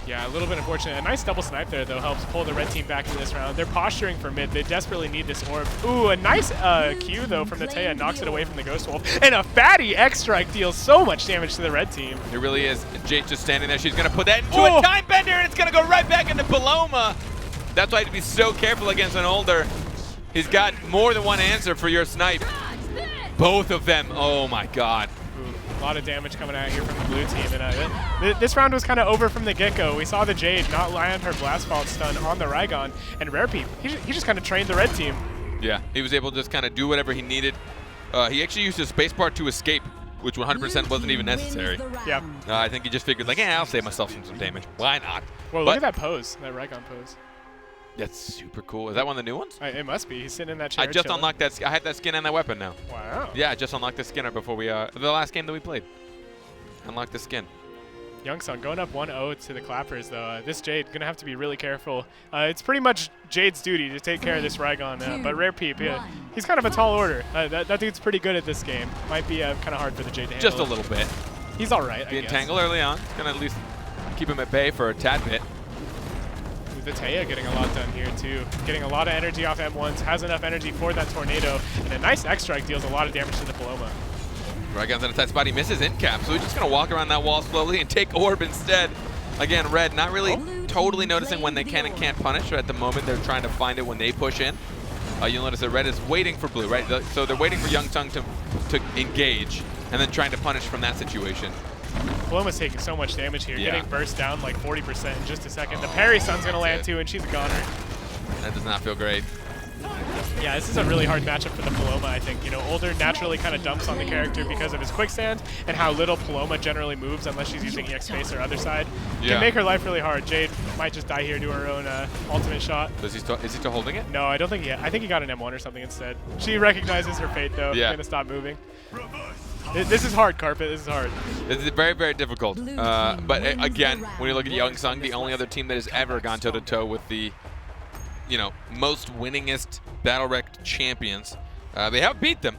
Yeah, a little bit unfortunate. A nice double snipe there, though, helps pull the red team back into this round. They're posturing for mid. They desperately need this orb. Ooh, a nice Q, though, from the Taya. Knocks it away from the Ghost Wolf. And a fatty X-Strike deals so much damage to the red team. It really is. Jade's just standing there. She's going to put that into a time bender, and it's going to go right back into Paloma. That's why you have to be so careful against an older. He's got more than one answer for your snipe. Both of them. Oh, my God. A lot of damage coming out here from the blue team. And this round was kind of over from the get-go. We saw the Jade not land her Blast Fault stun on the Rygon, and Rarepeep, he just kind of trained the red team. Yeah, he was able to just kind of do whatever he needed. He actually used his spacebar to escape, which 100% wasn't even necessary. Yeah. I think he just figured, like, I'll save myself some damage. Why not? Well, look at that pose, that Rygon pose. That's super cool. Is that one of the new ones? It must be. He's sitting in that chair. I just chilling. unlocked that. I have that skin and that weapon now. Wow. Yeah, I just unlocked the skin right before we, the last game that we played. Unlocked the skin. Youngsung going up 1-0 to the Clappers, though. This Jade going to have to be really careful. It's pretty much Jade's duty to take care of this Rygon, but Rarepeep, he's kind of a tall order. That dude's pretty good at this game. Might be kind of hard for the Jade to handle. Just a little bit. He's all right, The entangle early on. Going to at least keep him at bay for a tad bit. The Taya getting a lot done here, too. Getting a lot of energy off M1s, has enough energy for that Tornado, and a nice X-Strike deals a lot of damage to the Paloma. Rygon's in a tight spot. He misses in cap, so he's just going to walk around that wall slowly and take orb instead. Again, red not really totally noticing when they can and can't punish. At the moment, they're trying to find it when they push in. You'll notice that red is waiting for blue, right? So they're waiting for Youngsung to engage and then trying to punish from that situation. Paloma's taking so much damage here, getting burst down like 40% in just a second. The parry sun's going to land too, and she's a goner. That does not feel great. Yeah, this is a really hard matchup for the Paloma, I think. You know, Older naturally kind of dumps on the character because of his quicksand and how little Paloma generally moves unless she's using EX space or other side. Can make her life really hard. Jade might just die here to her own ultimate shot. Is he still holding it? No, I don't think he. I think he got an M1 or something instead. She recognizes her fate, though. Yeah. Gonna stop moving. This is hard, Carpet. This is hard. This is very, very difficult. But again, when you look at Youngsung, the only other team that has ever gone toe-to-toe with the, most winningest BattleRekt champions, they have beat them.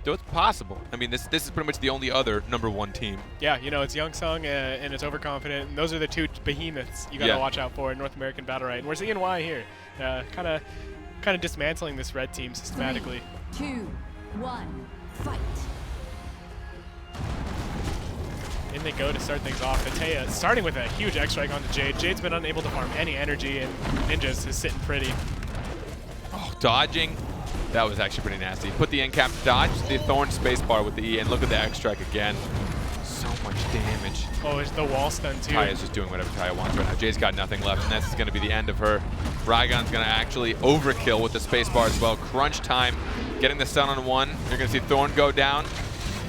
So it's possible. I mean, this is pretty much the only other #1 team. Yeah, it's Youngsung and it's Overconfident. And those are the two behemoths you got to watch out for in North American BattleRekt. And we're seeing why here. Kind of dismantling this red team systematically. 3, 2, 1, fight. In they go to start things off. Taya starting with a huge X-Strike onto Jade. Jade's been unable to farm any energy, and Ninja's is sitting pretty. Oh, dodging. That was actually pretty nasty. Put the end cap to dodge, the Thorn spacebar with the E, and look at the X-Strike again. So much damage. Oh, it's the wall stun, too. Taya's just doing whatever Taya wants right now. Jade's got nothing left, and this is going to be the end of her. Rygon's going to actually overkill with the spacebar as well. Crunch time, getting the stun on one. You're going to see Thorn go down.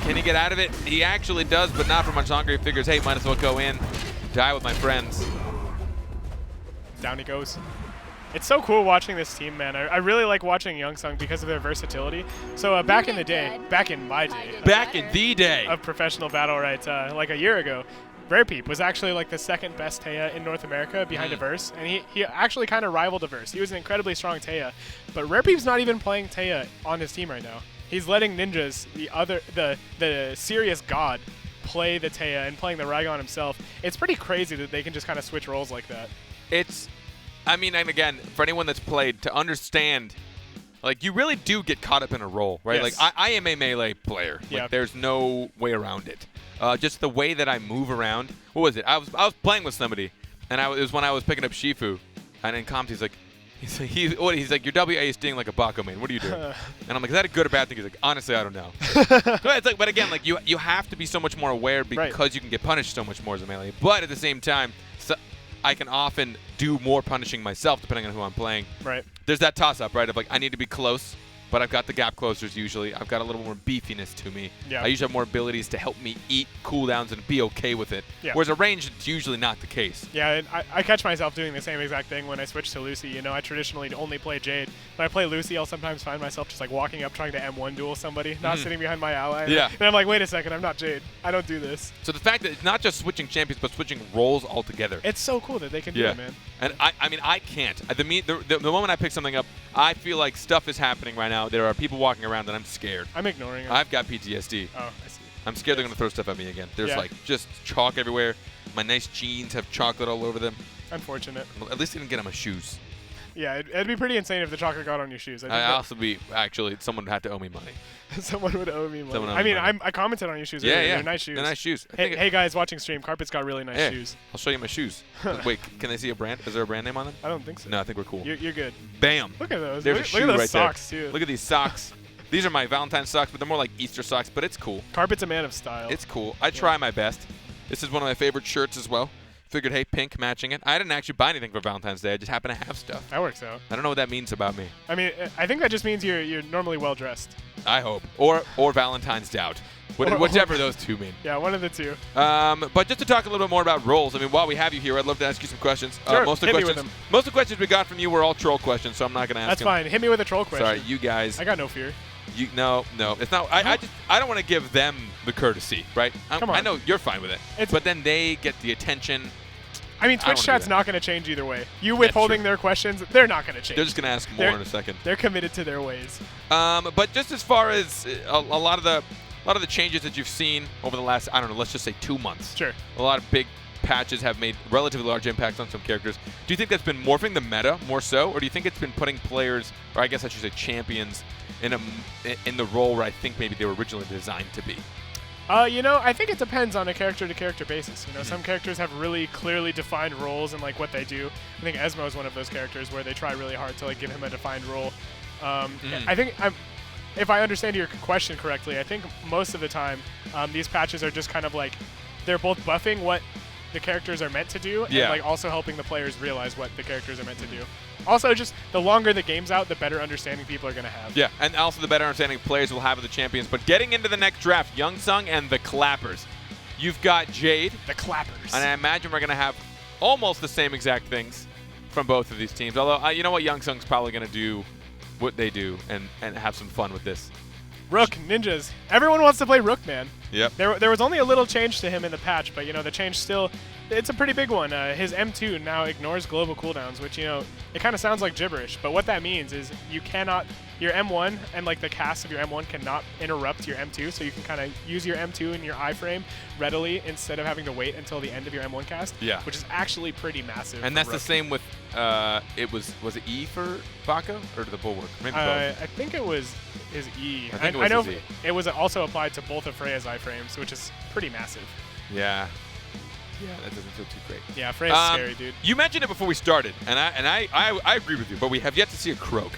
Can he get out of it? He actually does, but not for much longer. He figures, hey, might as well go in, die with my friends. Down he goes. It's so cool watching this team, man. I really like watching Youngsung because of their versatility. So back in the day, back in my day. Back in the day. Of professional BattleRekt, like a year ago, Rarepeep was actually like the second best Taya in North America behind Averse, and he actually kind of rivaled Averse. He was an incredibly strong Taya, but Rarepeep's not even playing Taya on his team right now. He's letting Ninjas, the serious god, play the Taya and playing the Rygon himself. It's pretty crazy that they can just kind of switch roles like that. I mean, and again, for anyone that's played, to understand, like, you really do get caught up in a role, right? Yes. Like, I am a melee player. Yeah. Like, there's no way around it. Just the way that I move around. What was it? I was playing with somebody, and it was when I was picking up Shifu, and in comms he's like, he's like, your WA is stinging like a Bako main. What are you doing? And I'm like, is that a good or bad thing? He's like, honestly, I don't know. It's like, but again, like you have to be so much more aware because you can get punished so much more as a melee. But at the same time, I can often do more punishing myself depending on who I'm playing. Right. There's that toss-up, right? Of like, I need to be close but I've got the gap closers usually. I've got a little more beefiness to me. Yeah. I usually have more abilities to help me eat cooldowns and be okay with it. Yeah. Whereas a range, it's usually not the case. Yeah, and I catch myself doing the same exact thing when I switch to Lucy. You know, I traditionally only play Jade. When I play Lucy, I'll sometimes find myself just like walking up trying to M1 duel somebody, not sitting behind my ally. Yeah. And I'm like, wait a second, I'm not Jade. I don't do this. So the fact that it's not just switching champions, but switching roles altogether. It's so cool that they can do Yeah. it, man. And I mean, I can't. The moment I pick something up, I feel like stuff is happening right now. There are people walking around and I'm scared. I'm ignoring it. I've got PTSD. Oh, I see. I'm scared they're going to throw stuff at me again. There's Yeah. like just chalk everywhere. My nice jeans have chocolate all over them. Unfortunate. At least I didn't get on my shoes. Yeah, it'd be pretty insane if the chocolate got on your shoes. I think I also be, actually, someone would have to owe me money. someone would owe me money. Someone owe I me mean, money. I commented on your shoes Yeah, earlier. yeah. They're nice shoes. They're nice shoes. I Hey, think hey guys watching stream, Carpet's got really nice yeah, shoes. I'll show you my shoes. Wait, can they see a brand? Is there a brand name on them? I don't think so. No, I think we're cool. You're good. Bam. Look at those. There's look, a shoe look at those right socks there. too. Look at these socks. These are my Valentine's socks, but they're more like Easter socks, but it's cool. Carpet's a man of style. It's cool. I try my best. This is one of my favorite shirts as well. Figured, hey, pink, matching it. I didn't actually buy anything for Valentine's Day. I just happen to have stuff. That works out. I don't know what that means about me. I mean, I think that just means you're normally well dressed. I hope. Or Valentine's doubt. Whichever those two mean. Yeah, one of the two. But just to talk a little bit more about roles, I mean, while we have you here, I'd love to ask you some questions. Sure, Most of hit the me with questions, them. most of the questions we got from you were all troll questions, so I'm not going to ask That's them. fine. Hit me with a troll question. Sorry, you guys. I got no fear. No, it's not. I don't want to give them the courtesy, right? Come on. I know you're fine with it, but then they get the attention. I mean, I don't Twitch wanna do chat's that. not going to change either way. You withholding their questions, they're not going to change. They're just going to ask more in a second. They're committed to their ways. But just as far as a lot of the changes that you've seen over the last, I don't know, let's just say 2 months. Sure. A lot of big patches have made relatively large impacts on some characters. Do you think that's been morphing the meta more so, or do you think it's been putting players, or I guess I should say champions, in the role where I think maybe they were originally designed to be? You know, I think it depends on a character-to-character basis. You know, some characters have really clearly defined roles and like what they do. I think Esmo is one of those characters where they try really hard to like give him a defined role. I think if I understand your question correctly, I think most of the time these patches are just kind of like they're both buffing what the characters are meant to do and like also helping the players realize what the characters are meant to do. Also, just the longer the game's out, the better understanding people are going to have. Yeah, and also the better understanding players will have of the champions. But getting into the next draft, Youngsung and the Clappers. You've got Jade. The Clappers. And I imagine we're going to have almost the same exact things from both of these teams. Although, you know what? Youngsung's probably going to do what they do and have some fun with this. Rook, ninjas. Everyone wants to play Rook, man. Yep. There was only a little change to him in the patch, but, you know, the change still, it's a pretty big one. His M2 now ignores global cooldowns, which, you know, it kind of sounds like gibberish, but what that means is you cannot, your M1 and, like, the cast of your M1 cannot interrupt your M2, so you can kind of use your M2 in your iframe readily instead of having to wait until the end of your M1 cast, which is actually pretty massive. And that's the same with, was it E for Bako or the Bulwark? Maybe both. I think it was his E. I think it was I know his E. it was also applied to both of Freya's iframes, which is pretty massive. Yeah. Yeah, that doesn't feel too great. Yeah, Freya's scary, dude. You mentioned it before we started, and I agree with you, but we have yet to see a Croak.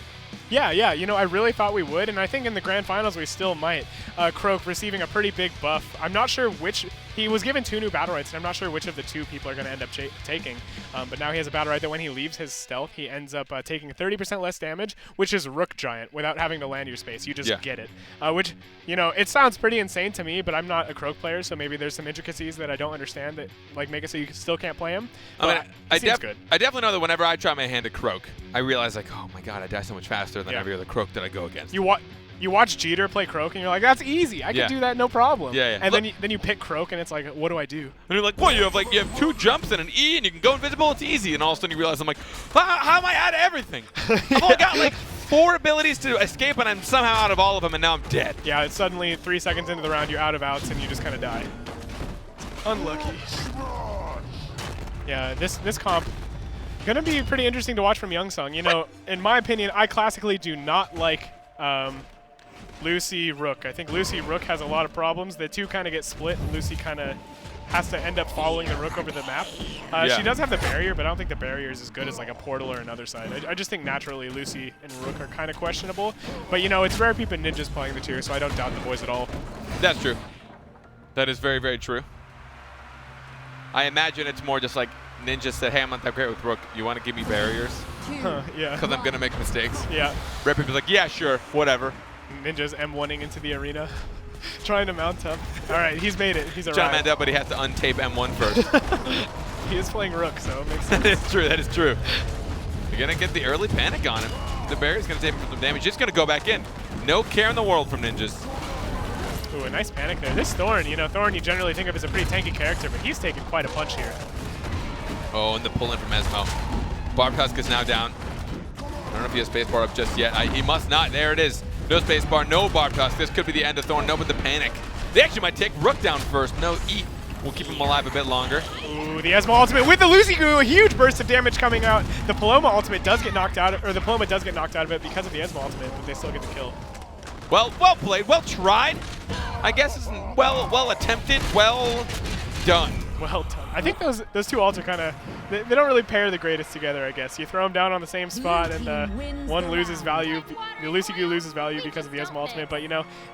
Yeah, you know, I really thought we would, and I think in the grand finals we still might. Croak receiving a pretty big buff. I'm not sure which, he was given 2 new BattleRekts, and I'm not sure which of the 2 people are going to end up taking. But now he has a BattleRekt that when he leaves his stealth, he ends up taking 30% less damage, which is Rook Giant, without having to land your space. You just get it. Which, you know, it sounds pretty insane to me, but I'm not a Croak player, so maybe there's some intricacies that I don't understand that like make it so you still can't play him. I mean, I definitely know that whenever I try my hand at Croak, I realize like, oh my god, I die so much faster than every other Croak that I go against. You watch Jeter play Croak, and you're like, that's easy. I can do that, no problem. Yeah. And then you pick Croak, and it's like, what do I do? And you're like, well, you have 2 jumps and an E, and you can go invisible. It's easy. And all of a sudden you realize, I'm like, how am I out of everything? I've only got like 4 abilities to escape, and I'm somehow out of all of them, and now I'm dead. Yeah, it's suddenly 3 seconds into the round, you're out of outs, and you just kind of die. Unlucky. Yeah, this comp gonna be pretty interesting to watch from Youngsung. You know, in my opinion, I classically do not like Lucy Rook. I think Lucy Rook has a lot of problems. The 2 kind of get split, and Lucy kind of has to end up following the Rook over the map. She does have the barrier, but I don't think the barrier is as good as like a portal or another side. I just think naturally Lucy and Rook are kind of questionable. But you know, it's rare people ninjas playing the tier, so I don't doubt the boys at all. That's true. That is very, very true. I imagine it's more just like Ninja said, hey, I'm not that great with Rook. You want to give me barriers? Yeah. because I'm going to make mistakes. Yeah. Red People's like, yeah, sure, whatever. Ninja's M1ing into the arena, trying to mount up. All right, he's made it. He's Trying to arrived. mount up, but he has to untape M1 first. He is playing Rook, so it makes sense. That is true, that is true. You're going to get the early panic on him. The barrier's going to take him some damage. Just going to go back in. No care in the world from Ninjas. Ooh, a nice panic there. This Thorn, Thorn you generally think of as a pretty tanky character, but he's taking quite a punch here. Oh, and the pull in from Esmo. Barb Tusk is now down. I don't know if he has spacebar up just yet. He must not. There it is. No spacebar, no Barb Tusk. This could be the end of Thorn. No, but the panic. They actually might take Rook down first. No, E. We'll keep him alive a bit longer. Ooh, the Esmo ultimate with the Lucy Goo. A huge burst of damage coming out. The Paloma ultimate does get knocked out, or the Paloma does get knocked out of it because of the Esmo ultimate, but they still get the kill. Well played. Well tried. I guess it's well attempted. Well done. Well done. I think those two ults are kind of, they don't really pair the greatest together, I guess. You throw them down on the same spot, and one loses value. The Lucy Goo loses value because of the Esmo ultimate, but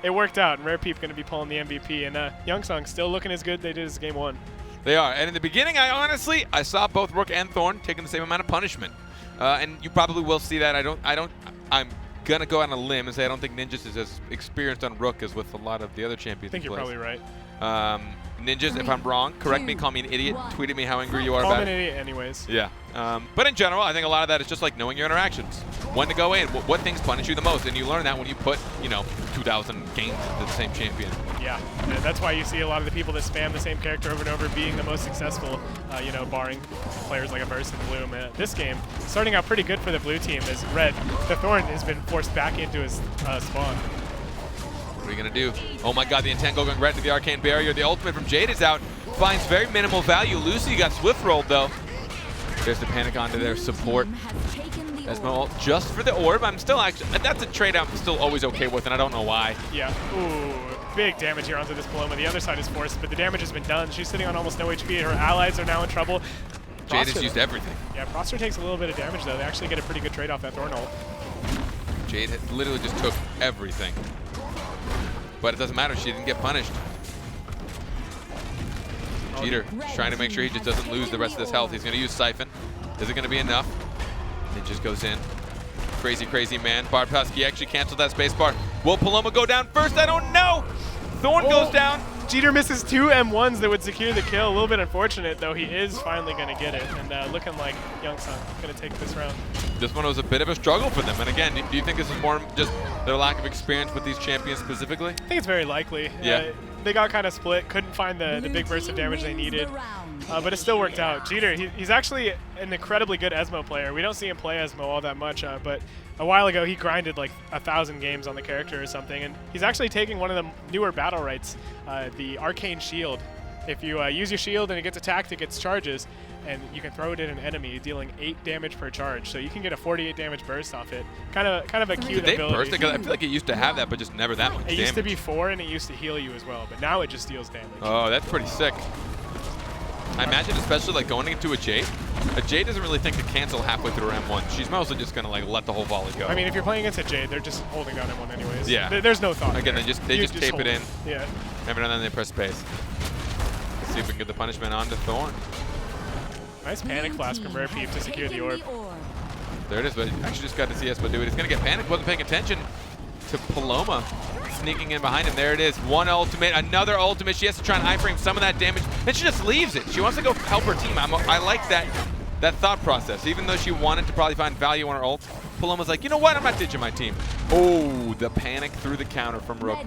it worked out. And Rare Peep going to be pulling the MVP, and Youngsung still looking as good they did as game 1. They are. And in the beginning, I saw both Rook and Thorn taking the same amount of punishment. And you probably will see that. I'm going to go on a limb and say I don't think Ninjas is as experienced on Rook as with a lot of the other champions. I think you're probably right. Ninjas, if I'm wrong, correct me, call me an idiot, tweet at me how angry you are Call about me an it. idiot anyways. Yeah. But in general, I think a lot of that is just like knowing your interactions. When to go in, what things punish you the most, and you learn that when you put, 2,000 games into the same champion. Yeah, and that's why you see a lot of the people that spam the same character over and over being the most successful, barring players like a Burst and Bloom. This game, starting out pretty good for the blue team as Red, the Thorn has been forced back into his spawn. What are you going to do? Oh my god, the Intengo going right to the Arcane Barrier. The ultimate from Jade is out. Finds very minimal value. Lucy got Swift rolled though. There's the panic onto their support. Esmo ult just for the orb. I'm still actually, that's a trade I'm still always okay with, and I don't know why. Yeah. Ooh, big damage here onto this Paloma. The other side is forced, but the damage has been done. She's sitting on almost no HP. Her allies are now in trouble. Jade has used everything. Yeah, Proster takes a little bit of damage though. They actually get a pretty good trade off that Thorn ult. Jade literally just took everything. But it doesn't matter, she didn't get punished. Jeter trying to make sure he just doesn't lose the rest of his health. He's going to use Siphon. Is it going to be enough? It just goes in. Crazy, crazy man. Barbowski actually canceled that spacebar. Will Paloma go down first? I don't know. Thorn goes down. Jeter misses 2 M1s that would secure the kill. A little bit unfortunate, though. He is finally going to get it. And looking like Youngsung going to take this round. This one was a bit of a struggle for them. And again, do you think this is more just their lack of experience with these champions specifically? I think it's very likely. Yeah. They got kind of split. Couldn't find the big burst of damage they needed. But it still worked out. Jeter, he's actually an incredibly good Esmo player. We don't see him play Esmo all that much, but a while ago he grinded like 1,000 games on the character or something, and he's actually taking one of the newer BattleRekts, the Arcane Shield. If you use your shield and it gets attacked, it gets charges, and you can throw it at an enemy, dealing 8 damage per charge. So you can get a 48 damage burst off it. Kind of a cute ability. Did they burst it? Because I feel like it used to have that, but just never that much damage. It used to be 4, and it used to heal you as well, but now it just deals damage. Oh, that's pretty sick. I imagine, especially like going into a Jade doesn't really think to cancel halfway through M1. She's mostly just gonna like let the whole volley go. I mean, if you're playing against a Jade, they're just holding down M1 anyways. Yeah. There's no thought. Again, there. they just tape it in. Yeah. Every now and then they press space. Let's see if we can get the punishment onto Thorn. Nice panic blast from Rare Peep to secure the orb. There it is, but actually just got to see Espo do it. He's gonna get panicked, wasn't paying attention to Paloma. Sneaking in behind him. There it is. One ultimate, another ultimate. She has to try and iframe some of that damage. Then she just leaves it. She wants to go help her team. I like that thought process. Even though she wanted to probably find value on her ult, Paloma's like, you know what? I'm not ditching my team. Oh, the panic through the counter from Rook.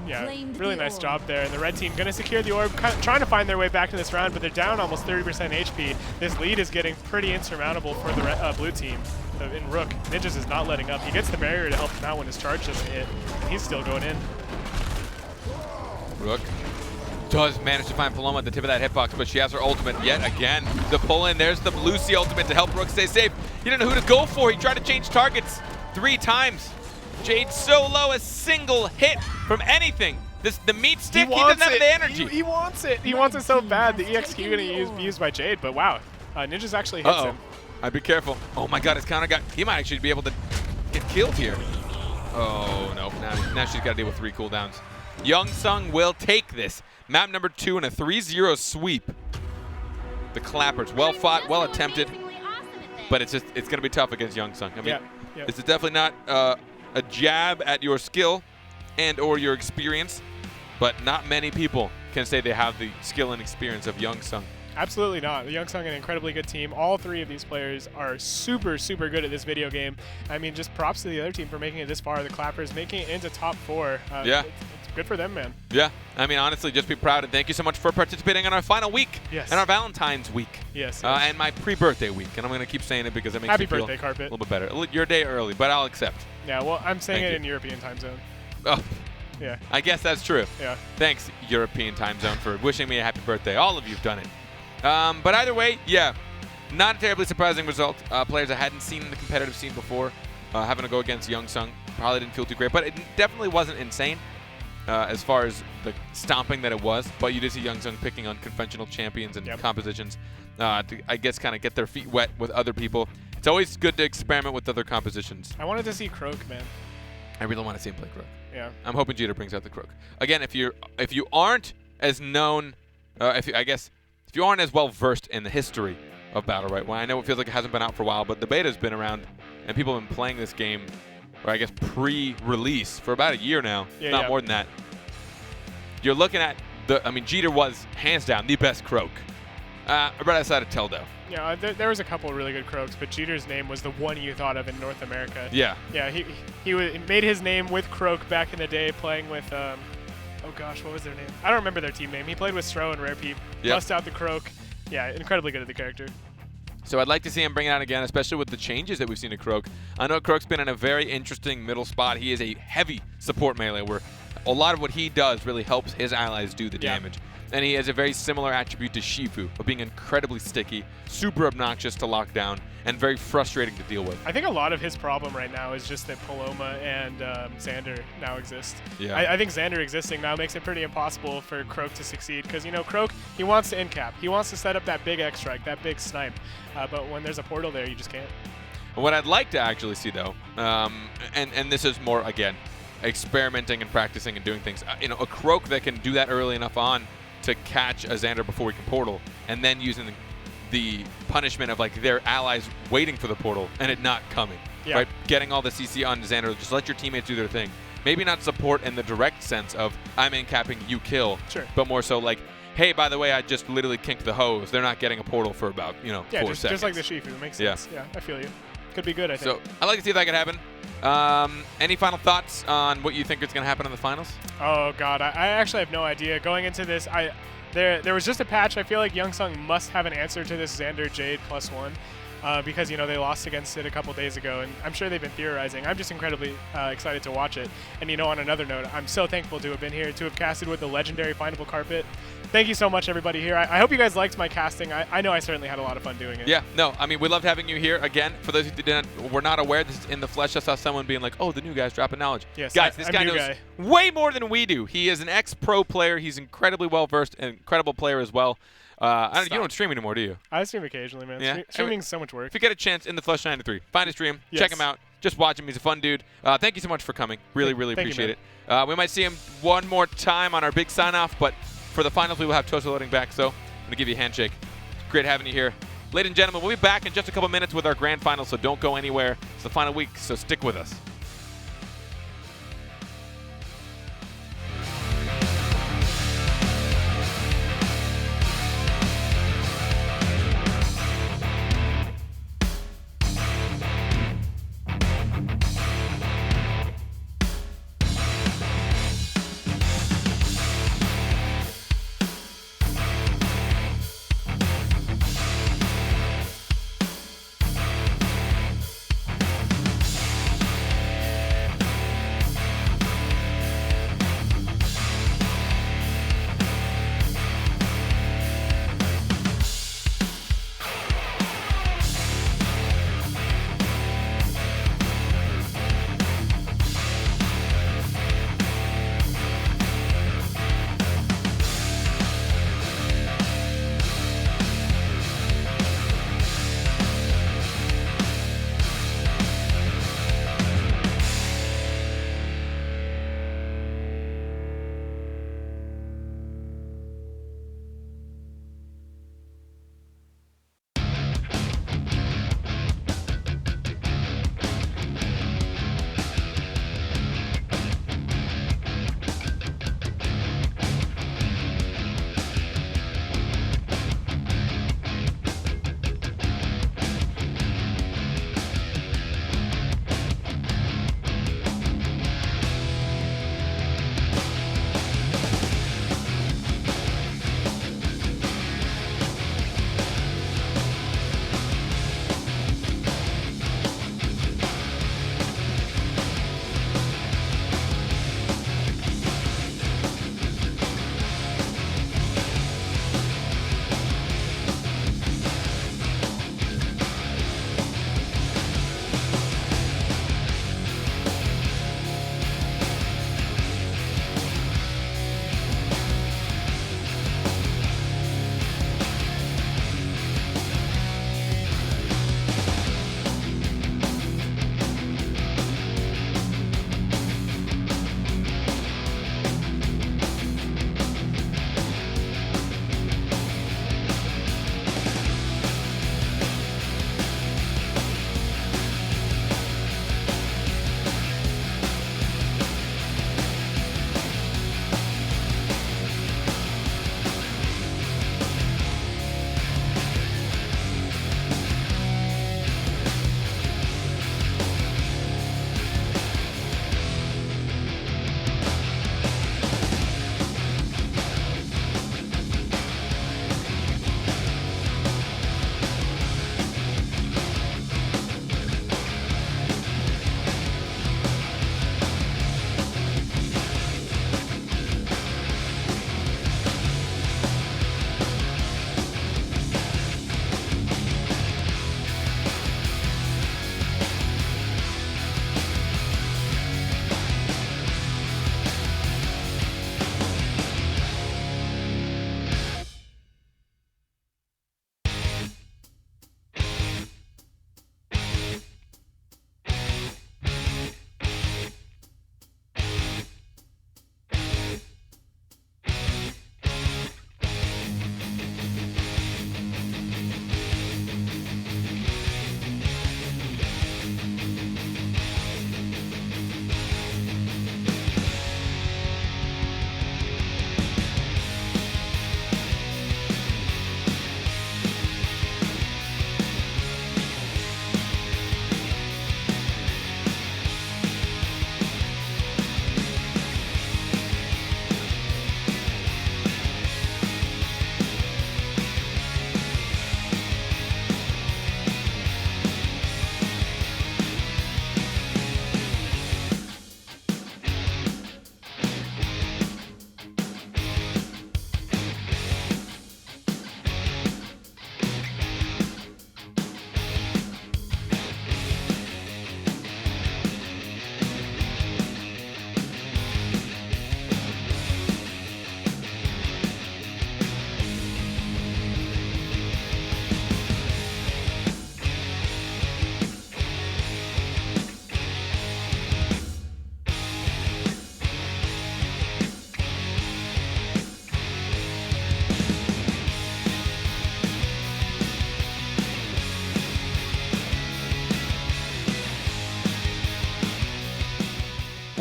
Yeah, really nice job there. And the red team going to secure the orb, kind of trying to find their way back to this round, but they're down almost 30% HP. This lead is getting pretty insurmountable for the blue team. In Rook, Ninjas is not letting up. He gets the barrier to help him out when his charge doesn't hit, and he's still going in. Rook does manage to find Paloma at the tip of that hitbox, but she has her ultimate yet again. The pull in, there's the Lucy ultimate to help Rook stay safe. He didn't know who to go for. He tried to change targets 3 times. Jade so low, a single hit from anything. The meat stick, he doesn't have the energy. He wants it. He wants it so bad. The EXQ going to be used by Jade, but wow. Ninjas actually hits him. I'd be careful. Oh my god, his counter got, he might actually be able to get killed here. Oh no, now she's got to deal with 3 cooldowns. Youngsung will take this. Map number 2 in a 3-0 sweep. The Clappers, well fought, well attempted. but it's going to be tough against Youngsung. I mean, Yeah. this is definitely not a jab at your skill and or your experience, but not many people can say they have the skill and experience of Youngsung. Absolutely not. The Youngsung, an incredibly good team. All three of these players are super, super good at this video game. I mean, just props to the other team for making it this far. The Clappers making it into top 4. Yeah. It's good for them, man. Yeah. I mean, honestly, just be proud. And thank you so much for participating in our final week. Yes. And our Valentine's week. Yes. And my pre-birthday week. And I'm going to keep saying it because it makes Happy me feel birthday, Carpet. a little bit better. Your day early, but I'll accept. Yeah, well, I'm saying Thank it you. in European time zone. Oh, Yeah. I guess that's true. Yeah. Thanks, European time zone, for wishing me a happy birthday. All of you have done it. But either way, yeah, not a terribly surprising result. Players I hadn't seen in the competitive scene before, having to go against Youngsung, probably didn't feel too great. But it definitely wasn't insane as far as the stomping that it was. But you did see Youngsung picking on conventional champions and compositions to, I guess, kind of get their feet wet with other people. It's always good to experiment with other compositions. I wanted to see Croak, man. I really want to see him play Croak. Yeah. I'm hoping Jeter brings out the Croak. Again, if you aren't as known, if you aren't as well versed in the history of BattleRekt, well, I know it feels like it hasn't been out for a while, but the beta's been around, and people have been playing this game, or I guess pre-release, for about a year now, not more than that. You're looking at Jeter was hands down the best Croak, right outside of Teldo. Yeah, there was a couple of really good Croaks, but Jeter's name was the one you thought of in North America. Yeah. Yeah, he made his name with Croak back in the day, playing with oh gosh, what was their name? I don't remember their team name. He played with Stro and Rare Peep. Bust out the Croak. Yeah, incredibly good at the character. So I'd like to see him bring it out again, especially with the changes that we've seen to Croak. I know Croak's been in a very interesting middle spot. He is a heavy support melee where a lot of what he does really helps his allies do the damage. And he has a very similar attribute to Shifu of being incredibly sticky, super obnoxious to lock down, and very frustrating to deal with. I think a lot of his problem right now is just that Paloma and Xander now exist. Yeah. I think Xander existing now makes it pretty impossible for Croak to succeed because, Croak, he wants to in-cap. He wants to set up that big X-Strike, that big snipe. But when there's a portal there, you just can't. What I'd like to actually see, though, and this is more, again, experimenting and practicing and doing things. A Croak that can do that early enough on to catch a Xander before we can portal, and then using the punishment of like their allies waiting for the portal and it not coming. Right? Getting all the CC on Xander, just let your teammates do their thing. Maybe not support in the direct sense of I'm in capping, you kill, but more so like, hey, by the way, I just literally kinked the hose. They're not getting a portal for about 4 seconds. Just like the Shifu. Makes sense. Yeah, I feel you. Could be good, I think. So I'd like to see if that could happen. Any final thoughts on what you think is going to happen in the finals? Oh God, I actually have no idea. Going into this, there was just a patch. I feel like Youngsung must have an answer to this Xander Jade +1 because they lost against it a couple days ago, and I'm sure they've been theorizing. I'm just incredibly excited to watch it. And on another note, I'm so thankful to have been here, to have casted with the legendary Findable Carpet. Thank you so much, everybody here. I hope you guys liked my casting. I know I certainly had a lot of fun doing it. Yeah, no, I mean, we loved having you here. Again, for those who were not aware, this is in the flesh. I saw someone being like, oh, the new guy's dropping knowledge. Yes, guys, this guy knows way more than we do. He is an ex-pro player. He's incredibly well-versed, an incredible player as well. You don't stream anymore, do you? I stream occasionally, man. Yeah? Streaming's so much work. If you get a chance, in the Flesh 93, find his stream, check him out, just watch him. He's a fun dude. Thank you so much for coming. Really appreciate it. We might see him one more time on our big sign-off, but for the finals, we will have Tosa loading back, so I'm going to give you a handshake. Great having you here. Ladies and gentlemen, we'll be back in just a couple minutes with our grand final, so don't go anywhere. It's the final week, so stick with us.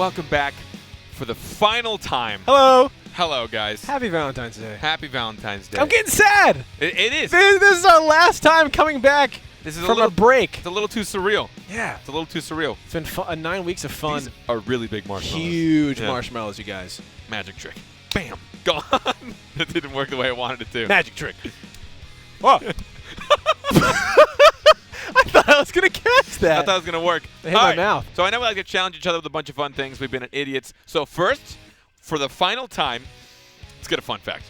welcome back for the final time. Hello. Hello, guys. Happy Valentine's Day. Happy Valentine's Day. I'm getting sad. It is. This is our last time coming back from a break. It's a little too surreal. Yeah. It's a little too surreal. It's been 9 weeks of fun. These are really big marshmallows. Huge marshmallows, you guys. Magic trick. Bam. Gone. That didn't work the way I wanted it to. Magic trick. Whoa. I thought I was going to catch that. I thought it was going to work. It hit my mouth. So I know we like to challenge each other with a bunch of fun things. We've been idiots. So first, for the final time, let's get a fun fact.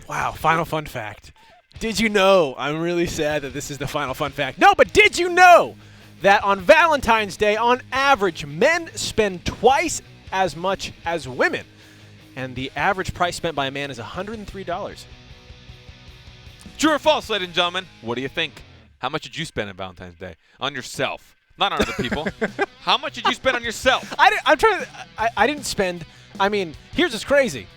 Wow, final fun fact. Did you know, I'm really sad that this is the final fun fact. No, but did you know that on Valentine's Day, on average, men spend twice as much as women? And the average price spent by a man is $103. True or false, ladies and gentlemen? What do you think? How much did you spend on Valentine's Day? On yourself. Not on other people. How much did you spend on yourself? I didn't spend, I mean, here's what's crazy.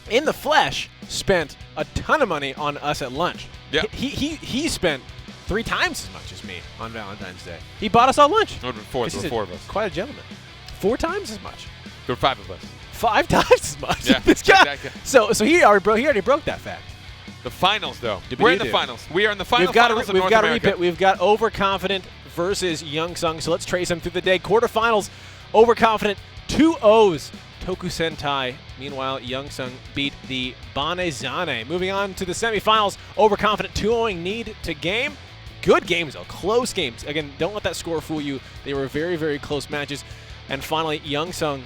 In the Flesh spent a ton of money on us at lunch. Yeah. He spent 3 times as much as me on Valentine's Day. He bought us all lunch. There were 4 of us. Quite a gentleman. 4 times as much. There were 5 of us. 5 times as much. Yeah, This guy. exactly. So he already broke that fact. The finals, though. Did We're we in the do? finals. We are in the finals We've got of to North America. repeat. We've got Overconfident versus Young Sung. So let's trace them through the day. Quarterfinals, Overconfident, 2-0s. Toku Sentai. Meanwhile, Young Sung beat the Banezane. Moving on to the semifinals, Overconfident 2-0ing Need to game. Good games, though. Close games. Again, don't let that score fool you. They were very, very close matches. And finally, Young Sung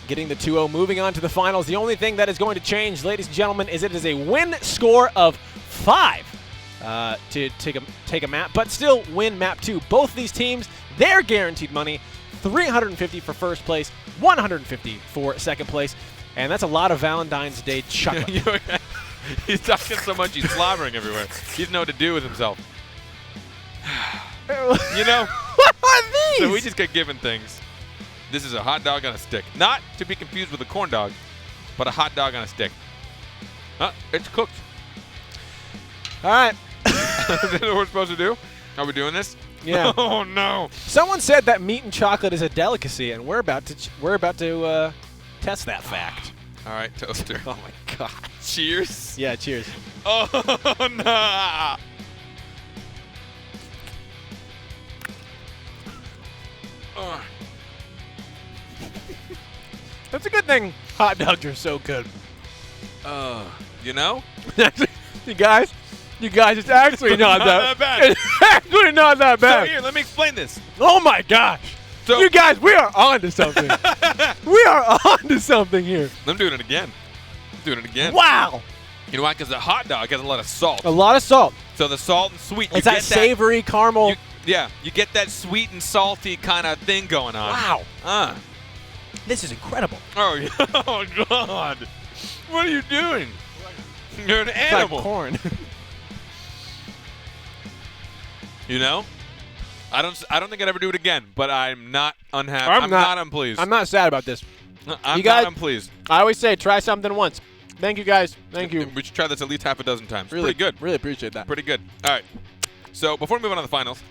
getting the 2-0, moving on to the finals. The only thing that is going to change, ladies and gentlemen, is it is a win score of 5 to take a map, but still win map 2. Both of these teams, they're guaranteed money. $350 for first place, $150 for second place, and that's a lot of Valentine's Day chocolate. He's talking so much, he's slobbering everywhere. He doesn't know what to do with himself. You know? What are these? So we just get given things. This is a hot dog on a stick. Not to be confused with a corn dog, but a hot dog on a stick. It's cooked. All right. Is that what we're supposed to do? Are we doing this? Yeah. Oh no. Someone said that meat and chocolate is a delicacy, and we're about to test that fact. All right, toaster. Oh my God. Cheers. Yeah. Cheers. Oh no. That's a good thing. Hot dogs are so good. You know? you guys, it's actually not that bad. It's actually not that So bad. here, let me explain this. Oh my gosh. So You guys, we are on to something. We are on to something here. I'm doing it again. Wow. You know why? Because the hot dog has a lot of salt. A lot of salt. So the salt and sweet. It's that savory caramel. You get that sweet and salty kind of thing going on. Wow. This is incredible. Oh, yeah. Oh God. What are you doing? You're an It's animal. like corn. You know? I don't think I'd ever do it again, but I'm not unhappy. I'm I'm not- not unpleased. I'm not sad about this. I'm you guys- not unpleased. I always say try something once. Thank you, guys. Thank you. We should try this at least half a dozen times. Really Pretty good. Really appreciate that. Pretty good. All right. So before we move on to the finals,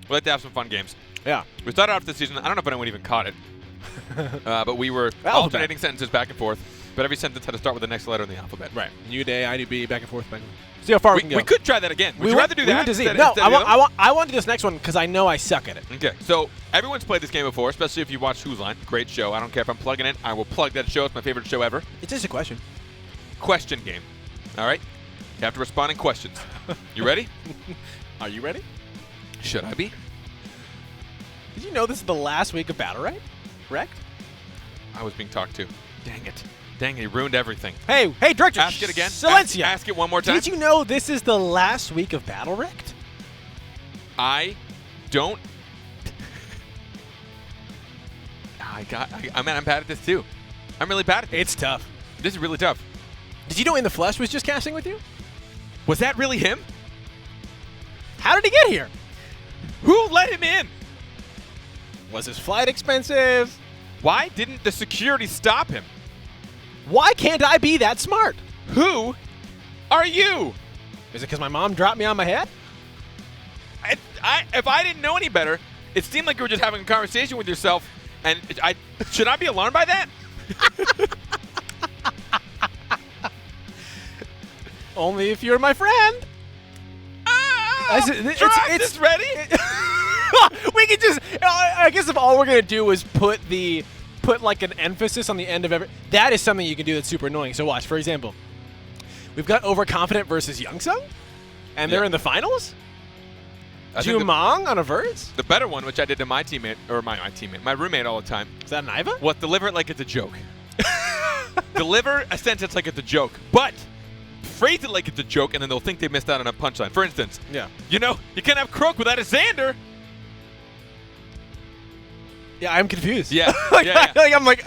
we'd like to have some fun games. Yeah. We started off this season. I don't know if anyone even caught it, but we were Alphabet. alternating sentences back and forth. But every sentence had to start with the next letter in the alphabet. Right. New day, IDB, back and forth. See how far we can go. We could try that again. Would you rather do we that? went to Z. instead- No, instead I of the want, other? I want to do this next one because I know I suck at it. Okay, so everyone's played this game before, especially if you watch Who's Line. Great show. I don't care if I'm plugging it. I will plug that show. It's my favorite show ever. It's just a question. Question game. All right? You have to respond in questions. You ready? Are you ready? Should I be? Did you know this is the last week of BattleRekt? Wrecked? I was being talked to. Dang it. Dang it. He ruined everything. Hey, Director. Ask it again. Silencia. Ask it one more time. Did you know this is the last week of BattleRekt? I don't. I'm bad at this too. I'm really bad at this. It's tough. This is really tough. Did you know In the Flesh was just casting with you? Was that really him? How did he get here? Who let him in? Was his flight expensive? Why didn't the security stop him? Why can't I be that smart? Who are you? Is it because my mom dropped me on my head? If I didn't know any better, it seemed like you were just having a conversation with yourself, And should I be alarmed by that? Only if you're my friend. It's ready. We could just. I guess if all we're gonna do is put like an emphasis on the end of every. That is something you can do that's super annoying. So watch, for example, we've got Overconfident versus Youngsung, and they're in the finals. Jumong on a verse. The better one, which I did to my teammate or my roommate all the time. Is that an Iva? What? Deliver it like it's a joke. Deliver a sentence like it's a joke, but phrase it like it's a joke, and then they'll think they missed out on a punchline. For instance, you know, you can't have Croak without a Xander. Yeah, I'm confused. Yeah, like, yeah. I'm like,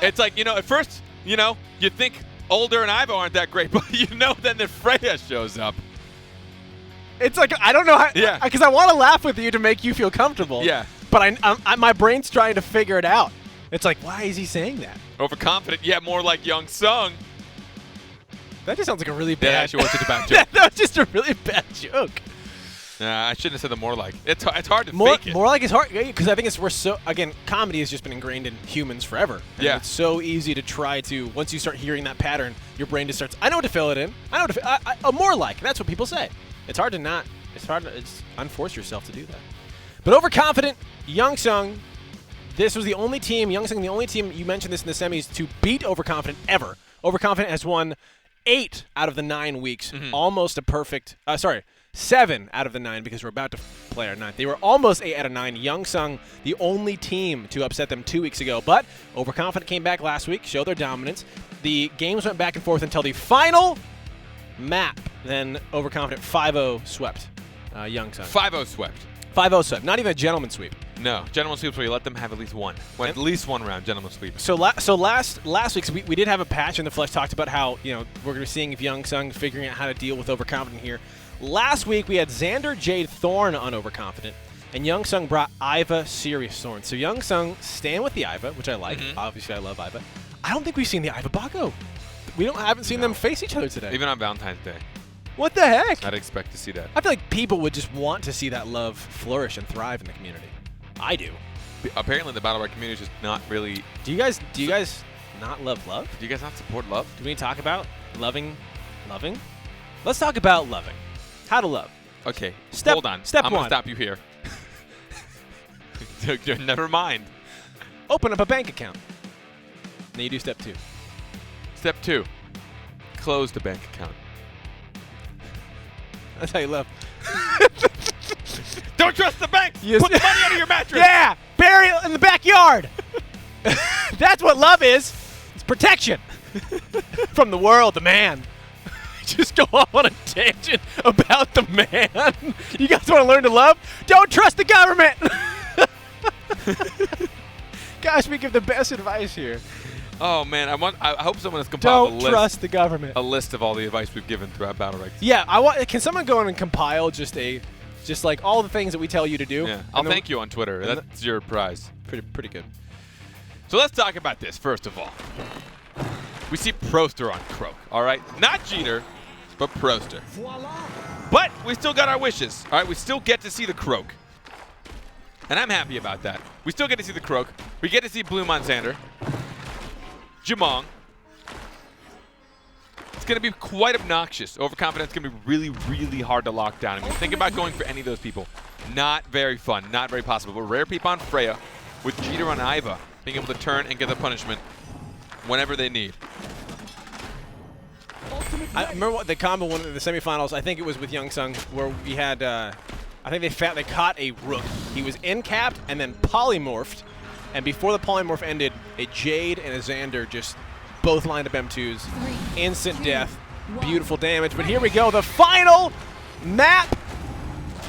It's like, you know, at first, you know, you think Older and Ivo aren't that great, but you know, then the Freya shows up. It's like, I don't know how. Yeah. Because I want to laugh with you to make you feel comfortable. Yeah. But my brain's trying to figure it out. It's like, why is he saying that? Overconfident, yeah, more like Youngsung. That just sounds like a really bad. Yeah, actually, was just a bad joke. That was just a really bad joke. Nah, I shouldn't have said the more like. It's hard to More fake it. more like it's hard because I think we're so again. Comedy has just been ingrained in humans forever. And Yeah. It's so easy to try to once you start hearing that pattern, your brain just starts. I know what to fill it in. I know what to. A more like. That's what people say. It's hard to not. It's hard to unforce yourself to do that. But Overconfident, Youngsung. This was the only team, Youngsung, the only team, you mentioned this in the semis, to beat Overconfident ever. Overconfident has won 8 out of the 9 weeks. Almost a perfect, 7 out of the 9 because we're about to play our 9th. They were almost 8 out of 9. Youngsung, the only team to upset them 2 weeks ago. But Overconfident came back last week, showed their dominance. The games went back and forth until the final map. Then Overconfident 5-0 swept Youngsung. 5-0 swept. 5-0 swept. Not even a gentleman sweep. No, gentleman sweeps where you let them have at least one. At least one round, gentleman sweep. So last week we did have a patch in the flesh talked about how we're going to be seeing if Youngsung figuring out how to deal with Overconfident here. Last week we had Xander Jade Thorn on Overconfident, and Youngsung brought Iva Sirius Thorn. So Youngsung stand with the Iva, which I like. Obviously I love Iva. I don't think we've seen the Iva Baco. Haven't seen them face each other today. Even on Valentine's Day. What the heck? I'd expect to see that. I feel like people would just want to see that love flourish and thrive in the community. I do. Apparently, the BattleRekt community is just not really. Do you guys not love love? Do you guys not support love? Do we need to talk about loving? Let's talk about loving. How to love. Okay. Step- hold on. step I'm gonna one. stop you here. Never mind. Open up a bank account. Then you do step 2. Step 2. Close the bank account. That's how you love. Don't trust the bank. Yes. Put the money under your mattress. Yeah, bury it in the backyard. That's what love is. It's protection from the world, the man. Just go off on a tangent about the man. You guys want to learn to love? Don't trust the government. Gosh, we give the best advice here. Oh man, I hope someone has compiled Don't trust the government. a list of all the advice we've given throughout BattleRekt. Yeah, can someone go in and compile just like all the things that we tell you to do? Yeah, I'll thank you on Twitter. That's your prize. Pretty good. So let's talk about this first of all. We see Proster on Croak, all right? Not Jeter, but Proster. But we still got our wishes, all right? We still get to see the Croak. And I'm happy about that. We still get to see the Croak. We get to see Bloom on Xander. Jumong. It's going to be quite obnoxious. Overconfident's going to be really, really hard to lock down. I mean, think about going for any of those people. Not very fun, not very possible. But rare peep on Freya with Jeter on Iva being able to turn and get the punishment whenever they need. I remember what the combo one in the semifinals. I think it was with Youngsung where we had. I think they caught a Rook. He was in-capped and then polymorphed. And before the polymorph ended, a Jade and a Xander just both lined up M2s. 3, Instant 2, death. 1. Beautiful damage. But here we go. The final map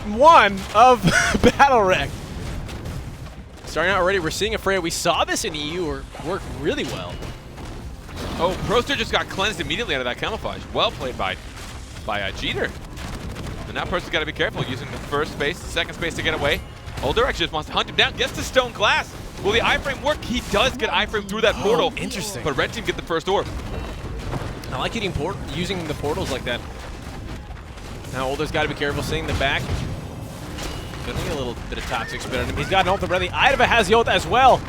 1 of BattleRekt. Starting out already, we're seeing a Freya. We saw this in EU work really well. Oh, Proster just got cleansed immediately out of that camouflage. Well played by Jeter. And now Proster's got to be careful using the first space, second space to get away. BattleRekt just wants to hunt him down. Gets the stone glass. Will the iframe work? He does get iframe through that portal. Interesting. But red team get the first orb. I like using the portals like that. Now Older's got to be careful seeing the back. Gonna get a little bit of toxic spit on him. He's got an ult already. Iva has the ult as well.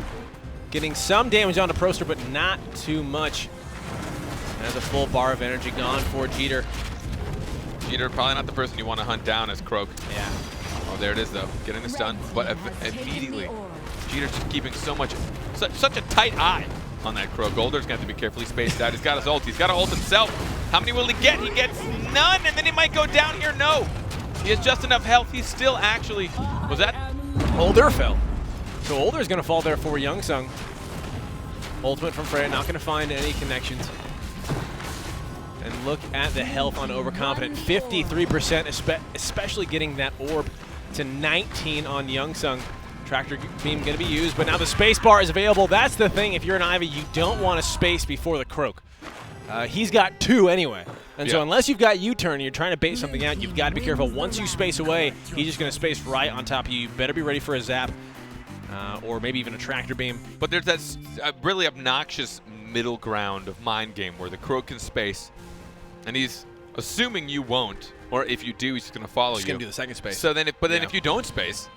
getting some damage onto Proster, but not too much. Has a full bar of energy gone for Jeter. Jeter, probably not the person you want to hunt down as Croak. Yeah. Oh, there it is, though. Getting the stun. But immediately, Jeter's just keeping such a tight eye on that Croak. Golder's going to have to be carefully spaced out. He's got his ult. He's got to ult himself. How many will he get? He gets none, and then he might go down here. No. He has just enough health. He's still actually... Was that... Older fell. So Older's going to fall there for Youngsung. Ultimate from Freya, not going to find any connections. And look at the health on Overconfident. 53%, especially getting that orb to 19 on Youngsung. Tractor beam going to be used, but now the space bar is available. That's the thing. If you're an Ivy, you don't want to space before the Croak. He's got 2 anyway. And so unless you've got U-turn and you're trying to bait something out, you've got to be careful. Once you space away, he's just going to space right on top of you. You better be ready for a zap or maybe even a tractor beam. But there's that really obnoxious middle ground of mind game where the Croak can space, and he's assuming you won't, or if you do, he's just going to follow you. He's going to do the second space. So then, if you don't space,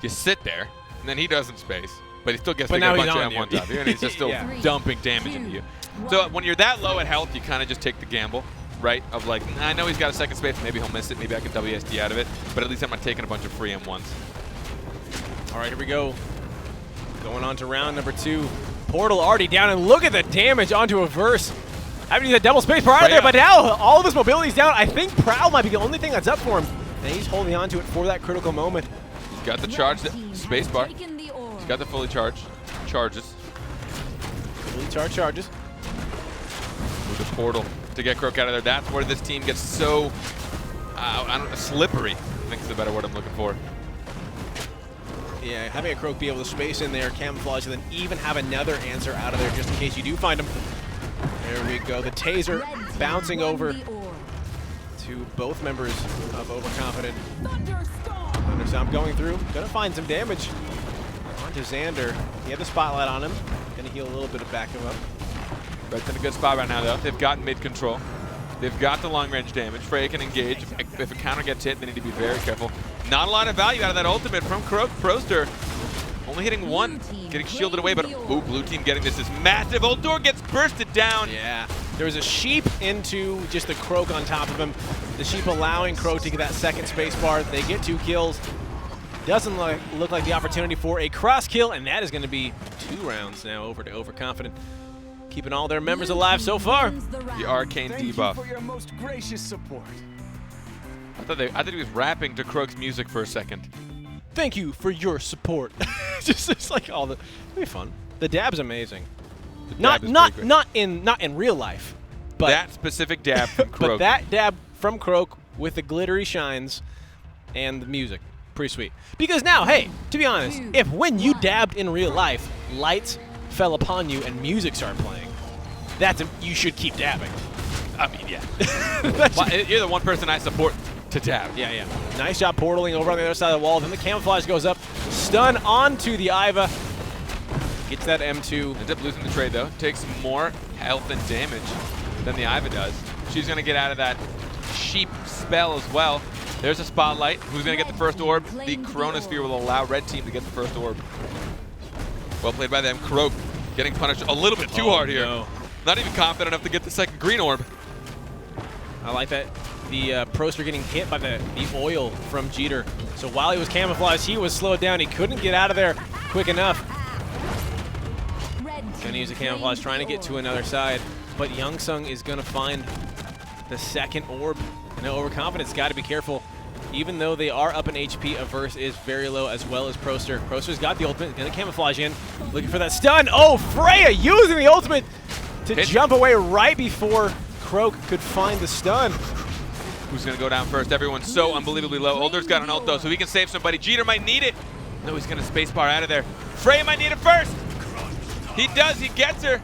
you sit there, and then he doesn't space, but he still gets to now get a he's bunch on of M1 top, and he's just still dumping damage into you. So when you're that low at health, you kind of just take the gamble, right? Of like, I know he's got a second space, maybe he'll miss it, maybe I can WSD out of it, but at least I'm not taking a bunch of free M1s. All right, here we go. Going on to round number 2. Portal already down, and look at the damage onto a verse. Having to use that double space bar out there, but now all of his mobility's down. I think Prowl might be the only thing that's up for him, and he's holding on to it for that critical moment. He's got the charge, space bar. He's got the fully charged charges. Fully charged charges. With the portal to get Croak out of there. That's where this team gets so slippery, I think is the better word I'm looking for. Yeah, having a Croak be able to space in there, camouflage, and then even have another answer out of there just in case you do find him. There we go. The taser bouncing over to both members of Overconfident. Thunderstorm going through. Gonna find some damage onto Xander. He had the spotlight on him. Gonna heal a little bit to back him up. Red's in a good spot right now, though. They've got mid control. They've got the long-range damage. Freya can engage. If a counter gets hit, they need to be very careful. Not a lot of value out of that ultimate from Croak. Proster only hitting 1, getting shielded away, but ooh, blue team getting this massive. Old door gets bursted down. Yeah, there was a sheep into just the Croak on top of him. The sheep allowing Croak to get that second space bar. They get 2 kills. Doesn't look like the opportunity for a cross kill, and that is going to be 2 rounds now over to Overconfident. Keeping all their members alive so far. The arcane debuff. For your most gracious support. I thought he was rapping to Croak's music for a second. Thank you for your support. just like all the, it'll be fun. The dab's amazing. Dab Not in real life, but that specific dab from Croak. But that dab from Croak with the glittery shines and the music, pretty sweet. Because now, hey, to be honest, if when you dabbed in real life, lights fell upon you and music started playing, you should keep dabbing. I mean, yeah. Well, you're the one person I support to dab. Yeah. Nice job portaling over on the other side of the wall. Then the camouflage goes up. Stun onto the Iva. Gets that M2. Ends up losing the trade, though. Takes more health and damage than the Iva does. She's going to get out of that sheep spell as well. There's a spotlight. Who's going to get the first orb? The Chronosphere will allow red team to get the first orb. Well played by them. Croak getting punished a little bit too hard here. No. Not even confident enough to get the second green orb. I like that. The Proster getting hit by the oil from Jeter. So while he was camouflaged, he was slowed down. He couldn't get out of there quick enough. Gonna use the camouflage, trying to get to another side. But Youngsung is gonna find the second orb. And Overconfident's got to be careful. Even though they are up in HP, Averse is very low, as well as Proster. Proster's got the ultimate, gonna camouflage in, looking for that stun. Oh, Freya using the ultimate to jump away right before Croak could find the stun. Who's gonna go down first? Everyone's so unbelievably low. Older's got an ult though, so he can save somebody. Jeter might need it. No, he's gonna spacebar out of there. Freya might need it first. He does, he gets her.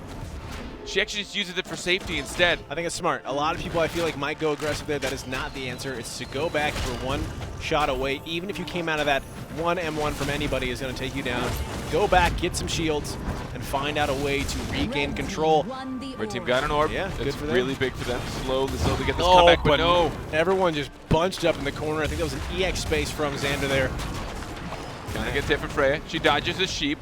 She actually just uses it for safety instead. I think it's smart. A lot of people I feel like might go aggressive there. That is not the answer. It's to go back for 1 shot away. Even if you came out of that, 1 M1 from anybody is going to take you down. Go back, get some shields, and find out a way to regain control. Red team got an orb. Yeah, good it's for them. really big for them. Slowly get this comeback, but no. Everyone just bunched up in the corner. I think that was an EX space from Xander there. Gonna get hit from Freya. She dodges a sheep.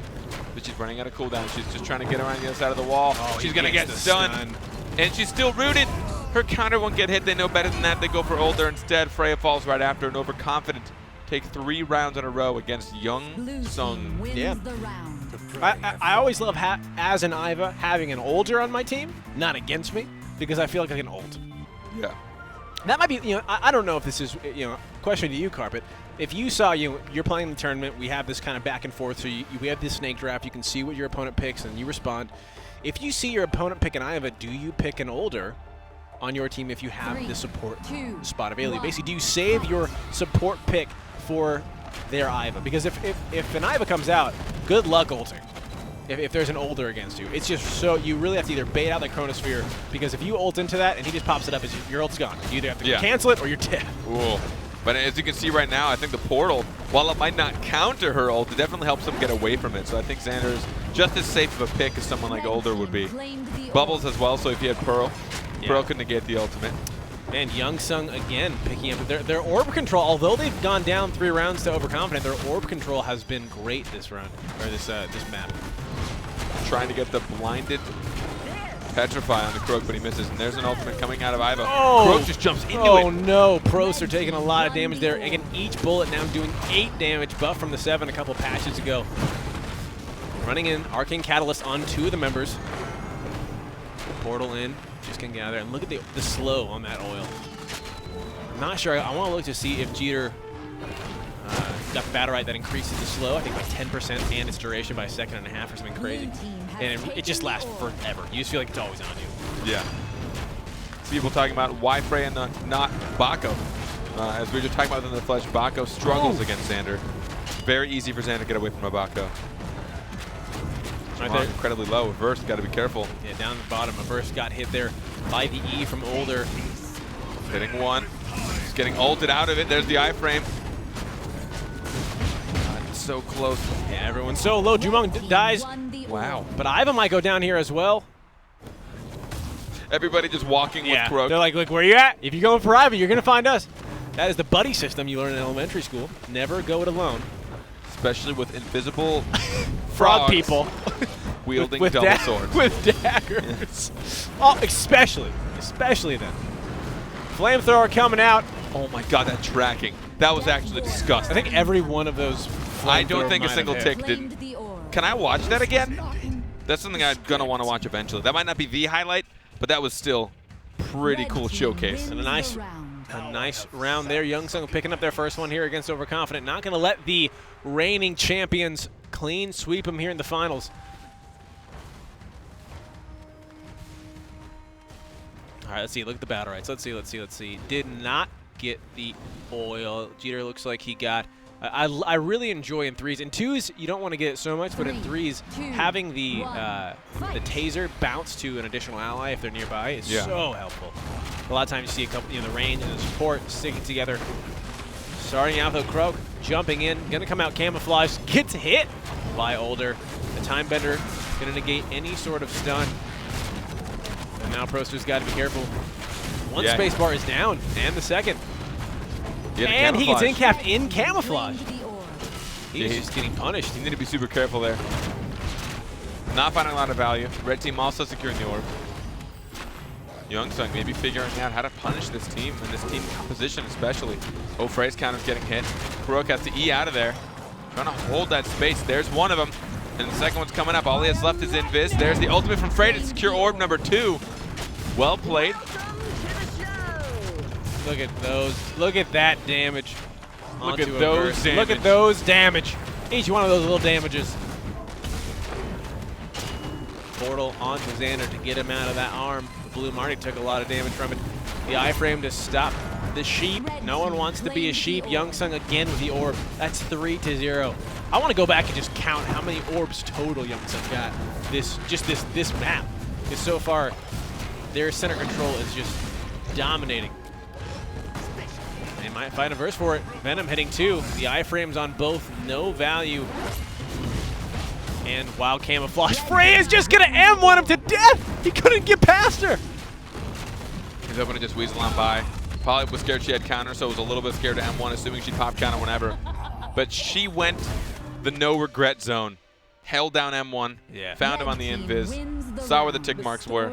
but she's running out of cooldown. She's just trying to get around the other side of the wall. Oh, She's going to get stunned. And she's still rooted. Her counter won't get hit. They know better than that. They go for Older instead. Freya falls right after, and overconfident take 3 rounds in a row against Young Blue Sung. team wins Yeah. the round. I always love, as an Iva, having an older on my team, not against me, because I feel like I can ult. Yeah. That might be, I don't know if this is, question to you, Carpet. If you saw, you're playing the tournament, we have this kind of back and forth, so we have this snake draft, you can see what your opponent picks, and you respond. If you see your opponent pick an Iva, do you pick an older on your team if you have 3, the support 2, spot available? 1. Basically, do you save your support pick for their Iva? Because if an Iva comes out, good luck ulting. If there's an older against you, it's just so you really have to either bait out the Chronosphere, because if you ult into that and he just pops it up, your ult's gone. You either have to cancel it or you're dead. Ooh. But as you can see right now, I think the portal, while it might not counter her ult, it definitely helps them get away from it. So I think Xander is just as safe of a pick as someone like Older would be. Bubbles as well, so if you had Pearl, Pearl could negate the ultimate. And Young Sung again picking up their orb control. Although they've gone down 3 rounds to overconfident, their orb control has been great this round, or this map. Trying to get the blinded Petrify on the Croak, but he misses. And there's an ultimate coming out of Iva. Oh. Croak just jumps into Oh it. no, pros are taking a lot of damage there. Again, each bullet now doing 8 damage, buff from the 7 a couple patches ago. Running in, Arcane Catalyst on 2 of the members. Portal in, just can get out of there. And look at the slow on that oil. I'm not sure, I want to look to see if Jeter got the BattleRekt that increases the slow, I think by 10%, and its duration by 1.5 seconds or something crazy. And it just lasts forever. You just feel like it's always on you. Yeah. People talking about why Freya not Bako. As we were just talking about in the flesh, Bako struggles against Xander. Very easy for Xander to get away from a Bako. Right there. Incredibly low. Verse, got to be careful. Yeah, down the bottom. Verse got hit there by the E from Older. Hitting 1. He's getting ulted out of it. There's the iframe. So close. Yeah, everyone's so low. Jumong dies. Wow. But Iva might go down here as well. Everybody just walking with Croak. They're like, look, where you at? If you're going for Iva, you're going to find us. That is the buddy system you learn in elementary school. Never go it alone. Especially with invisible Frog people. Wielding with double swords. With daggers. Oh, especially then. Flamethrower coming out. Oh my god, that tracking. That was actually disgusting. I think every one of those. I don't think a single hit. tick did. Can I watch that again? That's something I'm going to want to watch eventually. That might not be the highlight, but that was still pretty cool showcase. And a nice round there. Young Sung picking up their first one here against Overconfident. Not going to let the reigning champions clean sweep them here in the finals. All right, let's see. Look at the BattleRekts. Let's see. Did not get the oil. Jeter looks like he got. I really enjoy in 3s. In 2s, you don't want to get it so much, but in 3s, having the taser bounce to an additional ally if they're nearby is so helpful. A lot of times you see a couple, the range and the support sticking together. Starting out with Croak, jumping in, gonna come out camouflage, gets hit by Older. The Time Bender gonna negate any sort of stun. And now Proster's got to be careful. One spacebar is down, and the second. And he gets in-capped in camouflage. He's just getting punished. You need to be super careful there. Not finding a lot of value. Red team also securing the orb. Young Sung maybe figuring out how to punish this team and this team composition especially. Oh, Frey's counter's getting hit. Croak has to E out of there. Trying to hold that space. There's one of them. And the second one's coming up. All he has left is Invis. There's the ultimate from Frey to secure orb number 2. Well played. Look at those. Look at that damage. Look at those damage. Look at those damage. Each one of those little damages. Portal onto Xander to get him out of that arm. The Blue Marty took a lot of damage from it. The iframe to stop the sheep. No one wants to be a sheep. Young Sung again with the orb. That's 3-0. I want to go back and just count how many orbs total Young Sung got this map. Because so far, their center control is just dominating. They might find a verse for it. Venom hitting 2. The iframes on both, no value. And wild camouflage. Frey is just gonna M1 him to death! He couldn't get past her! He's hoping to just weasel on by. Probably was scared she had counter, so was a little bit scared to M1, assuming she'd pop counter whenever. But she went the no regret zone. held down M1, Yeah. found him on the invis, saw where the tick marks were.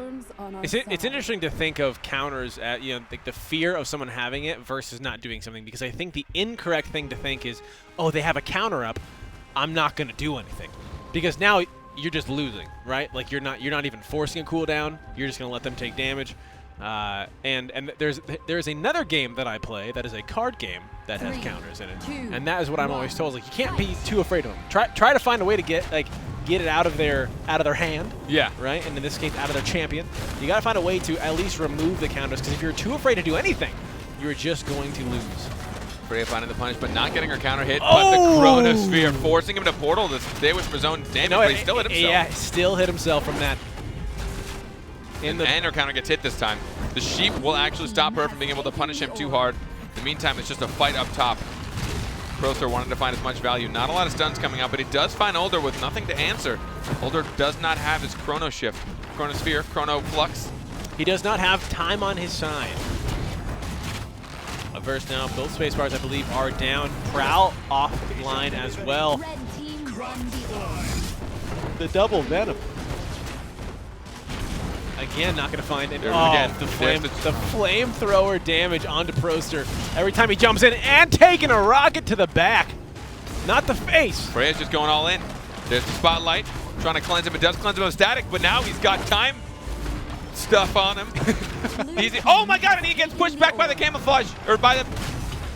It's interesting to think of counters at, like the fear of someone having it versus not doing something, because I think the incorrect thing to think is, oh, they have a counter up, I'm not going to do anything. Because now you're just losing, right? Like you're not even forcing a cooldown, you're just going to let them take damage. And there's another game that I play that is a card game that has counters in it, and that is what I'm always told. Like, you can't be too afraid of them. Try to find a way to get it out of their hand. Yeah. Right. And in this case, out of their champion. You got to find a way to at least remove the counters, because if you're too afraid to do anything, you're just going to lose. Freya finding the punish, but not getting her counter hit. But the Chronosphere forcing him to portal to stay with his own damage, but he still hit himself. Yeah, still hit himself from that. And her counter gets hit this time. The sheep will actually stop her from being able to punish him too hard. In the meantime, it's just a fight up top. Crowther wanted to find as much value. Not a lot of stuns coming out, but he does find Older with nothing to answer. Older does not have his Chrono Shift, Chronosphere, Chrono Flux. He does not have time on his side. Averse now. Both spacebars, I believe, are down. Prowl offline as well. The double Venom. Again, not going to find it. The flamethrower damage onto Proster. Every time he jumps in and taking a rocket to the back. Not the face. Freya's just going all in. There's the spotlight. Trying to cleanse him. It does cleanse him of static, but now he's got time stuff on him. Easy. Oh my god, and he gets pushed back by the camouflage. Or by the...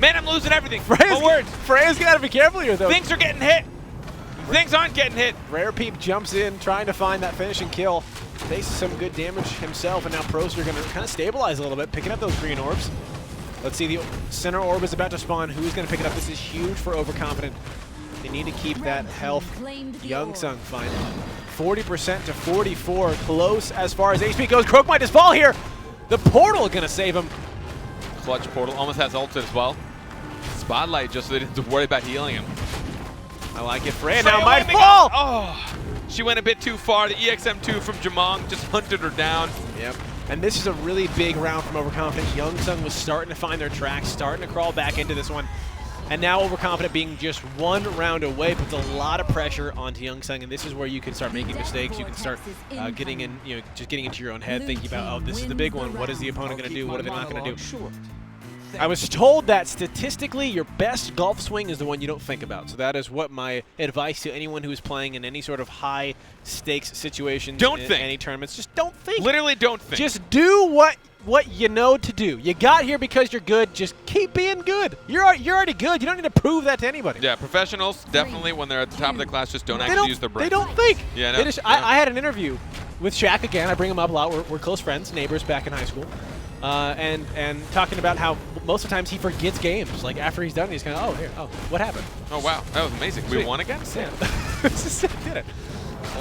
Man, I'm losing everything. Freya's got to be careful here, though. Things are getting hit. Things aren't getting hit. Rare Peep jumps in, trying to find that finishing kill. Faces some good damage himself, and now Proster going to kind of stabilize a little bit, picking up those green orbs. Let's see, the center orb is about to spawn. Who's going to pick it up? This is huge for Overconfident. They need to keep that health. Youngsung finally. 40% to 44, close as far as HP goes. Croak might just fall here. The portal going to save him. Clutch portal almost has ulted as well. Spotlight just so they didn't have to worry about healing him. I like it. Freya now might fall. Oh, she went a bit too far. The EXM2 from Jamong just hunted her down. Yep. And this is a really big round from Overconfident. Youngsung was starting to find their tracks, starting to crawl back into this one. And now Overconfident being just one round away puts a lot of pressure onto Youngsung, and this is where you can start making mistakes. You can start getting in, just getting into your own head, thinking about, oh, this is the big one. What is the opponent going to do? What are they not going to do? I was told that statistically, your best golf swing is the one you don't think about. So that is what my advice to anyone who is playing in any sort of high stakes situation. Don't think. Any tournaments. Just don't think. Literally don't think. Just do what you know to do. You got here because you're good. Just keep being good. You're already good. You don't need to prove that to anybody. Yeah, professionals definitely, when they're at the top of their class, just don't actually use their brain. They don't think. Yeah, no, I had an interview with Shaq again. I bring him up a lot. We're close friends, neighbors back in high school. And talking about how most of the times he forgets games. Like, after he's done, he's kind of, what happened? Oh, wow. That was amazing. Sweet. We won again? Yeah. Did it.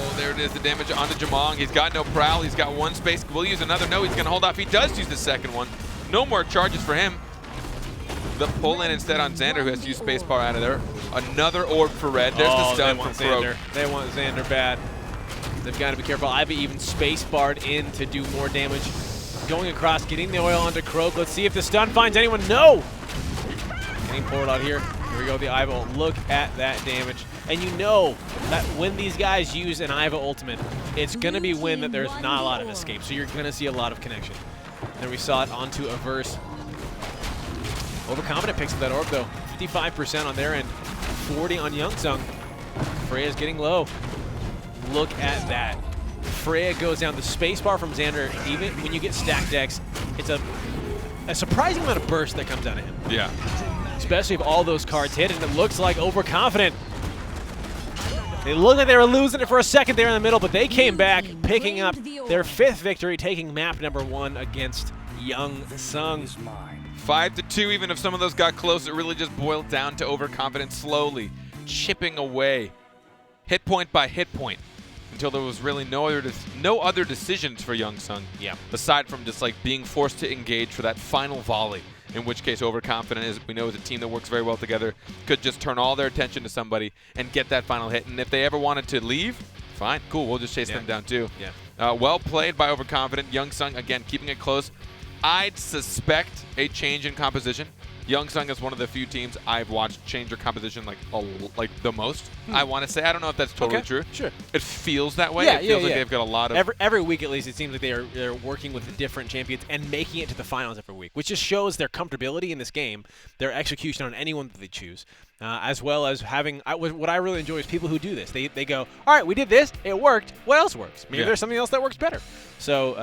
Oh, there it is, the damage onto Jamong. He's got no prowl. He's got one space. Will use another? No, he's going to hold off. He does use the second one. No more charges for him. The pull in instead on Xander, who has to use spacebar out of there. Another orb for red. There's the stun from Croak. They want Xander bad. They've got to be careful. Ivy even space-barred in to do more damage. Going across, getting the oil onto Croak. Let's see if the stun finds anyone. No! Getting poured out here. Here we go, the Iva. Look at that damage. And you know that when these guys use an Iva ultimate, it's going to be when that there's not a lot of escape. So you're going to see a lot of connection. And then we saw it onto Averse. Overconfident picks up that orb, though. 55% on their end. 40 on Youngsung. Freya's getting low. Look at that. Freya goes down the spacebar from Xander. Even when you get stacked decks, it's a surprising amount of burst that comes out of him. Yeah. Especially if all those cards hit, and it looks like Overconfident. They looked like they were losing it for a second there in the middle, but they came back, picking up their 5th victory, taking map number 1 against Youngsung. 5-2, even if some of those got close, it really just boiled down to Overconfident slowly chipping away, hit point by hit point, until there was really no other decisions for Youngsung. Yeah. Aside from just like being forced to engage for that final volley, in which case Overconfident, as we know, is a team that works very well together, could just turn all their attention to somebody and get that final hit. And if they ever wanted to leave, fine, cool, we'll just chase them down too. Yeah. Well played by Overconfident. Youngsung, again, keeping it close. I'd suspect a change in composition. Youngsung is one of the few teams I've watched change their composition like the most. I want to say. I don't know if that's totally true. Sure. It feels that way. Yeah, it feels like yeah. they've got a lot of Every week at least, it seems like they're working with the different champions and making it to the finals every week, which just shows their comfortability in this game, their execution on anyone that they choose, as well as having what I really enjoy is people who do this. They go, all right, we did this, it worked. What else works? Maybe there's something else that works better. So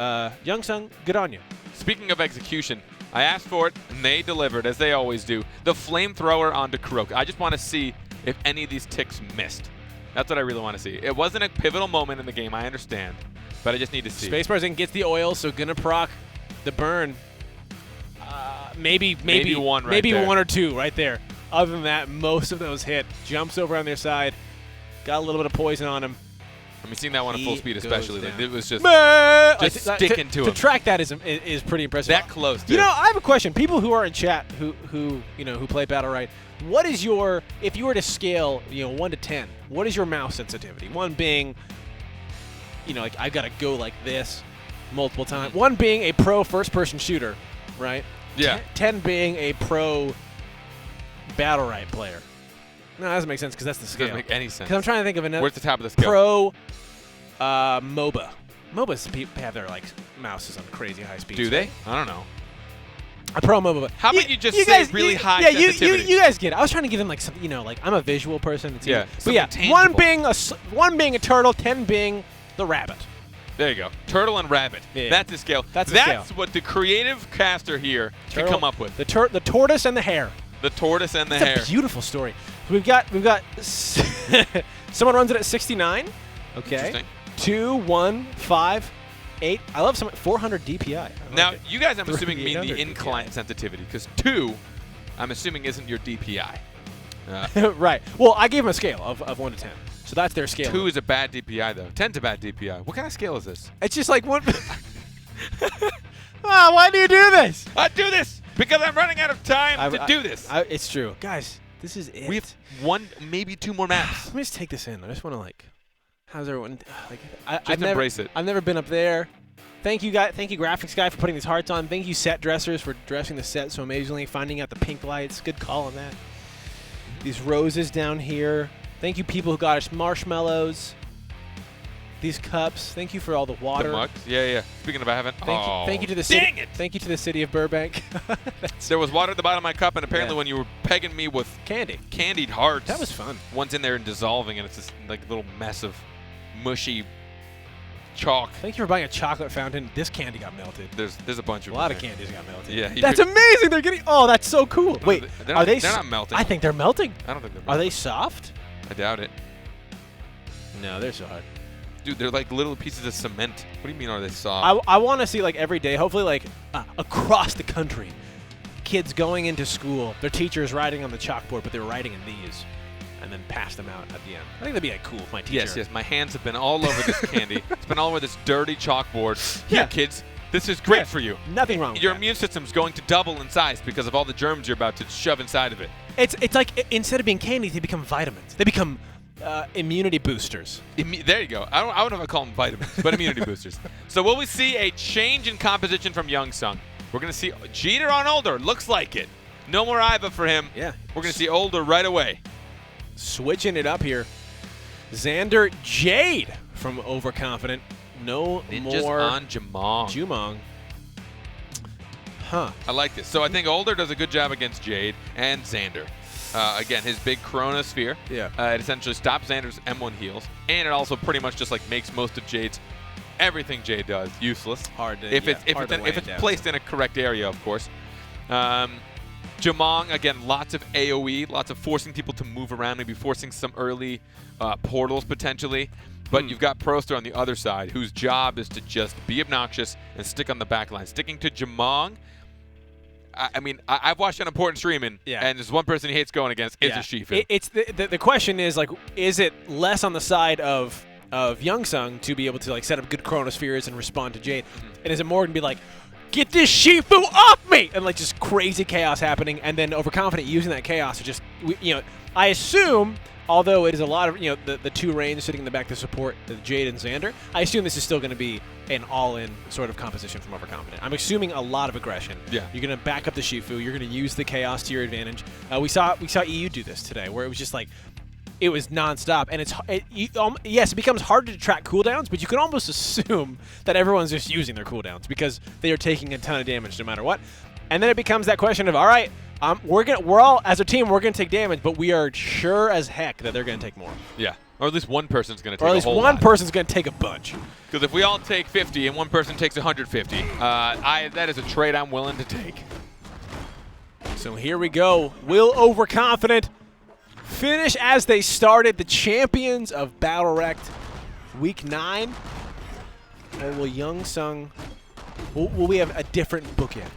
Youngsung, good on you. Speaking of execution, I asked for it, and they delivered, as they always do. The flamethrower onto Kurok. I just want to see if any of these ticks missed. That's what I really want to see. It wasn't a pivotal moment in the game, I understand, but I just need to see. Spacebar's in, gets the oil, so gonna proc the burn. Maybe one right maybe there. one or two right there. Other than that, most of those hit. Jumps over on their side. Got a little bit of poison on him. I mean, seeing that one at full speed especially, like, it was just sticking to him. To track that is pretty impressive. That close, too. You know, I have a question. People who are in chat who play BattleRekt, what is your, if you were to scale, 1 to 10, what is your mouse sensitivity? 1 being, like I've got to go like this multiple times. 1 being a pro first-person shooter, right? Yeah. 10 being a pro BattleRekt player. No, that doesn't make sense because that's the scale. Doesn't make any sense. Because I'm trying to think of another. Where's the top of the scale? Pro MOBA. MOBAs have their mouses on crazy high speeds. Do they? Right? I don't know. A pro MOBA. How about you just say really high sensitivity? You guys get it. I was trying to give them something, I'm a visual person. It's yeah. But yeah, tangible. 1 being a turtle, 10 being the rabbit. There you go. Turtle and rabbit. Yeah. That's the scale. That's what the creative caster here can come up with. The tortoise and the hare. The tortoise and the It's hare. a beautiful story. We've got someone runs it at 69. Okay. Interesting. 2, 1, 5, 8. I love 400 DPI. I like Now, it. you guys, I'm assuming, mean the 300 in-client sensitivity, because 2, I'm assuming, isn't your DPI. Right. Well, I gave them a scale of 1 to 10. So that's their scale. 2 is a bad DPI, though. 10's a bad DPI. What kind of scale is this? It's just like one. Why do you do this? I do this because I'm running out of time to do this. It's true. Guys, this is it. We have 1, maybe 2 more maps. Let me just take this in. I just want to how's everyone? Just embrace it. I've never been up there. Thank you, guy. Thank you, graphics guy, for putting these hearts on. Thank you, set dressers, for dressing the set so amazingly. Finding out the pink lights. Good call on that. These roses down here. Thank you, people who got us marshmallows. These cups. Thank you for all the water. The mugs? Yeah. Speaking of, I haven't. Thank you to the dang city. it! Thank you to the city of Burbank. There was water at the bottom of my cup, and apparently Yeah. when you were pegging me with candied hearts, That was fun. One's in there and dissolving, and it's this little mess of mushy chalk. Thank you for buying a chocolate fountain. This candy got melted. There's a bunch of A lot them of there. candies got melted. Yeah, That's amazing. They're getting. Oh, that's so cool. Wait, they're are not, they? They're not melting. I think they're melting. I don't think they're melting. Are they soft? I doubt it. No, they're so hard. Dude, they're like little pieces of cement. What do you mean are they soft? I want to see every day, hopefully across the country, kids going into school, their teachers writing on the chalkboard, but they're writing in these, and then pass them out at the end. I think that'd be cool if my teacher. Yes. My hands have been all over this candy. It's been all over this dirty chalkboard. Here, Yeah. kids, this is great for you. Nothing wrong with Your that. immune system's going to double in size because of all the germs you're about to shove inside of it. It's like instead of being candy, they become vitamins. They become immunity boosters. There you go. I don't know if I call them vitamins, but immunity boosters. So will we see a change in composition from Youngsung? We're going to see Jeter on Older. Looks like it. No more Iva for him. Yeah. We're going to see Older right away. Switching it up here. Xander Jade from Overconfident. No Ninjas more on Jumong. Jumong. Huh. I like this. So I think Older does a good job against Jade and Xander. Again, his big Chronosphere. Yeah. It essentially stops Xander's M1 heals, and it also pretty much just makes most of Jade's everything Jade does useless. Hard to if it's down. placed in a correct area, of course. Jumong, again, lots of AoE, lots of forcing people to move around, maybe forcing some early portals potentially. But you've got Proster on the other side, whose job is to just be obnoxious and stick on the back line. Sticking to Jumong, I mean, I've watched an important streaming, and there's one person he hates going against. It's a Shifu. It's the question is is it less on the side of Youngsung to be able to set up good Chronospheres and respond to Jade, and is it more going to be get this Shifu off me, and just crazy chaos happening, and then Overconfident using that chaos to just I assume although it is a lot of, the two Reigns sitting in the back to support Jade and Xander, I assume this is still going to be an all-in sort of composition from Overconfident. I'm assuming a lot of aggression. Yeah. You're going to back up the Shifu. You're going to use the chaos to your advantage. We saw EU do this today, where it was just like, it was nonstop, and yes, it becomes harder to track cooldowns, but you can almost assume that everyone's just using their cooldowns because they are taking a ton of damage no matter what. And then it becomes that question of, all right, we're all as a team, we're gonna take damage, but we are sure as heck that they're gonna take more. Yeah, or at least one person's gonna take a whole lot. Or at least one person's gonna take a bunch. Because if we all take 50 and one person takes 150, that is a trade I'm willing to take. So here we go. Will Overconfident finish as they started, the champions of BattleRekt Week 9? Or will Youngsung, will we have a different bookend,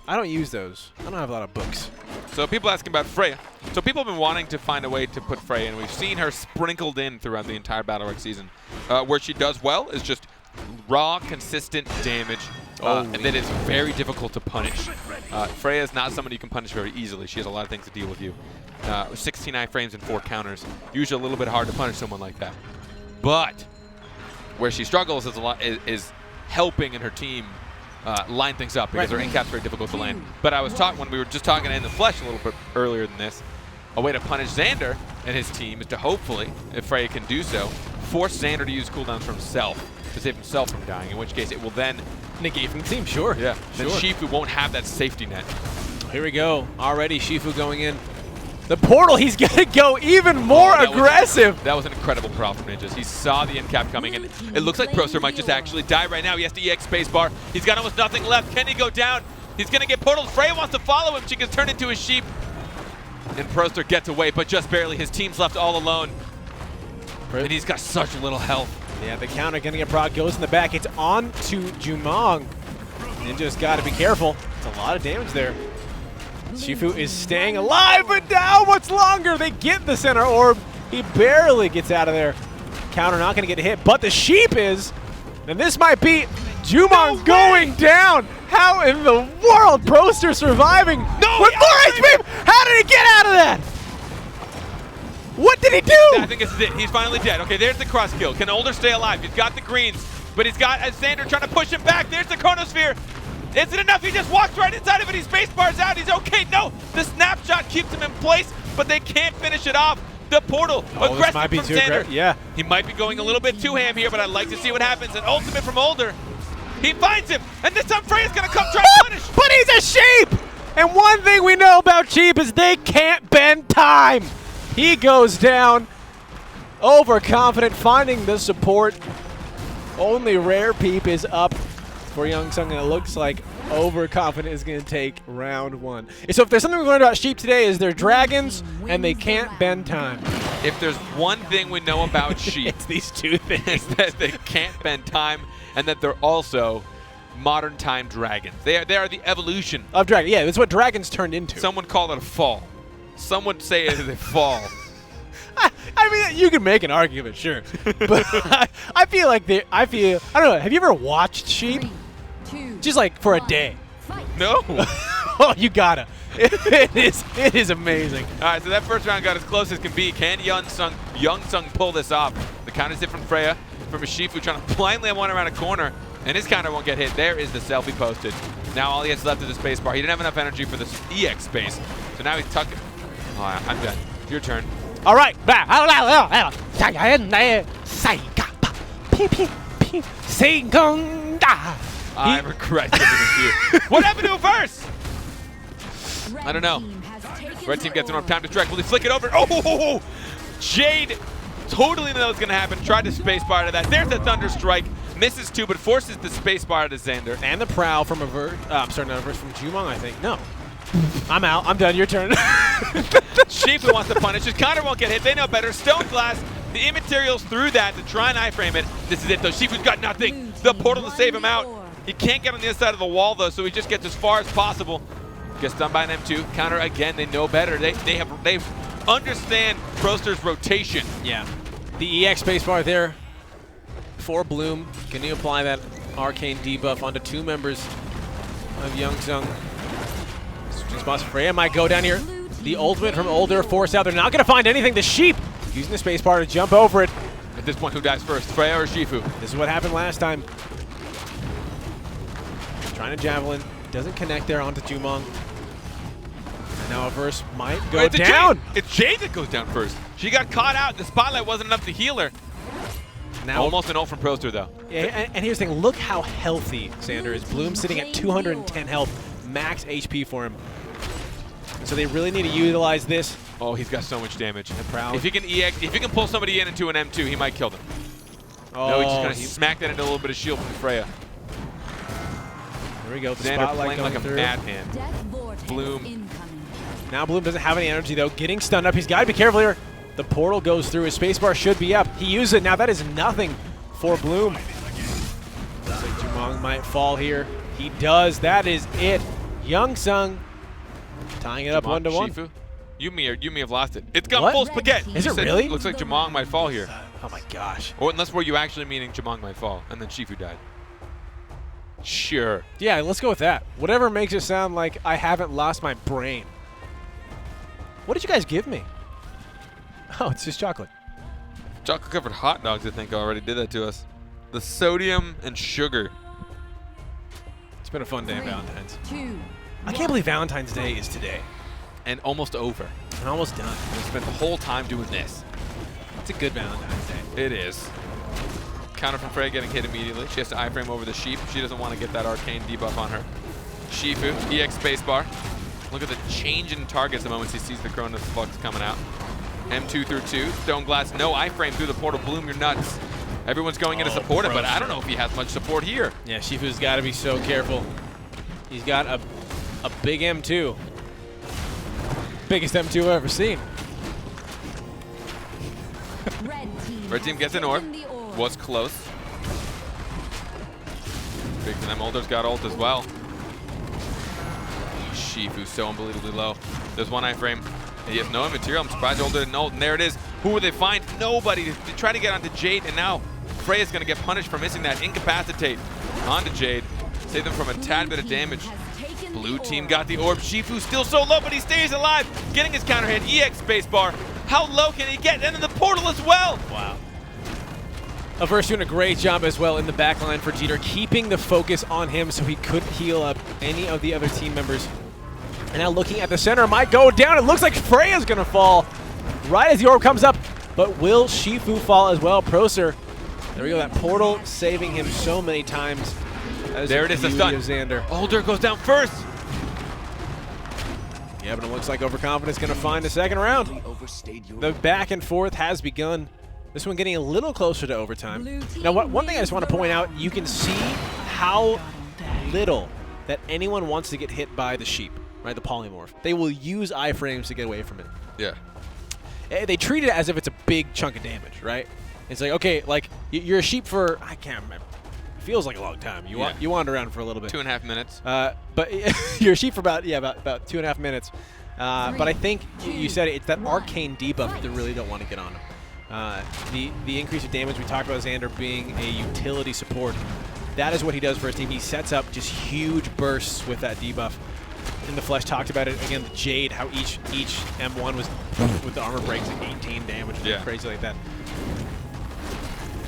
I don't use those. I don't have a lot of books. So people asking about Freya. So people have been wanting to find a way to put Freya, and we've seen her sprinkled in throughout the entire BattleRekt season. Where she does well is just raw, consistent damage, and that is very difficult to punish. Freya is not someone you can punish very easily. She has a lot of things to deal with you. 69 frames and 4 counters. Usually a little bit hard to punish someone like that. But where she struggles is helping in her team line things up because her in-cap's very difficult to land. But I was talking when we were just talking in the flesh a little bit earlier than this. A way to punish Xander and his team is to hopefully, if Freya can do so, force Xander to use cooldowns for himself to save himself from dying. In which case, it will then negate from the team. Sure. Yeah. Sure. Then Shifu won't have that safety net. Here we go. Already Shifu going in. The portal, he's going to go even more aggressive. That was an incredible prop from Ninjas. He saw the end cap coming, and it looks like Proster might just actually die right now. He has to EX spacebar. He's got almost nothing left. Can he go down? He's going to get portaled. Freya wants to follow him. She gets turned into a sheep. And Proster gets away, but just barely. His team's left all alone. And he's got such little health. Yeah, the counter going to get Brock. Goes in the back. It's on to Jumong. Ninja's got to be careful. It's a lot of damage there. Shifu is staying alive, but now what's longer? They get the center orb. He barely gets out of there. Counter not going to get hit, but the sheep is. And this might be Jumong going down. How in the world? Proster surviving with 4 HP. How did he get out of that? What did he do? I think it's it. He's finally dead. Okay, there's the cross kill. Can Older stay alive? He's got the greens, but he's got Xander trying to push him back. There's the Chronosphere. Is it enough? He just walks right inside of it. He space bars out. He's okay. No, the snapshot keeps him in place, but they can't finish it off. The portal, aggressive might be from too Xander. yeah. He might be going a little bit too ham here, but I'd like to see what happens. An ultimate from Older. He finds him, and this time Freya's going to come try to punish. But he's a sheep! And one thing we know about sheep is they can't bend time. He goes down. Overconfident, finding the support. Only Rare Peep is up for Youngsung, and it looks like Overconfident is going to take round 1. So if there's something we learned about sheep today is they're dragons, and they can't bend time. If there's one thing we know about sheep, It's these two things. is that they can't bend time, and that they're also modern time dragons. They are the evolution. Of dragon, yeah, it's what dragons turned into. Some would call it a fall. Some would say it is a fall. I mean, you can make an argument, sure. But I feel like I don't know, have you ever watched sheep? 3, 2, Just like for a day. fight. No. Oh, you gotta. It is amazing. All right, so that first round got as close as can be. Can Youngsung pull this off? The counter's hit from Freya, from a Shifu trying to blindly one around a corner, and his counter won't get hit. There is the selfie posted. Now all he has left is the space bar. He didn't have enough energy for this EX space, so now he's tucking. Oh, I'm done. Your turn. All right. I regret giving it to you. What happened to him first? I don't know. Red team gets enough time to strike. Will he flick it over? Oh! Jade totally knew that was going to happen. Tried to spacebar to that. There's the Thunder Strike. Misses 2, but forces the spacebar to Xander. And the prowl from I'm sorry, not a verse from Jumong, I think. No. I'm out. I'm done. Your turn. Shifu wants to punish. His counter won't get hit. They know better. Stone Glass. The immaterials through that to try and iframe it. This is it, though. Shifu's got nothing. The portal to save him out. He can't get on the other side of the wall, though, so he just gets as far as possible. Gets done by an M2. Counter again. They know better. They understand Proster's rotation. Yeah. The EX spacebar there for Bloom. Can you apply that arcane debuff onto 2 members of Youngsung? Switching spots. Freya might go down here. The ultimate from Older forced out. They're not going to find anything. The Sheep using the spacebar to jump over it. At this point, who dies first, Freya or Shifu? This is what happened last time. Trying to javelin. Doesn't connect there onto Jumong. And now a verse might go It's down. Jade. It's Jade that goes down first. She got caught out. The spotlight wasn't enough to heal her. Now, Almost an ult from Proster, though. Yeah, and here's the thing. Look how healthy Xander is. Bloom sitting at 210 health. Max HP for him. So they really need to utilize this. Oh, he's got so much damage. Proud. If he can pull somebody in into an M2, he might kill them. Oh, No, he's just gonna smack that into a little bit of shield from Freya. There we go. The Xander spotlight playing like a going through. madman. Death vortex Bloom. incoming. Now Bloom doesn't have any energy though. Getting stunned up. He's got to be careful here. The portal goes through. His spacebar should be up. He used it. Now that is nothing for Bloom. Looks like Jumong might fall here. He does. That is it. Youngsung tying it up Jumong, 1-1. Shifu? You may have lost it. It's got What? full spaghetti. Is You it said really? Looks like Jumong might fall here. Oh my gosh. Or unless were you actually meaning Jumong might fall, and then Shifu died. Sure. Yeah, let's go with that. Whatever makes it sound like I haven't lost my brain. What did you guys give me? Oh, it's just chocolate. Chocolate-covered hot dogs, I think, already did that to us. The sodium and sugar. It's been a fun day, 3, Valentine's. 2, I can't believe Valentine's Day is today. And almost over. And almost done. We spent the whole time doing this. It's a good Valentine's Day. It is. Counter from Freya getting hit immediately. She has to iframe over the Sheep. She doesn't want to get that arcane debuff on her. Shifu, EX spacebar. Look at the change in targets the moment he sees the Cronus Flux coming out. M2 through 2. Stone Glass, no iframe through the portal. Bloom, you're nuts. Everyone's going in to support it, but I don't know if he has much support here. Yeah, Shifu's got to be so careful. He's got a big M2. Biggest M2 I've ever seen. Red team gets an orb. taking the orb. Was close. Big for them. Older's got ult as well. Shifu's so unbelievably low. There's one iframe. He has no material. I'm surprised Older didn't ult. And there it is. Who will they find? Nobody. They try to get onto Jade, and now Freya's going to get punished for missing that incapacitate onto Jade. Save them from a tad bit of damage. Blue team got the orb. Shifu's still so low, but he stays alive. Getting his counter hit. EX spacebar. How low can he get? And in the portal as well. Wow. Averse doing a great job as well in the back line for Jeter, keeping the focus on him so he couldn't heal up any of the other team members. And now looking at the center, might go down. It looks like Freya's going to fall right as the orb comes up. But will Shifu fall as well? Procer, there we go. That portal saving him so many times. There it is, the stun. Xander. Older goes down first. Yeah, but it looks like Overconfidence going to find the second round. The back and forth has begun. This one getting a little closer to overtime. Now, one thing I just want to point out, you can see how little that anyone wants to get hit by the Sheep, right? The polymorph. They will use iframes to get away from it. Yeah. They treat it as if it's a big chunk of damage, right? It's like, okay, like you're a Sheep for, I can't remember. It feels like a long time. You wander around for a little bit. 2.5 minutes. But you're a Sheep for about 2.5 minutes. But I think you said it's that arcane debuff that they really don't want to get on him. The increase of damage, we talked about Xander being a utility support. That is what he does for his team. He sets up just huge bursts with that debuff. In the Flesh talked about it again. The Jade, how each M1 was with the armor breaks at 18 damage, Yeah. crazy like that.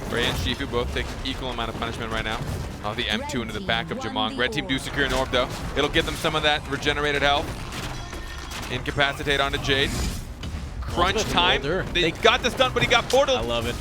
Freya and Shifu both take equal amount of punishment right now. Oh, the M2 into the back of Jumong. Red team do secure an orb though. It'll give them some of that regenerated health. Incapacitate onto Jade. Crunch time. They got the stun, but he got portal. I love it.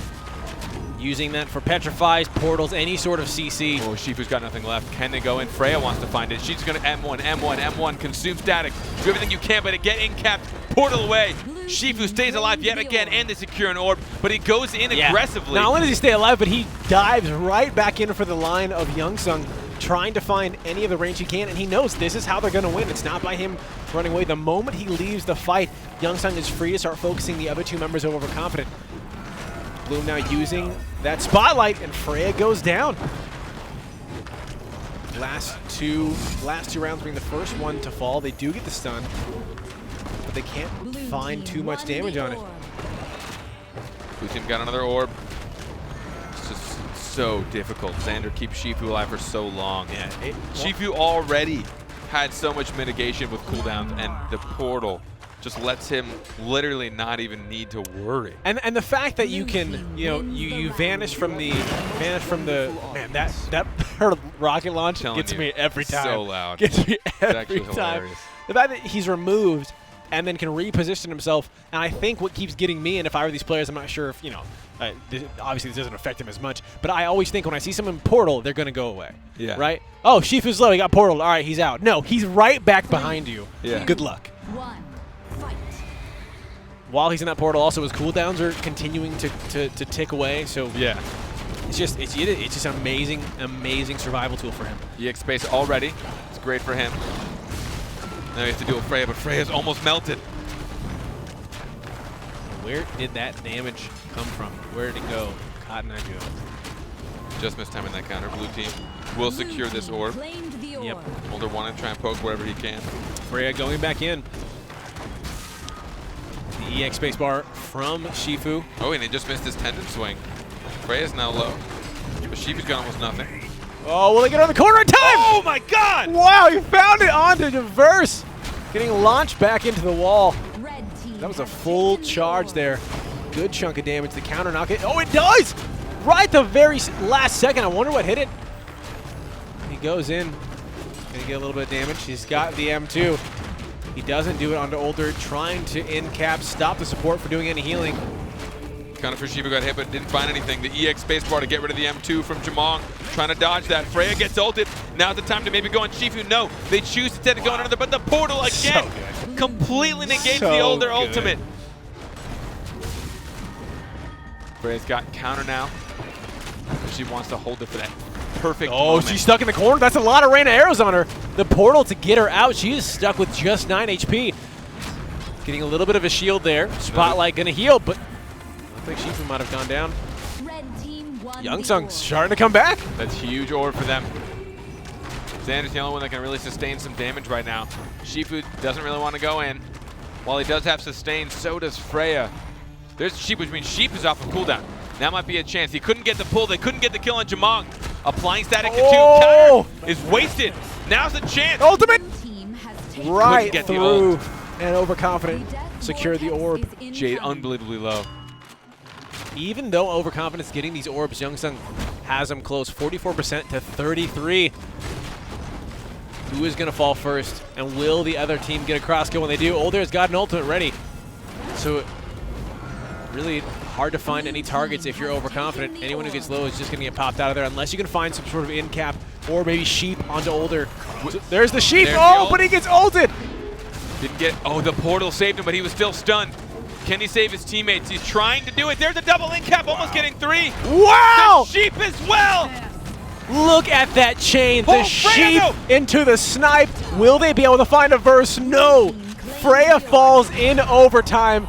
Using that for petrifies, portals, any sort of CC. Oh, Shifu's got nothing left. Can they go in? Freya wants to find it. She's going to M1, consume static. Do everything you can, but to get in capped, portal away. Shifu stays alive yet again, and they secure an orb, but he goes in aggressively. Not only does he stay alive, but he dives right back in for the line of Youngsung, trying to find any of the range he can, and he knows this is how they're going to win. It's not by him running away. The moment he leaves the fight, Youngsung is free to start focusing the other two members of Overconfident. Bloom now using that spotlight, and Freya goes down. Last two rounds being the first one to fall. They do get the stun, but they can't find too much damage on it. Blue team got another orb. It's just so difficult. Xander keeps Shifu alive for so long. Yeah, Shifu already had so much mitigation with cooldowns, and the portal just lets him literally not even need to worry. And the fact that you can, you vanish from the man, that her rocket launch gets me every time. So loud. Gets me every actually time. hilarious. The fact that he's removed and then can reposition himself, and I think what keeps getting me, and if I were these players, I'm not sure if, obviously this doesn't affect him as much, but I always think when I see someone in Portal, they're going to go away. Yeah. Right? Oh, Shifu's low, he got Portal. All right, he's out. No, he's right back behind you. Yeah. Good luck. 1. Fight. While he's in that Portal, also his cooldowns are continuing to tick away, so Yeah. it's just an amazing survival tool for him. EX space already. It's great for him. Now he has to deal with Freya, but Freya's almost melted. Where did that damage come from? Where did it go? Cotton Eye Joe. Just missed time in that counter. Blue team will secure this orb. Claimed the orb. Yep. Older one and try and poke wherever he can. Freya going back in. The EX spacebar from Shifu. Oh, and he just missed his tendon swing. Freya's now low. But Shifu's got almost nothing. Oh, will they get on the corner in time? Oh my god! Wow, he found it onto Diverse. Getting launched back into the wall. Red team That was a has full taken the charge orb. there. Good chunk of damage. The counter knock it. Oh, it does! Right at the very last second. I wonder what hit it. He goes in. Gonna get a little bit of damage. He's got the M2. He doesn't do it onto Older. Trying to end cap. Stop the support for doing any healing. Counter for Shifu got hit, but didn't find anything. The EX spacebar to get rid of the M2 from Jamong. Trying to dodge that. Freya gets ulted. Now's the time to maybe go on Shifu. No, they choose instead to go on another, but the portal again So completely negates So the Older good. ultimate. Freya's got counter now. She wants to hold it for that perfect Oh, moment. she's stuck in the corner. That's a lot of rain of arrows on her. The portal to get her out. She is stuck with just 9 HP. Getting a little bit of a shield there. Spotlight gonna heal, but looks like Shifu might have gone down. Red team won the Youngsung's orb. starting to come back. That's huge orb for them. Xander's the only one that can really sustain some damage right now. Shifu doesn't really want to go in. While he does have sustain, so does Freya. There's Sheep, which means Sheep is off of cooldown. That might be a chance. He couldn't get the pull. They couldn't get the kill on Jamong. Applying static to 2. Oh! Counter is wasted. Now's the chance. Ultimate! Red team has taken Right get the through. ult. And overconfident. Secure the orb. Jade unbelievably low. Even though overconfident's getting these orbs, Youngsung has him close. 44% to 33. Who is going to fall first? And will the other team get a cross kill when they do? Older's got an ultimate ready. So really hard to find any targets if you're overconfident. Anyone who gets low is just going to get popped out of there unless you can find some sort of in cap or maybe Sheep onto Older. So there's the Sheep. There's the Oh, ult. but he gets ulted. Didn't get, oh, the portal saved him, but he was still stunned. Can he save his teammates? He's trying to do it. There's a double in cap, almost getting 3. Wow! The Sheep as well. Look at that chain. Oh, The Freya, Sheep into the snipe. Will they be able to find a verse? No. Freya falls in overtime.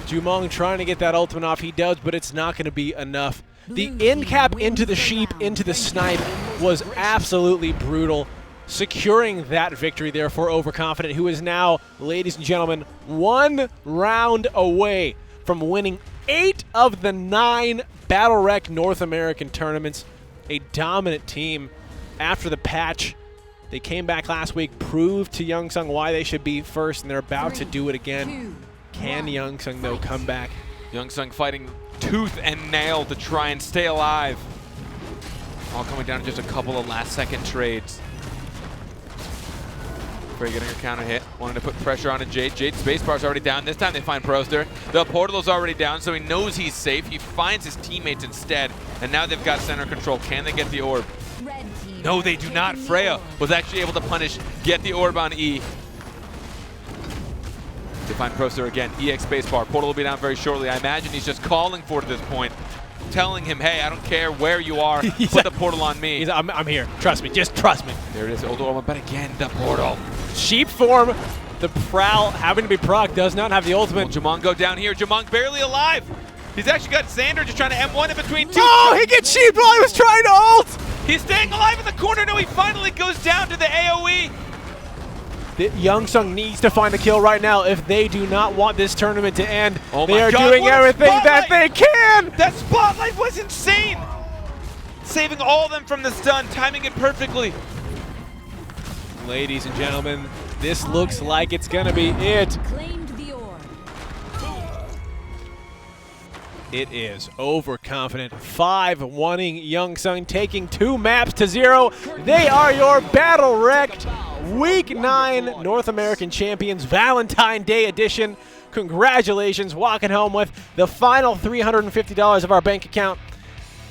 Jumong trying to get that ultimate off. He does, but it's not going to be enough. The end cap into the Sheep, into the snipe was absolutely brutal. Securing that victory there for Overconfident, who is now, ladies and gentlemen, 1 round away from winning 8 of the 9 BattleRekt North American tournaments. A dominant team after the patch. They came back last week, proved to Youngsung why they should be first, and they're about to do it again. Can Youngsung, though, come back? Youngsung fighting tooth and nail to try and stay alive. All coming down to just a couple of last-second trades. Frey getting her counter hit. Wanted to put pressure on Jade. Jade's spacebar's already down. This time they find Proster. The portal is already down, so he knows he's safe. He finds his teammates instead, and now they've got center control. Can they get the orb? Red team No, has they do not. taken the Freya orb. was actually able to punish, get the orb on E. They find Proster again. EX spacebar. Portal will be down very shortly. I imagine he's just calling for it at this point, telling him, hey, I don't care where you are. Put the portal on me. I'm here. Trust me. Just trust me. There it is, Old Orma, but again, the portal. Sheep form. The Prowl, having to be proc, does not have the Will ultimate. Jamong go down here? Jamong barely alive. He's actually got Xander just trying to M1 in between 2. Oh, he gets sheep while he was trying to ult! He's staying alive in the corner. No, he finally goes down to the AoE. The Youngsung needs to find a kill right now if they do not want this tournament to end. Oh they my are God, doing what a everything that they can! That spotlight was insane. Saving all of them from the stun, timing it perfectly. Ladies and gentlemen, This looks like it's going to be it. Claimed the orb. It is overconfident. 5 wanting Youngsung taking 2 maps to 0. They are your BattleRekt Week 9 North American Champions Valentine Day edition. Congratulations, walking home with the final $350 of our bank account.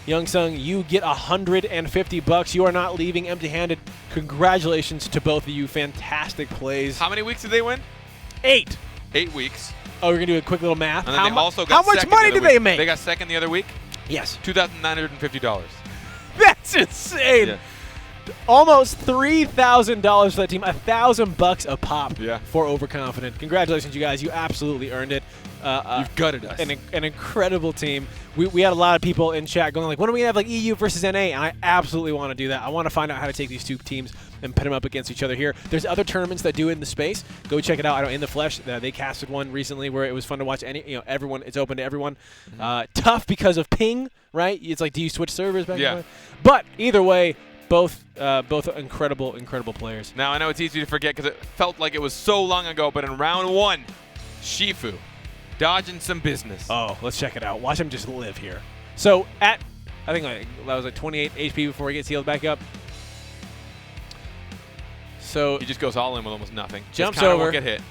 Youngsung, you get $150. You are not leaving empty-handed. Congratulations to both of you. Fantastic plays. How many weeks did they win? 8. 8 weeks. Oh, we're going to do a quick little math. And then they also got how much second money the other did they week. make? They got second the other week. Yes. $2,950. That's insane. Yeah. Almost $3,000 for that team. $1,000 a pop Yeah. for overconfident. Congratulations, you guys. You absolutely earned it. You've gutted us. An incredible team. We had a lot of people in chat going like, when are we going to have like EU versus NA? And I absolutely want to do that. I want to find out how to take these two teams and put them up against each other here. There's other tournaments that do it in the space. Go check it out. I know In the Flesh, they casted one recently where it was fun to watch. Everyone. It's open to everyone. Tough because of ping, right? It's like, do you switch servers back and forth? But either way, both incredible players. Now, I know it's easy to forget because it felt like it was so long ago, but in round 1, Shifu dodging some business. Oh, let's check it out. Watch him just live here. So I think that was like 28 HP before he gets healed back up. So He just goes all in with almost nothing. Jumps Just kinda over. won't get hit.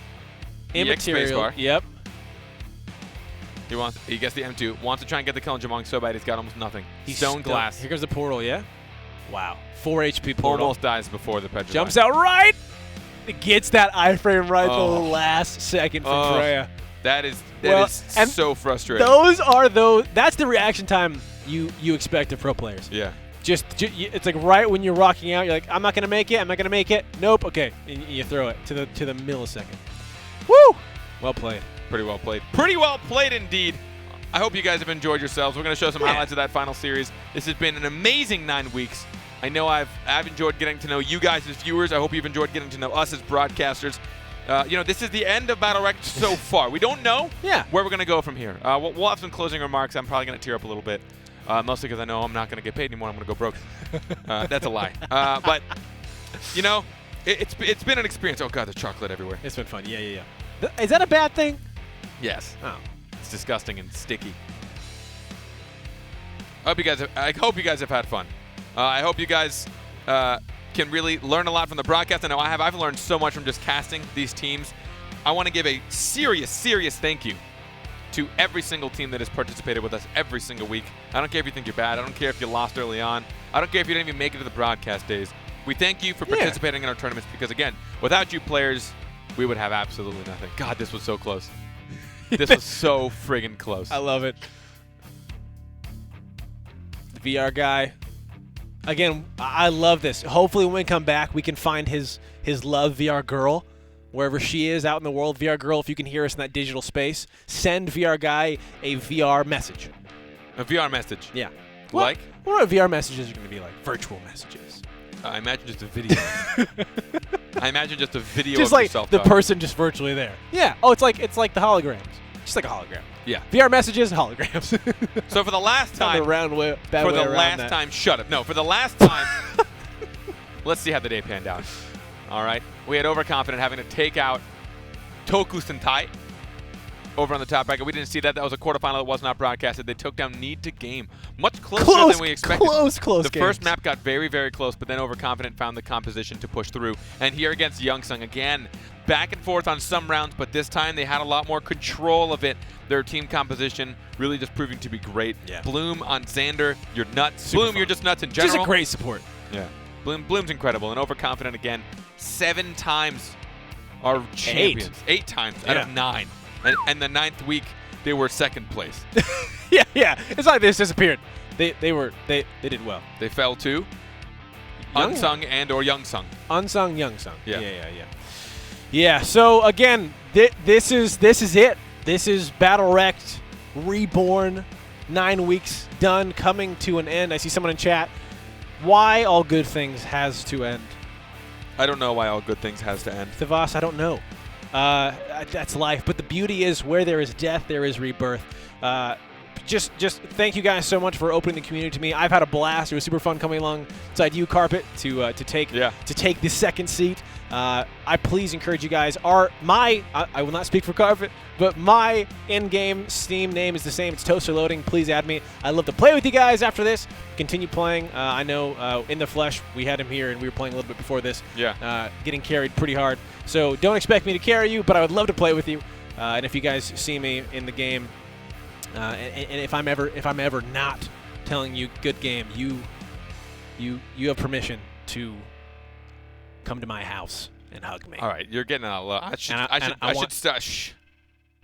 EX immaterial. spacebar. Yep. He gets the M2. Wants to try and get the kill on Jamong so bad he's got almost nothing. Stone glass. Here goes the portal. Yeah. Wow. 4 HP portal. Almost dies before the Pedro. Jumps out right. It gets that iframe right the Oh. last second from Freya. That is Well, and so frustrating. That's the reaction time you expect of pro players. Yeah. It's like right when you're rocking out, you're like, I'm not gonna make it. I'm not gonna make it. Nope. Okay, and you throw it to the millisecond. Woo! Well played. Pretty well played. Pretty well played indeed. I hope you guys have enjoyed yourselves. We're going to show some highlights of that final series. This has been an amazing 9 weeks. I know I've enjoyed getting to know you guys as viewers. I hope you've enjoyed getting to know us as broadcasters. This is the end of BattleRekt so far. We don't know where we're going to go from here. We'll have some closing remarks. I'm probably going to tear up a little bit, mostly because I know I'm not going to get paid anymore. I'm going to go broke. That's a lie. But, it's been an experience. Oh, God, there's chocolate everywhere. It's been fun. Yeah. Is that a bad thing? Yes. Oh. It's disgusting and sticky. I hope you guys have had fun. I hope you guys can really learn a lot from the broadcast. I know I have. I've learned so much from just casting these teams. I want to give a serious thank you to every single team that has participated with us every single week. I don't care if you think you're bad. I don't care if you lost early on. I don't care if you didn't even make it to the broadcast days. We thank you for participating in our tournaments because, again, without you players, we would have absolutely nothing. God, this was so close. This was so friggin' close. I love it. The VR guy. Again, I love this. Hopefully when we come back, we can find his love VR girl, wherever she is out in the world. VR girl, if you can hear us in that digital space, send VR guy a VR message. A VR message. Yeah. Like? What VR messages are going to be like? Virtual messages. I imagine just a video. I imagine just a video Just of like yourself the talking. person just virtually there. Yeah. Oh, it's like the holograms. Just like a hologram. Yeah. VR messages, holograms. So for the last time, For the last time, let's see how the day panned out. All right. We had Overconfident having to take out Toku Sentai over on the top bracket. We didn't see that. That was a quarterfinal that was not broadcasted. They took down Need to Game. Much closer than we expected. Close The games. first map got very close, but then Overconfident found the composition to push through. And here against Youngsung, again, back and forth on some rounds, but this time they had a lot more control of it. Their team composition really just proving to be great. Yeah. Bloom on Xander, you're nuts. Super Bloom, fun. you're just nuts in general. Just a great support. Yeah. Bloom's incredible. And Overconfident again, 7 times our champions. 8 times out of 9. And the 9th week, they were 2nd place. Yeah. It's like they just disappeared. They did well. They fell to Young- Unsung and or Youngsung. Unsung, Youngsung. Yeah. Yeah. So again, this is it. This is BattleRekt Reborn. 9 weeks done, coming to an end. I see someone in chat. Why all good things has to end? I don't know why all good things has to end. Thavas, I don't know. That's life. But the beauty is where there is death, there is rebirth. Just thank you guys so much for opening the community to me. I've had a blast. It was super fun coming alongside you, Carpet, to take the 2nd seat. I please encourage you guys. I will not speak for Carpet, but my in-game Steam name is the same. It's Toaster Loading. Please add me. I'd love to play with you guys after this. Continue playing. I know in the flesh we had him here, and we were playing a little bit before this. Yeah. Getting carried pretty hard. So don't expect me to carry you, but I would love to play with you. And if you guys see me in the game, and if I'm ever not telling you good game, you have permission to come to my house and hug me. All right, you're getting a lot. I should stop. Shh.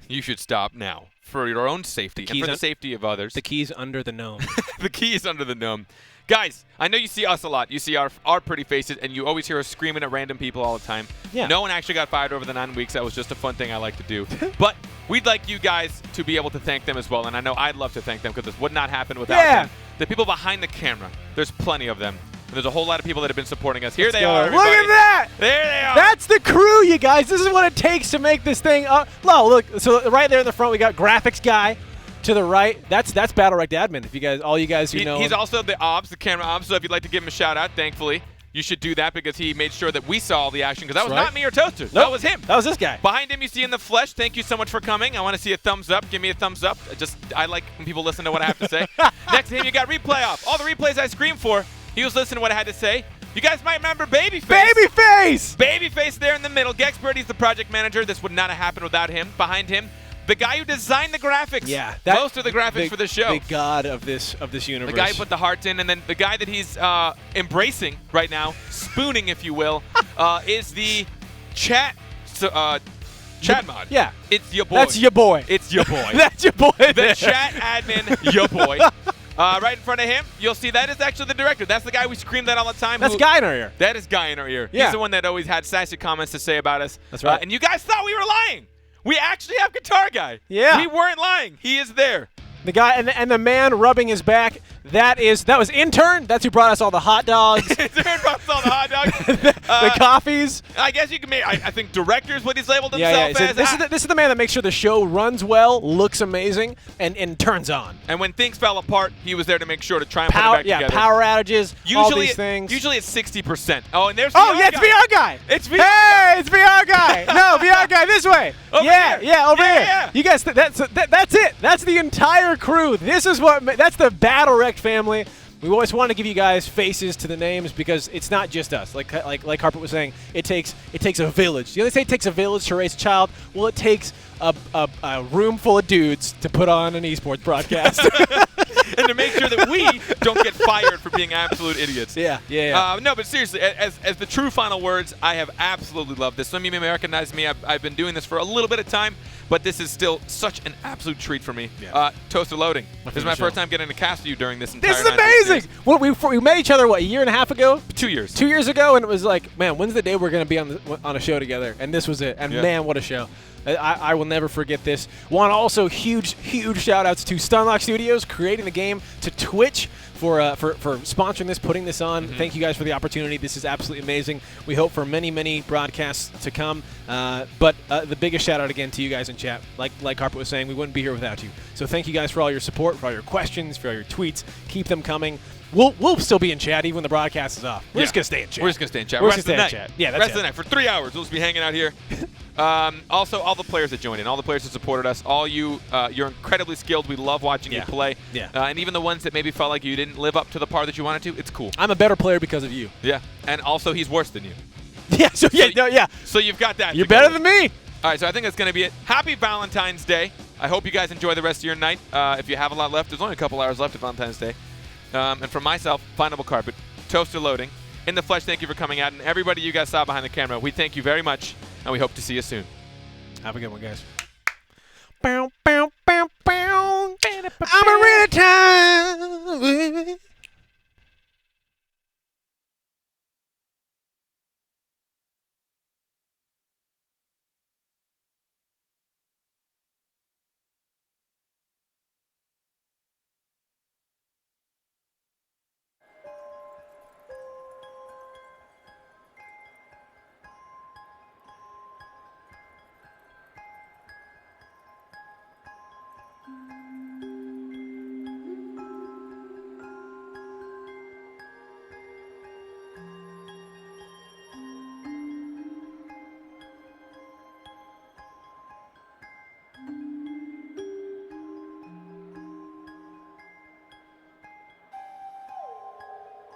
You should stop now for your own safety and for the safety of others. The key's under the gnome. The key is under the gnome. Guys, I know you see us a lot. You see our pretty faces, and you always hear us screaming at random people all the time. Yeah. No one actually got fired over the 9 weeks. That was just a fun thing I like to do. But we'd like you guys to be able to thank them as well, and I know I'd love to thank them because this would not happen without them. The people behind the camera, there's plenty of them. And there's a whole lot of people that have been supporting us. Here they are, everybody. Look at that! There they are. That's the crew, you guys. This is what it takes to make this thing up. No, look. So right there in the front, we got graphics guy. To the right, that's BattleRekt admin. If you guys, all you guys who know, he's him. also the camera ops. So if you'd like to give him a shout out, thankfully, you should do that because he made sure that we saw all the action. Because that was not me or Toaster. Nope. That was him. That was this guy. Behind him, you see in the flesh. Thank you so much for coming. I want to see a thumbs up. Give me a thumbs up. I like when people listen to what I have to say. Next to him, you got replay off. All the replays I screamed for. He was listening to what I had to say. You guys might remember Babyface. Babyface! Babyface there in the middle. Gexbirdie's the project manager. This would not have happened without him. Behind him, the guy who designed the graphics. Yeah. Most of the graphics for the show. The god of this universe. The guy who put the hearts in, and then the guy that he's embracing right now, spooning, if you will, is the chat mod. Yeah. It's your boy. That's your boy. It's your boy. That's your boy. The chat admin, your boy. Right in front of him, you'll see that is actually the director. That's the guy we screamed at all the time. That's Guy in our ear. That is Guy in our ear. Yeah. He's the one that always had sassy comments to say about us. That's right. And you guys thought we were lying. We actually have Guitar Guy. Yeah. We weren't lying. He is there. The guy and the man rubbing his back. That was Intern. That's who brought us all the hot dogs. Intern brought us all the hot dogs. The coffees. I guess you can make. I think director is what he's labeled Yeah. himself So as. this is the man that makes sure the show runs well, looks amazing, and turns on. And when things fell apart, he was there to make sure to try and put it back together. Power outages. All these things. Usually it's 60%. Oh, and there's Oh, yeah, it's VR guy. It's VR Hey, it's VR guy. No, VR guy this way. Over yeah, here. yeah, over Yeah, here. yeah. You guys, that's it. That's the entire crew. That's the BattleRekt family. We always want to give you guys faces to the names because it's not just us. Like Harper was saying, it takes a village. You know, they say it takes a village to raise a child. Well, it takes a room full of dudes to put on an esports broadcast. And to make sure that we don't get fired for being absolute idiots. Yeah. No, but seriously, as the true final words, I have absolutely loved this. Some of you may recognize me. I've been doing this for a little bit of time, but this is still such an absolute treat for me. Yeah. Toaster Loading. This is my first time getting to cast you during this entire This is amazing. Well, we met each other, a year and a half ago? 2 years. 2 years ago, and it was like, man, when's the day we're going to be on a show together? And this was it. And man, what a show. I will never forget this. Want also huge shout outs to Stunlock Studios creating the game, to Twitch for sponsoring this, putting this on. Thank you guys for the opportunity. This is absolutely amazing. We hope for many broadcasts to come. But the biggest shout out again to you guys in chat. Like Harper was saying, we wouldn't be here without you. So thank you guys for all your support, for all your questions, for all your tweets. Keep them coming. We'll still be in chat even when the broadcast is off. We're just gonna stay in chat. We're just gonna stay in chat. We're Rest just gonna of stay the in night. chat. Yeah, that's Rest it. of the night for 3 hours. We'll just be hanging out here. Also, all the players that joined in, all the players that supported us, all you, you're incredibly skilled. We love watching you play. Yeah. And even the ones that maybe felt like you didn't live up to the par that you wanted to, it's cool. I'm a better player because of you. Yeah. And also, he's worse than you. Yeah. So you've got that. You're better than me. All right, so I think that's going to be it. Happy Valentine's Day. I hope you guys enjoy the rest of your night. If you have a lot left, there's only a couple hours left of Valentine's Day. And for myself, Findable Carpet, Toaster Loading, In the Flesh, thank you for coming out. And everybody you guys saw behind the camera, we thank you very much, and we hope to see you soon. Have a good one, guys. I'm a real time.